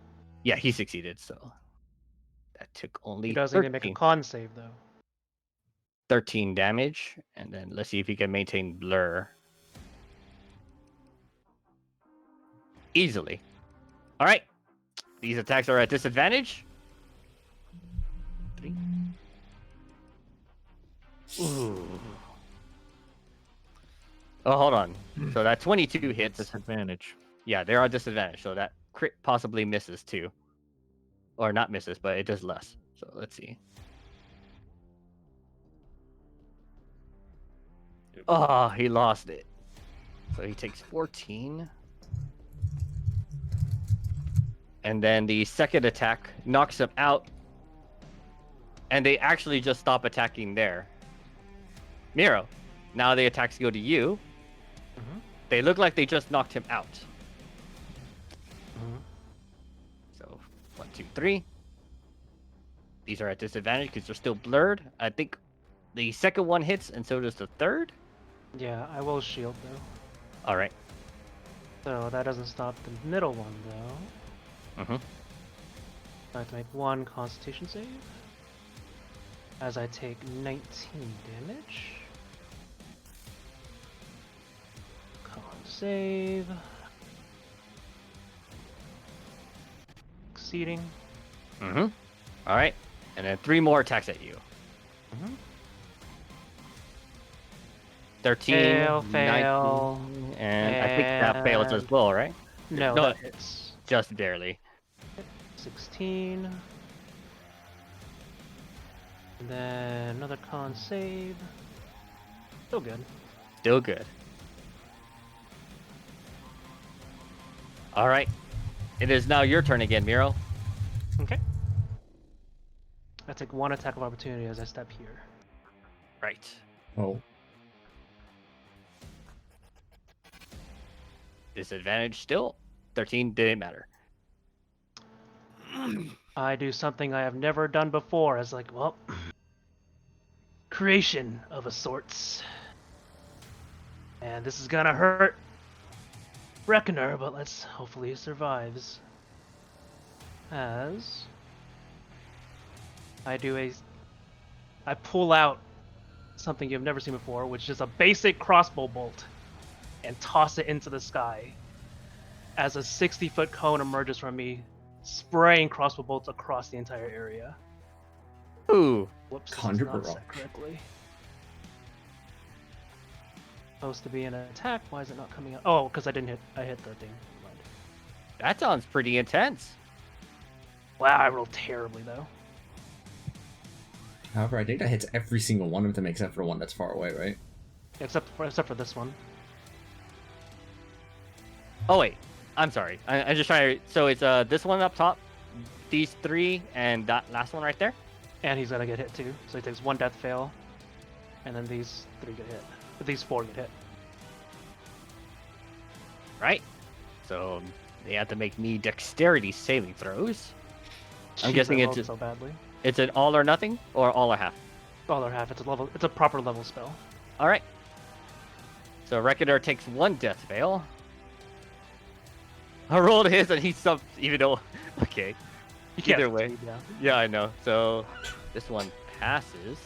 Yeah, he succeeded. So that took only He doesn't need to make a 13, con save though. 13 damage, and then let's see if he can maintain blur easily. All right, these attacks are at disadvantage. 3. Ooh. Oh, hold on. So that 22 hits. Disadvantage. Yeah, they're on disadvantage, so that crit possibly misses too. Or not misses, but it does less. So let's see. Oh, he lost it. So he takes 14. And then the second attack knocks him out. And they actually just stop attacking there. Miro, now the attacks go to you. Mhm. They look like they just knocked him out. Mhm. So 1, 2, 3. These are at disadvantage because they're still blurred. I think the second one hits, and so does the third. Yeah, I will shield though. All right. So that doesn't stop the middle one though. Mm-hmm. I have to make 1 Constitution save. As I take 19 damage. Con save. Exceeding. Mm-hmm. All right. And then 3 more attacks at you. Mhm. 13, Fail, 19, fail, and I think that fails as and- well, right? No, No. that hits. Just barely. 16. And then another con save. Still good. Still good. All right. It is now your turn again, Miro. Okay. I take 1 attack of opportunity as I step here. Right. Oh, Disadvantage still. 13 didn't matter. I do something I have never done before as like, well, creation of a sorts. And this is gonna hurt Reckoner, but let's hopefully he survives. As I pull out something you've never seen before, which is a basic crossbow bolt, and toss it into the sky. As a 60-foot cone emerges from me, spraying crossbow bolts across the entire area. Ooh. Whoops, this is Conjure not barrage. set correctly. Supposed to be an attack. Why is it not coming out? Oh, because I hit the thing. Never mind. That sounds pretty intense. Wow, I rolled terribly though. however, I think that hits every single one of them except for one that's far away, right? Except for this one. Oh, wait. I'm sorry. I'm just trying to... So it's this one up top, these 3, and that last one right there? And he's gonna get hit too. So he takes 1 death fail. And then these 3 get hit. But these 4 get hit. Right. So they have to make me dexterity saving throws. I'm Jeez, guessing I it's rolled just- so badly. It's an all or nothing or all or half. All or half. It's a proper level spell. All right. So Reckoner takes 1 death fail. I rolled his and he's up, even though. Okay. You can't Either way. succeed, yeah. Yeah, I know. So this one passes,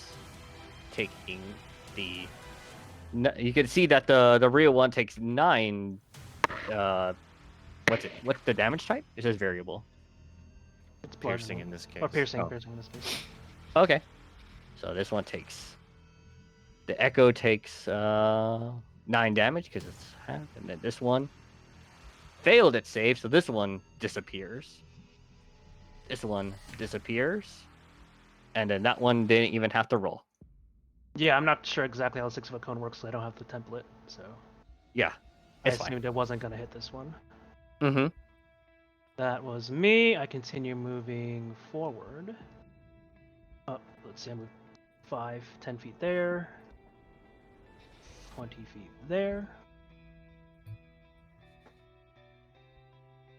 taking the. You can see that the real one takes 9. What's it? What's the damage type? It says variable. It's Piercing bludgeoning. in this case. Or piercing, Oh. piercing in this case. Okay. So this one takes. The echo takes 9 damage because it's half, and then this one failed its save, so this one disappears. This one disappears, and then that one didn't even have to roll. Yeah, I'm not sure exactly how the 6-foot cone works, so I don't have the template. So Yeah. I It's fine. assumed it wasn't going to hit this one. Mm-hmm. That was me. I continue moving forward. Oh, let's see, I moved 10 feet there. 20 feet there.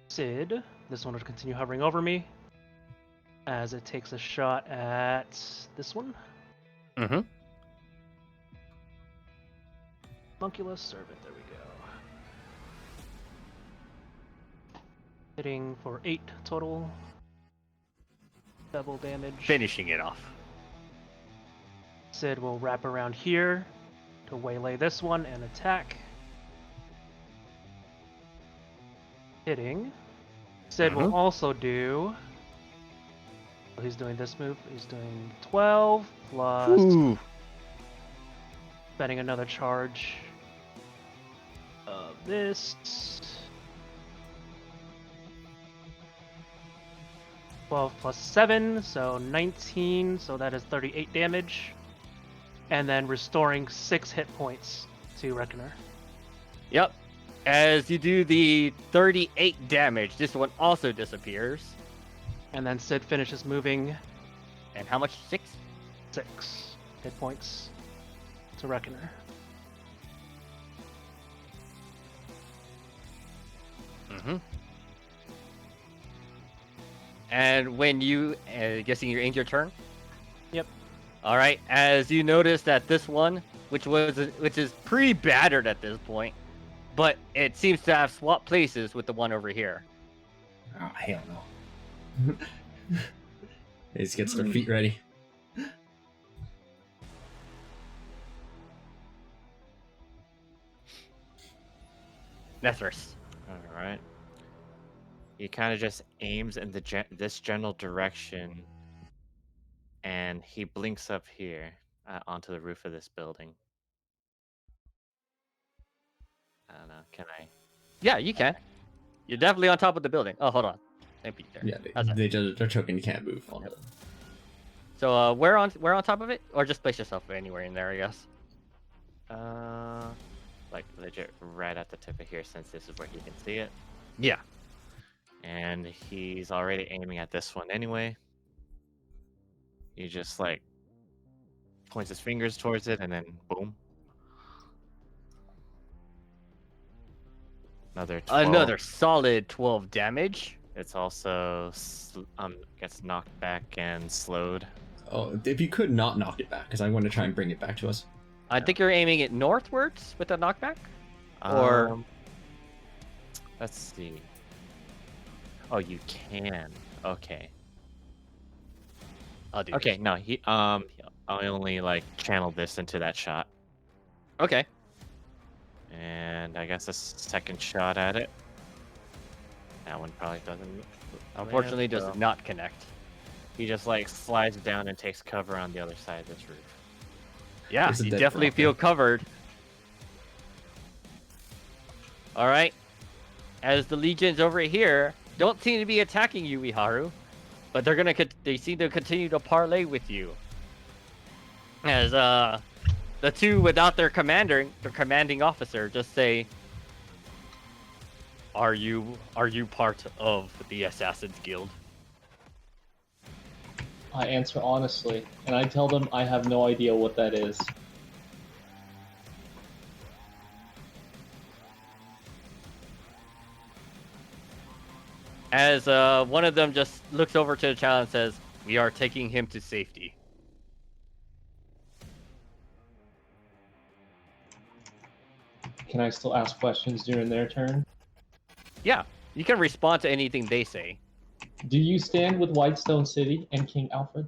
Sid, this one will continue hovering over me as it takes a shot at this one. Mm-hmm. Monculus Servant, there we go. Hitting for 8 total. Double damage. Finishing it off. Sid will wrap around here to waylay this one and attack. Hitting. Sid will also do. Well, he's doing this move. He's doing 12 plus. Ooh. Spending another charge of this. 12 plus 7, so 19, so that is 38 damage. And then restoring 6 hit points to Reckoner. Yep. As you do the 38 damage, this one also disappears. And then Sid finishes moving And how much? 6? 6 hit points to Reckoner. Mm-hmm. And when you, guessing you end your turn? Yep. All right. As you notice that this one, which is pretty battered at this point, but it seems to have swapped places with the one over here. Oh, hell no. He just gets their feet ready. Nethris. All right. He kind of just aims in the this general direction, and he blinks up here onto the roof of this building. I don't know. Can I? Yeah, you can. You're definitely on top of the building. Oh, hold on. Can't be there. Yeah, How's that? they're choking. You can't move. On Yep. So where on top of it, or just place yourself anywhere in there, I guess. Like legit right at the tip of here, since this is where he can see it. Yeah. And he's already aiming at this one anyway. He just like points his fingers towards it, and then boom. Another 12. Another solid 12 damage. It's also gets knocked back and slowed. Oh, if you could not knock it back, because I want to try and bring it back to us. I think you're aiming it northwards with the knockback. Or- Let's see. Oh, you can. Okay. I'll do Okay. No, I only like channeled this into that shot, this. Okay. and I guess a second shot at it. That one probably doesn't. Unfortunately, land, does so not connect. He just like slides down and takes cover on the other side of this roof. Yeah, There's a you dead definitely rock feel there. covered. All right. As the legions over here don't seem to be attacking you, Iharu, but they seem to continue to parlay with you. As the two without their commanding officer just say, "Are you part of the Assassin's Guild?" I answer honestly, and I tell them I have no idea what that is. As one of them just looks over to the child and says, "We are taking him to safety." Can I still ask questions during their turn? Yeah, you can respond to anything they say. Do you stand with Whitestone City and King Alfred?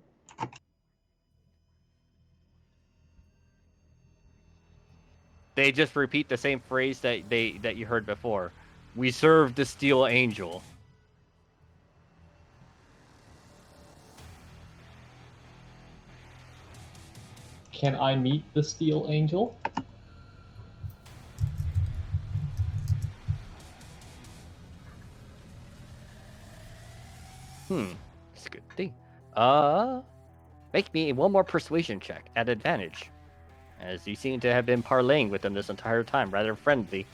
They just repeat the same phrase that you heard before. We serve the Steel Angel. Can I meet the Steel Angel? That's a good thing. Make me one more persuasion check at advantage, as you seem to have been parlaying with them this entire time, rather friendly.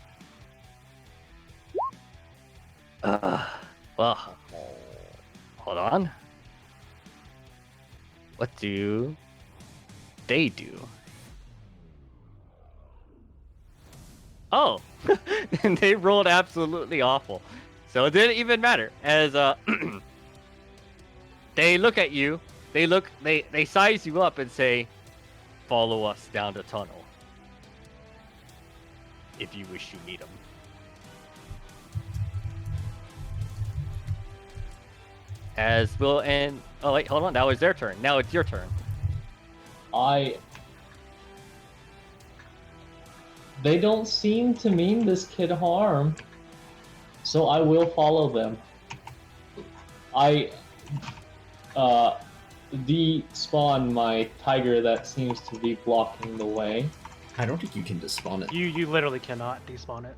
Well, hold on. What do they do? Oh, and they rolled absolutely awful. So it didn't even matter as they look at you. They size you up and say, "Follow us down the tunnel if you wish to meet them." As Will and oh wait, hold on. That was their turn. Now it's your turn. They don't seem to mean this kid harm, so I will follow them. I despawn my tiger that seems to be blocking the way. I don't think you can despawn it. You literally cannot despawn it.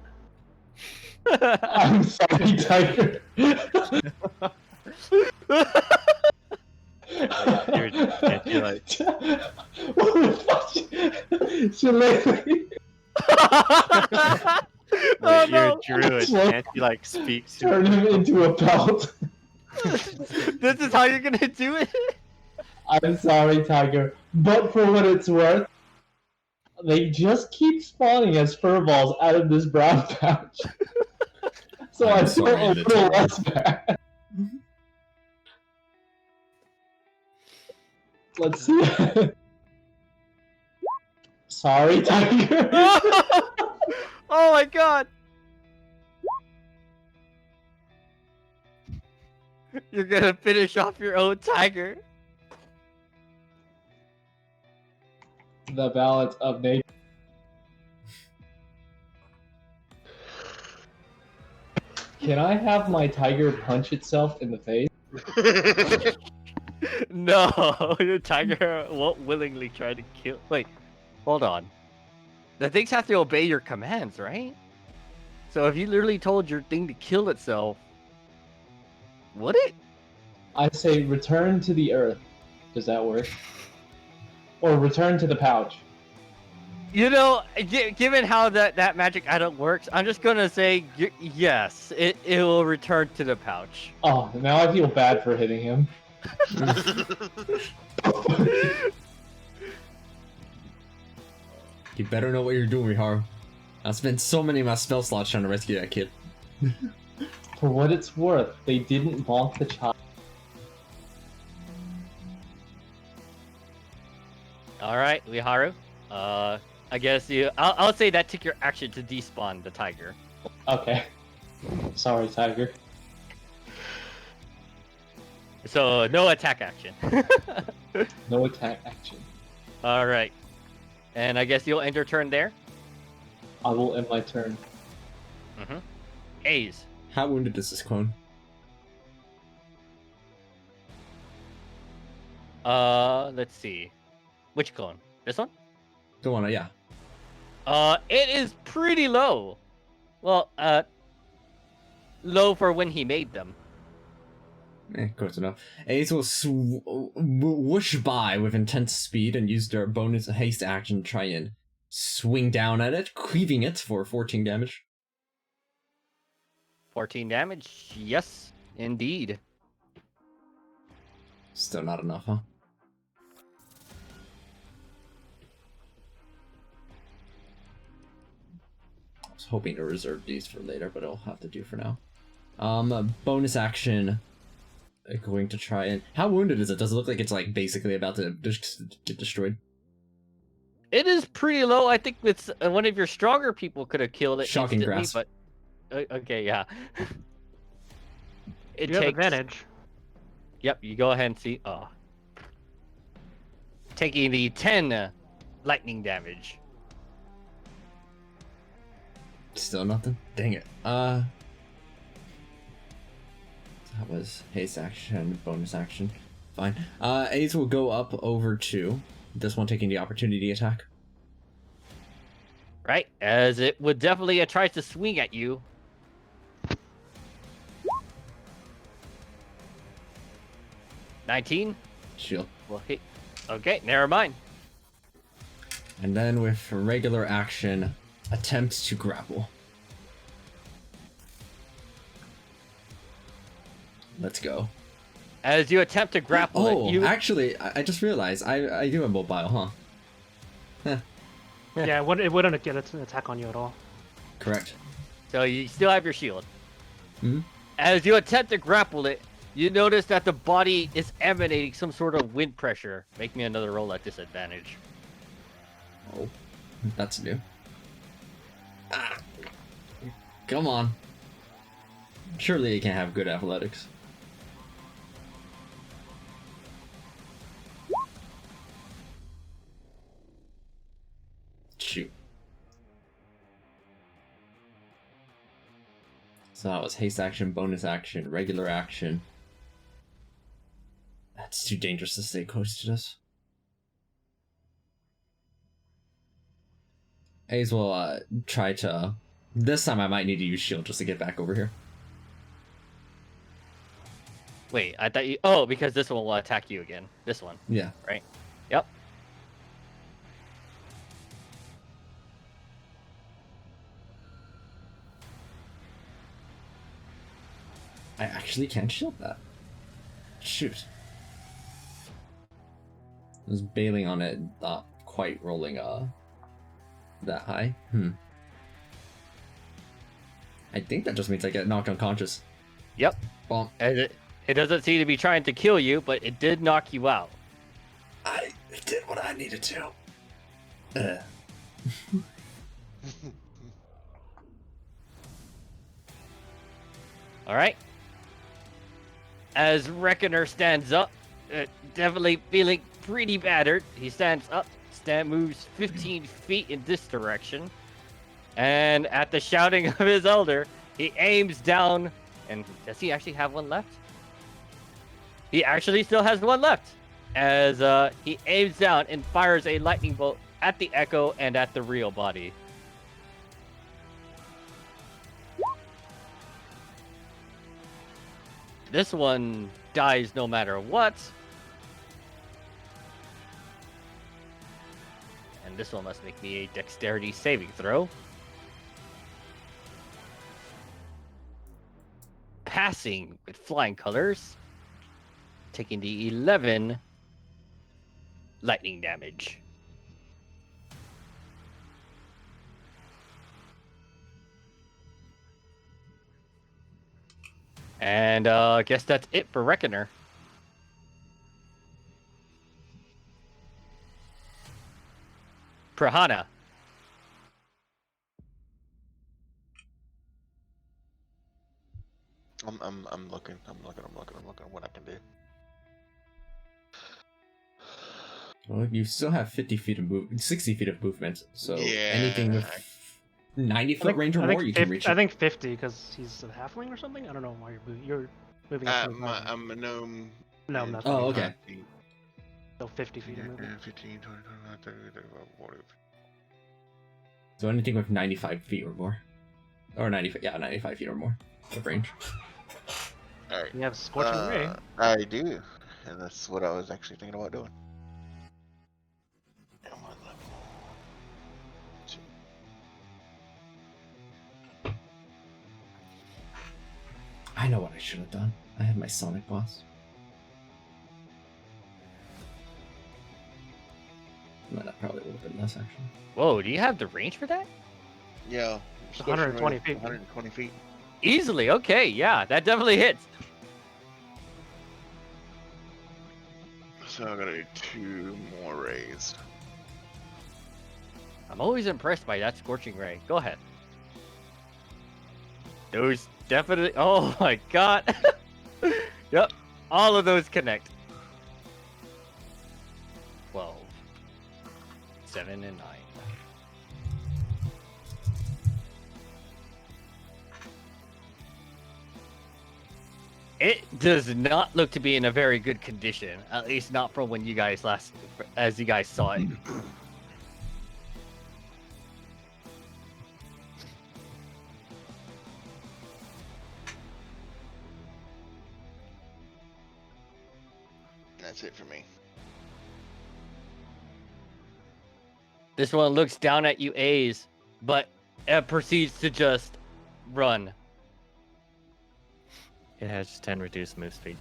I'm sorry, tiger. You're like, What the fuck? Shillelagh. Oh, you're no. a druid. Can't you like speak to Turn him into a pelt. This is how you're gonna do it? I'm sorry, tiger, but for what it's worth, they just keep spawning as furballs out of this brown pouch. So I'm I feel sorry, a little little less bad. Let's see. Sorry, tiger. Oh my god! You're gonna finish off your own tiger. The balance of nature. Can I have my tiger punch itself in the face? No, your tiger won't willingly try to kill. Wait, hold on. The things have to obey your commands, right? So if you literally told your thing to kill itself, would it? I say return to the earth. Does that work? Or return to the pouch. You know, given how that magic item works, I'm just gonna say yes. It will return to the pouch. Oh, now I feel bad for hitting him. You better know what you're doing, Riharu. I spent so many of my spell slots trying to rescue that kid. For what it's worth, they didn't bonk the child. All right, Liharu. I guess I'll say that took your action to despawn the tiger. Okay. Sorry, tiger. So no attack action. No attack action. All right, and I guess you'll end your turn there. I will end my turn. A's. How wounded is this clone? Let's see. Which clone? This one? The one, yeah. It is pretty low. Well, low for when he made them. Close enough. Ace will whoosh by with intense speed and use their bonus haste action to try and swing down at it, cleaving it for 14 damage. 14 damage. Yes, indeed. Still not enough, huh? I was hoping to reserve these for later, but I'll have to do for now. Bonus action. Going to try and... How wounded is it? Does it look like it's like basically about to get destroyed? It is pretty low. I think it's one of your stronger people could have killed it Shocking instantly, grasp. but okay, yeah. It You have takes... advantage. Yep, you go ahead and see. Taking the 10 lightning damage. Still nothing? Dang it. That was haste action, bonus action. Fine. Ace will go up over to this one, taking the opportunity attack. Right, as it would definitely try to swing at you. $19 Shield. will hit. Okay, never mind. And then with regular action, attempt to grapple. Let's go. As you attempt to grapple Oh, it, you actually, I just realized I do have mobile, huh? Yeah, it wouldn't get an attack on you at all. Correct. so you still have your shield. Mhm. As you attempt to grapple it, you notice that the body is emanating some sort of wind pressure. Make me another roll at disadvantage. Oh, that's new. Ah. Come on. Surely it can have good athletics. Shoot. So that was haste action, bonus action, regular action. That's too dangerous to stay close to this. Ace will try to. This time I might need to use shield just to get back over here. Wait, I thought you. Oh, because this one will attack you again. This one. Yeah. Right. Yep. I actually can't shield that. Shoot. I was bailing on it, not quite rolling that high. I think that just means I get knocked unconscious. Yep. Bonk. And it doesn't seem to be trying to kill you, but it did knock you out. I did what I needed to. All right. As Reckoner stands up, definitely feeling pretty battered, he stands up, moves 15 feet in this direction, and at the shouting of his elder, he aims down. And does he actually have one left? He actually still has one left, as he aims down and fires a lightning bolt at the Echo and at the real body. This one dies no matter what. And this one must make me a dexterity saving throw. Passing with flying colors, taking the 11 lightning damage. And I guess that's it for Reckoner. Prahana. I'm looking what I can do. Well, you still have 50 feet of 60 feet of movement, so Yeah, anything with 90-foot range or more, you can reach I it. think 50 because he's a halfling or something. I don't know why you're moving up. 25. I'm a gnome. No, and not Oh, 25. okay. feet. So 50 feet of movement. 15, 20, 25, 30, 35, 40. So anything with 95 feet or more. Or 95 feet or more of range. Alright. You have Scorching Ray. I do. And that's what I was actually thinking about doing. I'm on level 2. I know what I should have done. I had my Sonic boss. No, that probably would have been less, actually. Whoa, do you have the range for that? Yeah. 120 feet. 120 feet. Easily, okay, yeah, that definitely hits. So I'm gonna do 2 more rays. I'm always impressed by that Scorching Ray. Go ahead. Those definitely. Oh my god. Yep. All of those connect. 12. 7 and 9. It does not look to be in a very good condition. At least not from when you guys as you guys saw it. That's it for me. This one looks down at you, A's, but proceeds to just run. It has 10 reduced move speed.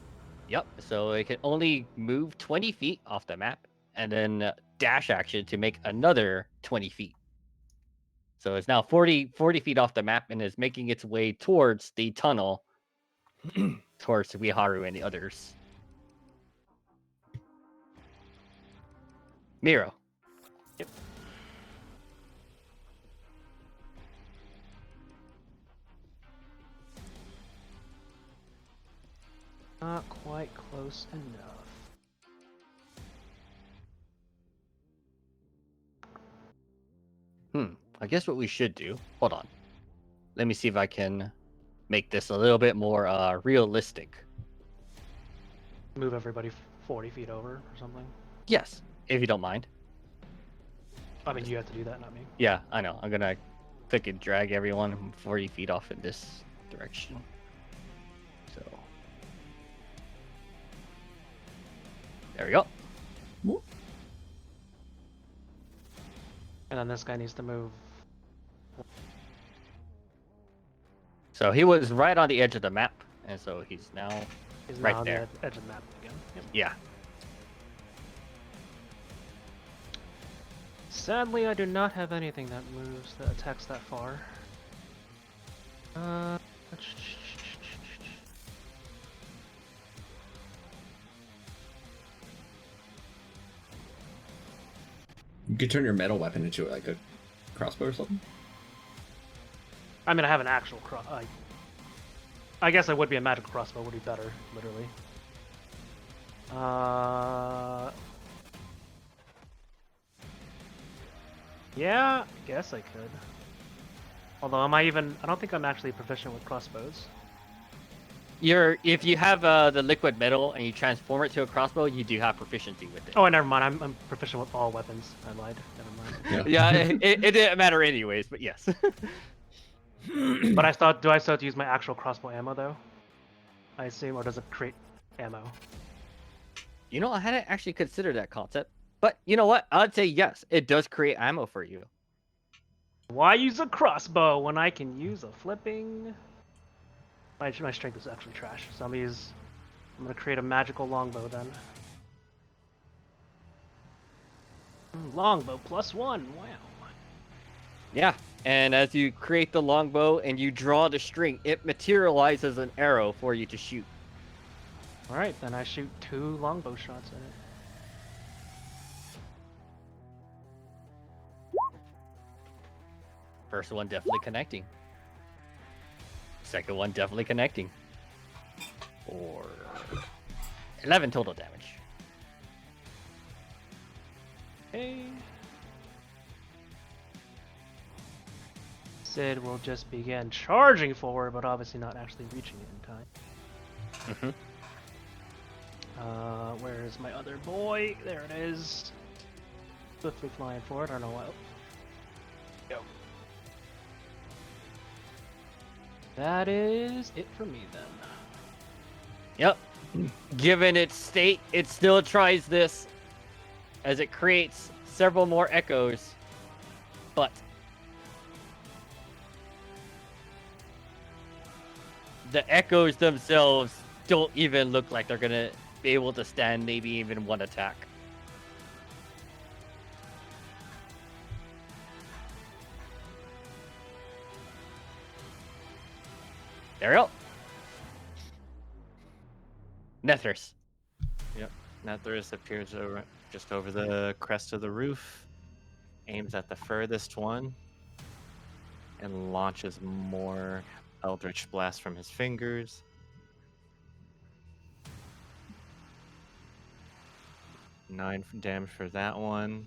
Yep. So it can only move 20 feet off the map, and then dash action to make another 20 feet. So it's now 40 feet off the map and is making its way towards the tunnel, towards Suiharu and the others. Miro. Not quite close enough. I guess what we should do. Hold on. Let me see if I can make this a little bit more realistic. Move everybody 40 feet over or something. Yes, if you don't mind. I mean, you have to do that, not me. Yeah, I know. I'm gonna click and drag everyone 40 feet off in this direction. So there we go. And then this guy needs to move. So he was right on the edge of the map, and so he's now He's Right now on there. the edge of the map again. Yep. yeah. Sadly, I do not have anything that moves that attacks that far. You could turn your metal weapon into like a crossbow or something. I mean, I have an actual I guess I would be a magic crossbow would be better, literally. Yeah, I guess I could. Although, I don't think I'm actually proficient with crossbows. If you have the liquid metal and you transform it to a crossbow, you do have proficiency with it. Oh, never mind. I'm proficient with all weapons. I lied. Never mind. Yeah, it didn't matter anyways, but yes. But do I still have to use my actual crossbow ammo though? I assume, or does it create ammo? You know, I hadn't actually considered that concept, but you know what? I'd say yes, it does create ammo for you. Why use a crossbow when I can use a flipping? My strength is actually trash. So I'm gonna create a magical longbow then. Longbow +1. Wow. Yeah, and as you create the longbow and you draw the string, it materializes an arrow for you to shoot. All right, then I shoot 2 longbow shots at it. First one definitely connecting. Second one definitely connecting. Or 11 total damage. Okay. Sid will just begin charging forward, but obviously not actually reaching it in time. Where is my other boy? There it is. Swiftly flying forward. I don't know what. Go. That is it for me then. Yep. Given its state, it still tries this as it creates several more echoes. But the echoes themselves don't even look like they're gonna be able to stand maybe even one attack. There we go. Nethers. Yep. Nethers appears just over the crest of the roof, aims at the furthest one, and launches more Eldritch Blast from his fingers. Nine damage for that one.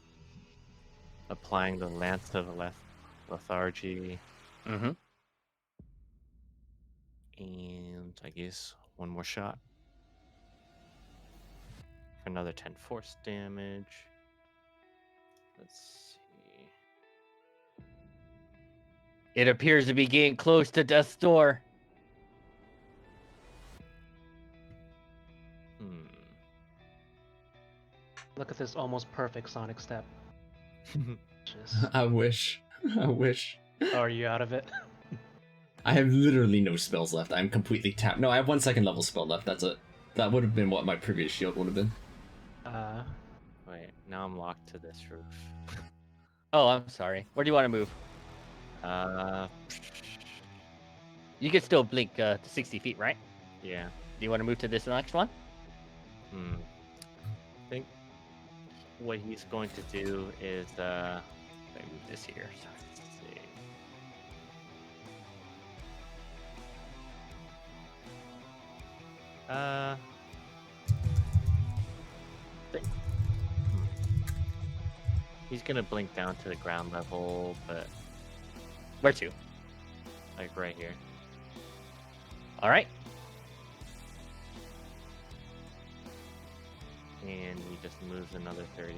Applying the Lance of Lethargy. Mm-hmm. And I guess one more shot. For another 10 force damage. Let's see. It appears to be getting close to death's door. Look at this almost perfect Sonic step. Just... I wish. I wish. Oh, are you out of it? I have literally no spells left. I'm completely tapped. No, I have 1 second level spell left. That's it. That would have been what my previous shield would have been. Wait, now I'm locked to this roof. Oh, I'm sorry. Where do you want to move? Uh, You can still blink to 60 feet, right? yeah. Do you want to move to this next one? I think what he's going to do is let me move this here. So let's see. Think- He's gonna blink down to the ground level, but Where to? like right here. All right. And he just moves another 30.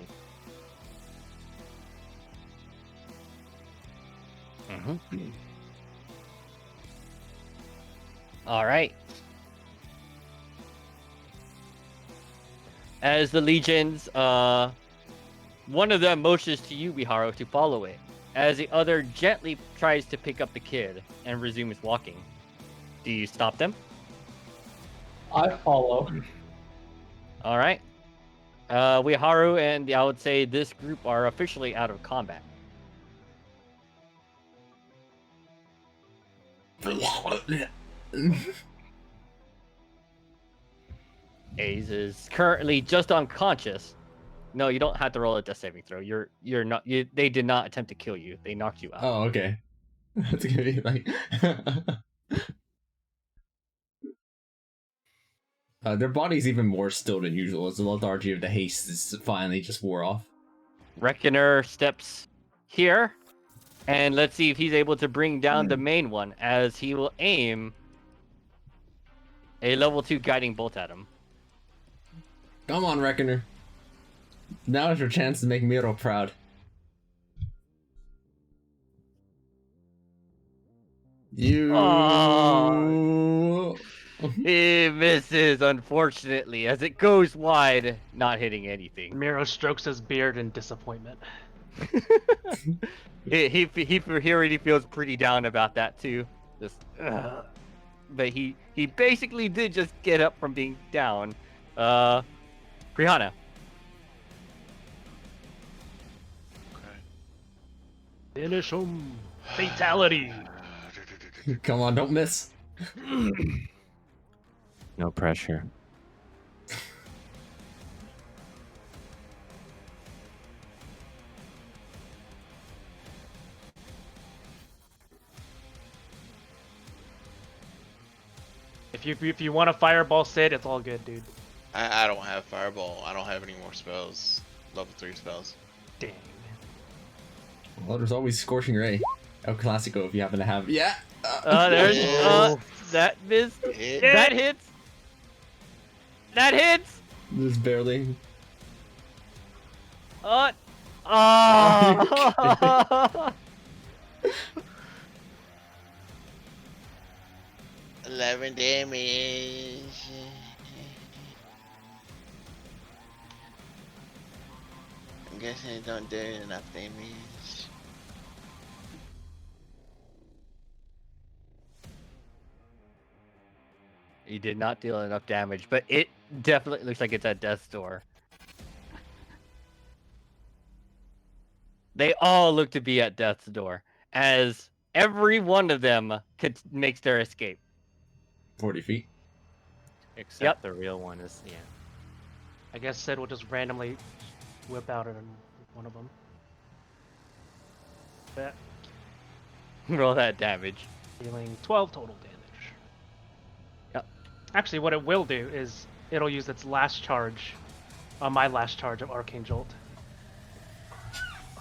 Mm-hmm. All right. As the legions, one of them motions to you, Biharu, to follow it, as the other gently tries to pick up the kid and resumes walking. Do you stop them? I follow. All right. Biharu and I would say this group are officially out of combat. Aze is currently just unconscious. No, you don't have to roll a death saving throw. You're not. They did not attempt to kill you. They knocked you out. Oh, okay. That's gonna be like. Their body's even more still than usual, as the lethargy of the haste is finally just wore off. Reckoner steps here, and let's see if he's able to bring down the main one, as he will aim a level 2 guiding bolt at him. Come on, Reckoner. Now is your chance to make Miro proud. You. Oh. He misses, unfortunately, as it goes wide, not hitting anything. Miro strokes his beard in disappointment. he already feels pretty down about that too. Just, but he basically did just get up from being down. Brianna. Finish him. Fatality. Come on, don't miss. No pressure. If you want to fireball Sid, it's all good, dude. I don't have fireball. I don't have any more spells. Level 3 spells. Dang. Well, there's always Scorching Ray. El Clasico if you happen to have. Yeah! There's that missed. Hit. That hits. That hits. Just barely. Oh. 11 damage. I'm guessing it don't do enough damage. He did not deal enough damage, but it definitely looks like it's at death's door. They all look to be at death's door, as every one of them makes their escape. 40 feet. Except Yep. the real one is, yeah. I guess Sid will just randomly whip out one of them. That Roll that damage. dealing 12 total damage. Yep. Actually, what it will do is it'll use its last charge, my last charge of Arcane Jolt.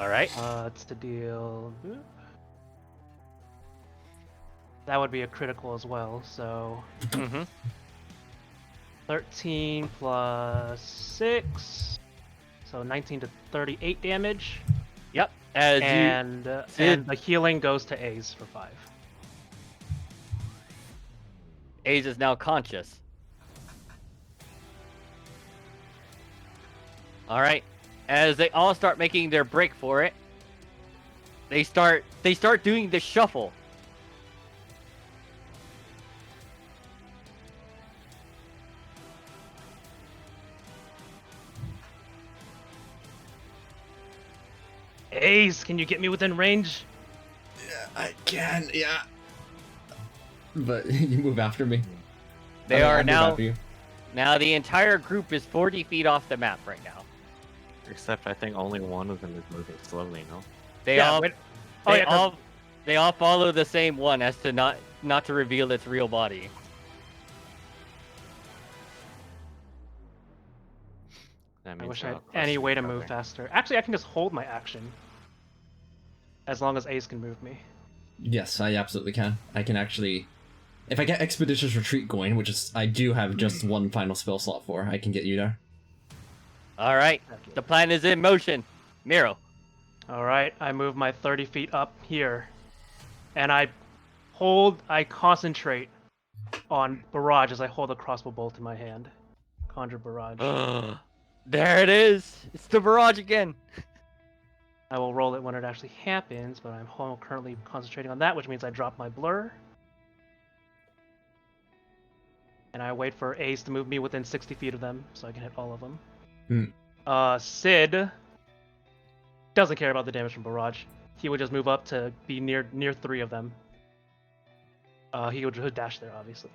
All right. It's to deal. That would be a critical as well, so Mm-hmm. 13 plus 6, so 19 to 38 damage, Yep. As and Sid- the healing goes to Ace for 5. Aze is now conscious. All right. As they all start making their break for it, they start doing the shuffle. Ace, can you get me within range? Yeah, I can. Yeah. But you move after me. They I are move now. after you. Now the entire group is 40 feet off the map right now. Except I think only one of them is moving slowly, no? They Yeah, all. wait- Oh, They yeah, 'cause- all. They all follow the same one as to not to reveal its real body. That I means wish I they're had all close any to way each to move other. faster. Actually, I can just hold my action. As long as Ace can move me. Yes, I absolutely can. I can actually. If I get Expeditious Retreat going, which is I do have just one final spell slot for, I can get you there. All right. Okay. The plan is in motion. Miro. Alright, I move my 30 feet up here. And I concentrate on Barrage as I hold a crossbow bolt in my hand. Conjure Barrage. There it is. It's the barrage again. I will roll it when it actually happens, but I'm currently concentrating on that, which means I drop my blur. And I wait for Ace to move me within 60 feet of them, so I can hit all of them. Sid doesn't care about the damage from Barrage. He would just move up to be near 3 of them. He would dash there, obviously.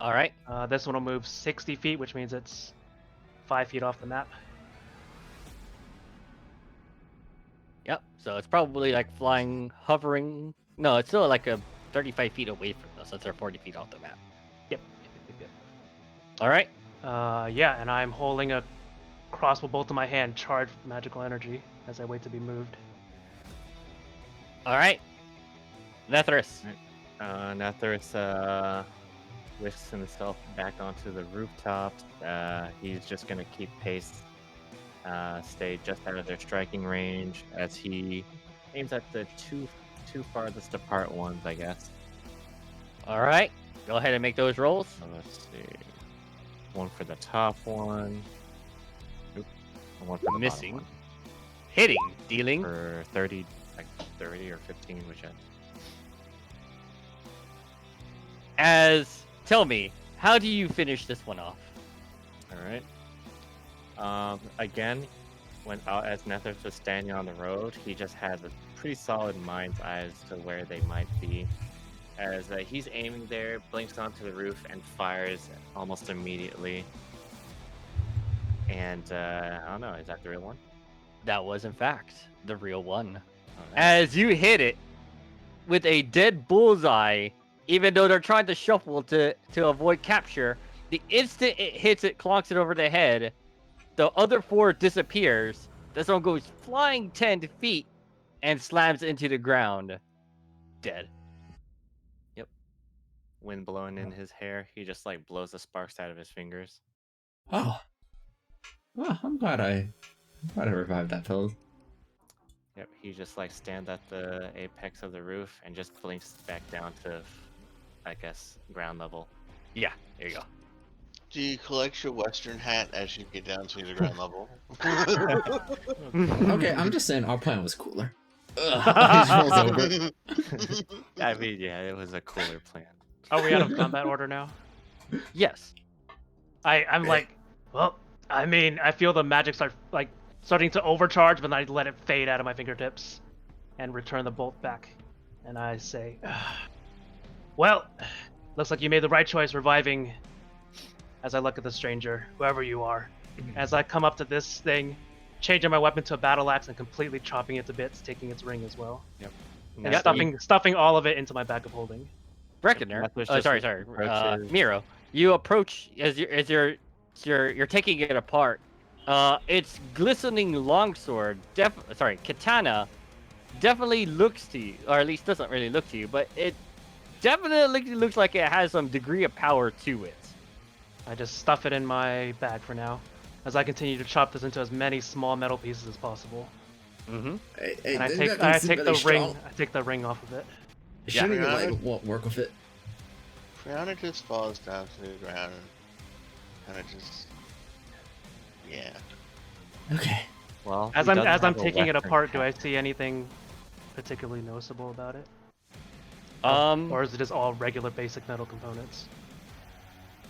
All right. This one will move 60 feet, which means it's 5 feet off the map. Yep. So it's probably like flying, hovering. No, it's still like a 35 feet away from us. Since they're 40 feet off the map. Yep. All right. Yeah, and I'm holding a crossbow bolt in my hand, charged with magical energy, as I wait to be moved. All right. Nethris. Nethris whisks himself back onto the rooftop. He's just gonna keep pace, stay just out of their striking range as he aims at the two farthest apart ones, I guess. All right. Go ahead and make those rolls. So let's see. One for the top one. Oop. And one for the bottom Missing. one. Hitting, dealing. For 30, like 30 or 15, whichever. Tell me, how do you finish this one off? All right. Again, as Nethers was standing on the road, he just has a pretty solid mind's eye as to where they might be. As he's aiming there, blinks onto the roof and fires almost immediately. And I don't know, is that the real one? That was, in fact, the real one. All right. As you hit it with a dead bullseye, even though they're trying to shuffle to avoid capture, the instant it hits it, clonks it over the head, the other 4 disappears. This one goes flying 10 feet and slams into the ground, dead. Wind blowing in his hair, he just like blows the sparks out of his fingers. Oh. Well, I'm glad I revived that fellow. Yep, he just like stands at the apex of the roof and just blinks back down to, I guess, ground level. Yeah, there you go. Do you collect your Western hat as you get down to the ground level? Okay, I'm just saying our plan was cooler. Ugh, he rolls over. I mean, yeah, it was a cooler plan. Are we out of combat order now? Yes. I'm like, well, I mean, I feel the magic starting to overcharge, but then I let it fade out of my fingertips and return the bolt back. And I say, well, looks like you made the right choice reviving. As I look at the stranger, whoever you are, as I come up to this thing, changing my weapon to a battle axe and completely chopping it to bits, taking its ring as well, and Nethers- stuffing all of it into my bag of holding. Reckoner. Nethers Oh, just sorry. approaches- Miro, you approach as you're taking it apart. Its glistening longsword, katana, definitely looks to you, or at least doesn't really look to you, but it definitely looks like it has some degree of power to it. I just stuff it in my bag for now, as I continue to chop this into as many small metal pieces as possible. Mm-hmm. Hey, And I that take seems the really strong. ring. I take the ring off of it. Shouldn't Yeah. you like won't work with it? Brianna just falls down to the ground and kind of just, yeah. Okay. Well, As he I'm doesn't have a taking it Western apart, do I hat. see anything particularly noticeable about it? Or Or is it just all regular basic metal components?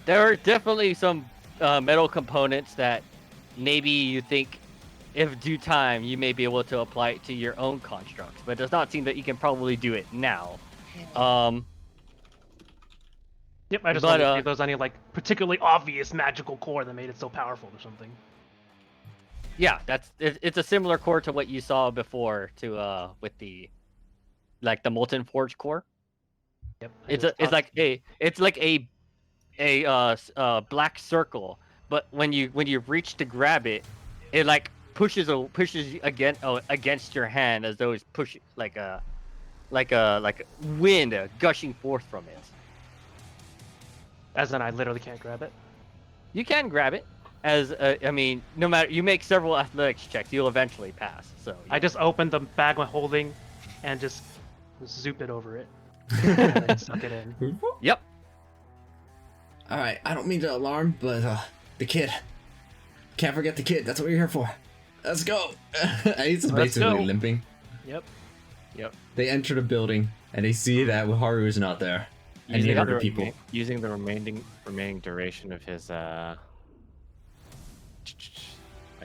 there are definitely some metal components that maybe you think if due time you may be able to apply it to your own constructs, but it does not seem that you can probably do it now. Yep, I just But, wanted to see if there was any like particularly obvious magical core that made it so powerful or something. Yeah, it's a similar core to what you saw before to with the like the Molten Forge core. Yep. It's like a black circle, but when you reach to grab it, it like pushes you against your hand as though it's pushing like a wind gushing forth from it. As in, I literally can't grab it. You can grab it, as I mean, no matter you make several athletics checks, you'll eventually pass. So I just opened the bag I'm holding, and just zoop it over it, and then suck it in. Yep. All right, I don't mean to alarm, but the kid. Can't forget the kid. That's what we're here for. Let's go. He's just Let's basically go. limping. Yep. They enter the building and they see that Haru is not there. And he heard the people. Using the remaining duration of his I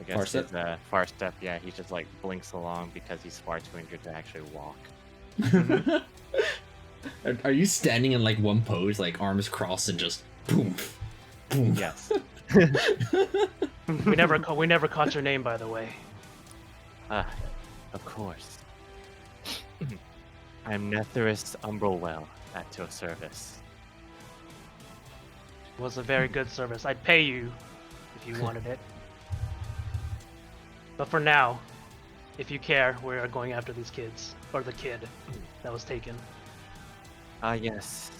guess Far step? his far step, yeah, he just like blinks along because he's far too injured to actually walk. Are you standing in like one pose, like arms crossed and just boom, boom? Yes. We never caught your name, by the way. Of course. I'm Netherus Umbrelwell at your service. It was a very good service. I'd pay you if you wanted it. But for now, if you care, we are going after these kids, or the kid that was taken. Yes.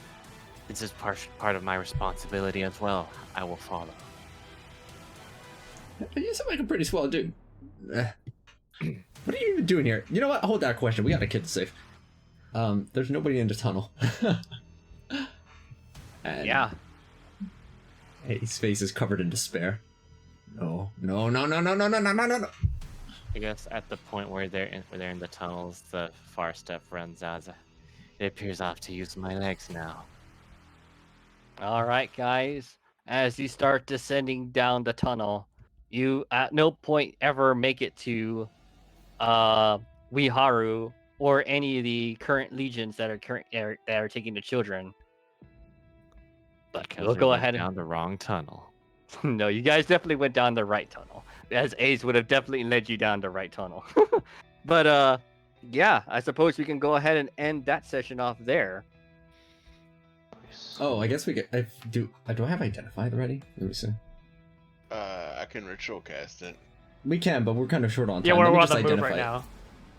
This is part of my responsibility as well. I will follow. You seem like a pretty swell dude. What are you even doing here? You know what? Hold that question. We got a kid to save. There's nobody in the tunnel. And Yeah. his face is covered in despair. No. I guess at the point where they're in the tunnels, the far step runs out. It appears I have to use my legs now. All right, guys. As you start descending down the tunnel, you at no point ever make it to Wiharu or any of the current legions that are taking the children. But Because we'll we go went ahead down and the wrong tunnel. no, you guys definitely went down the right tunnel. As Ace would have definitely led you down the right tunnel. But yeah, I suppose we can go ahead and end that session off there. Oh, I guess we get. Do I have identified already? Let me see. I can ritual cast it. We can, but we're kind of short on time. Yeah, we're Let me on just the move identify right it. now.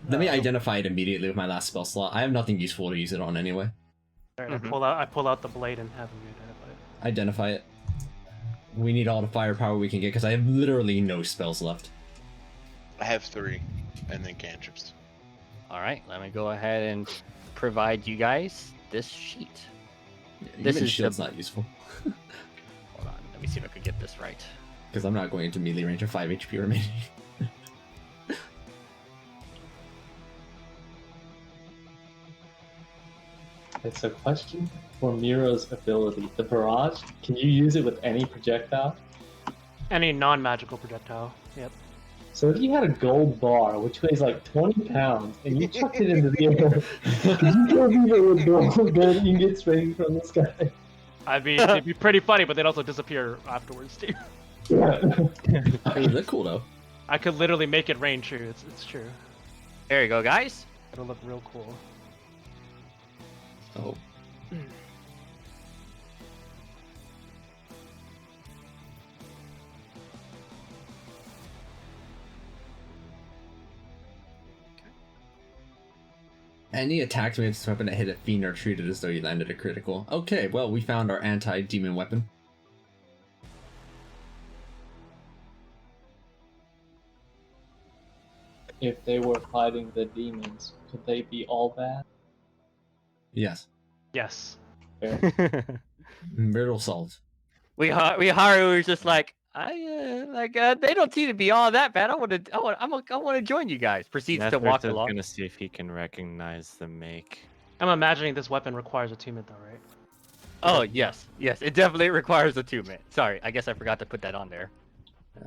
Let me identify it immediately with my last spell slot. I have nothing useful to use it on anyway. Alright, Mhm. I pull out the blade and have him identify it. Identify it. We need all the firepower we can get because I have literally no spells left. I have 3, and then cantrips. All right, let me go ahead and provide you guys this sheet. This This is shield's the- not useful Hold on, let me see if I can get this right. because I'm not going into melee range of 5 HP remaining. It's a question for Miro's ability. The barrage, can you use it with any projectile? Any non-magical projectile. Yep. So if you had a gold bar, which weighs like 20 pounds, and you chucked it into the air, could you kill people with gold ingots raining from the sky? I mean, it'd be pretty funny, but they'd also disappear afterwards too. Yeah. Hey, look cool though. I could literally make it rain true. It's true. There you go, guys. It'll look real cool. Oh. Any attacks with this weapon that hit a fiend are treated as though you landed a critical. Okay, well, we found our anti-demon weapon. If they were fighting the demons, could they be all bad? Yes. Yes. Riddle solved. Wiharu was just like, they don't seem to be all that bad. I want to join you guys. Proceeds to walk Netherus is along. gonna see if he can recognize the make. I'm imagining this weapon requires attunement, though, right? Oh yes, it definitely requires attunement. Sorry, I guess I forgot to put that on there.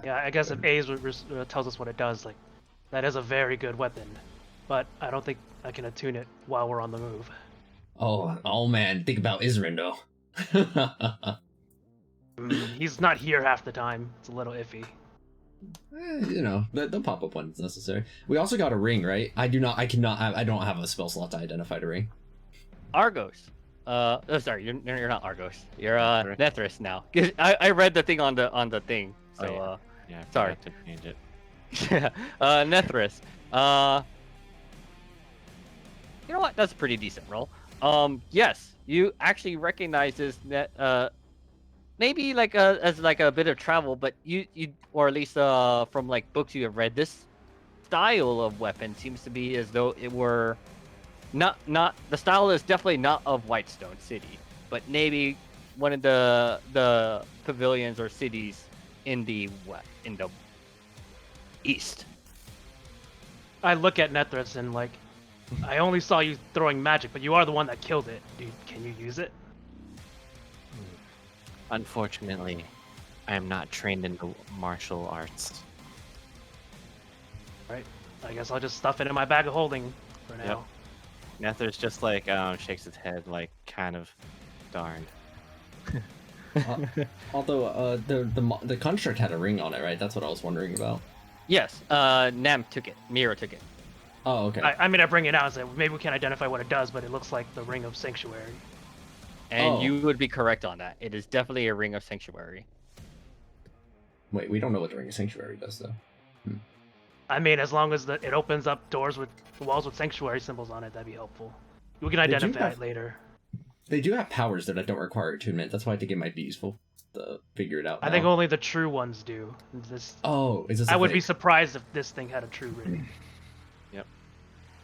Yeah, I guess if A's tells us what it does, like, that is a very good weapon. But I don't think I can attune it while we're on the move. Oh man, think about Isrin though. He's not here half the time. It's a little iffy. You know, they'll pop up when it's necessary. We also got a ring, right? I don't have a spell slot to identify the ring. Argos. Sorry, you're not Argos. You're Nethris now. 'Cause I read the thing on the thing. So Oh, yeah, I sorry. forgot to change it. Nethris. You know what? That's a pretty decent roll. Yes, you actually recognize this maybe like as like a bit of travel, but you or at least from like books you have read, this style of weapon seems to be as though it were not the style is definitely not of Whitestone City, but maybe one of the pavilions or cities in the east. I look at Nethris and like, I only saw you throwing magic, but you are the one that killed it. Dude, can you use it? Unfortunately, I am not trained in the martial arts. Right. I guess I'll just stuff it in my bag of holding for now. Nether's just like shakes his head, like kind of darned. Although the construct had a ring on it, right? That's what I was wondering about. Yes, Nam took it. Mira took it. Oh, okay. I mean, I bring it out and say maybe we can't identify what it does, but it looks like the Ring of Sanctuary. And Oh. you would be correct on that. It is definitely a ring of sanctuary. Wait, we don't know what the Ring of Sanctuary does, though. I mean, as long as it opens up doors with walls with sanctuary symbols on it, that'd be helpful. We can do identify have- it later. They do have powers that don't require attunement. That's why I think it might be useful to figure it out. I think now. only the true ones do. This Oh, is this? I a would be fake? surprised if this thing had a true ring.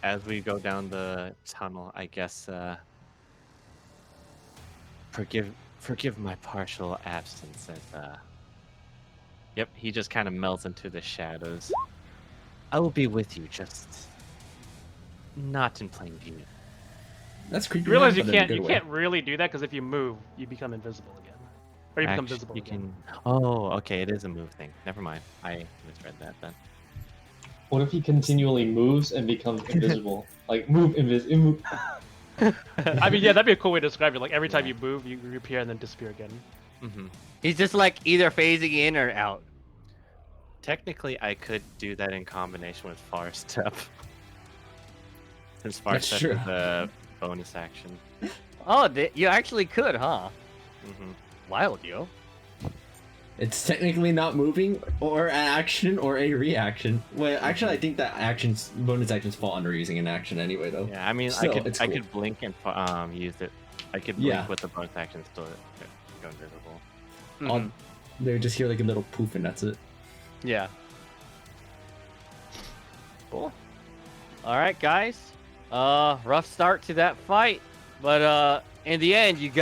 As we go down the tunnel, I guess forgive my partial absence as yep, he just kind of melts into the shadows. I will be with you, just not in plain view. That's creepy. You realize man, you but in a can't good you way. can't really do that because if you move, you become invisible again, or you become Actu- visible you again. can. Oh, okay, it is a move thing. Never mind. I misread that then. What if he continually moves and becomes invisible? Like move invisible. I mean, yeah, that'd be a cool way to describe it. Like every time Yeah. you move, you reappear and then disappear again. Mm-hmm. He's just like either phasing in or out. Technically, I could do that in combination with Far Step. Since Far That's Step true. is a bonus action. Oh, you actually could, huh? Mm-hmm. Wild, yo. It's technically not moving or an action or a reaction. Well, actually, I think that bonus actions fall under using an action anyway, though. Yeah, I mean, Still, I it's could cool. blink and use it. I could blink Yeah. with the bonus action still go invisible. On- They just hear like a little poof, and that's it. Yeah. Cool. All right, guys. Rough start to that fight, but in the end, you got.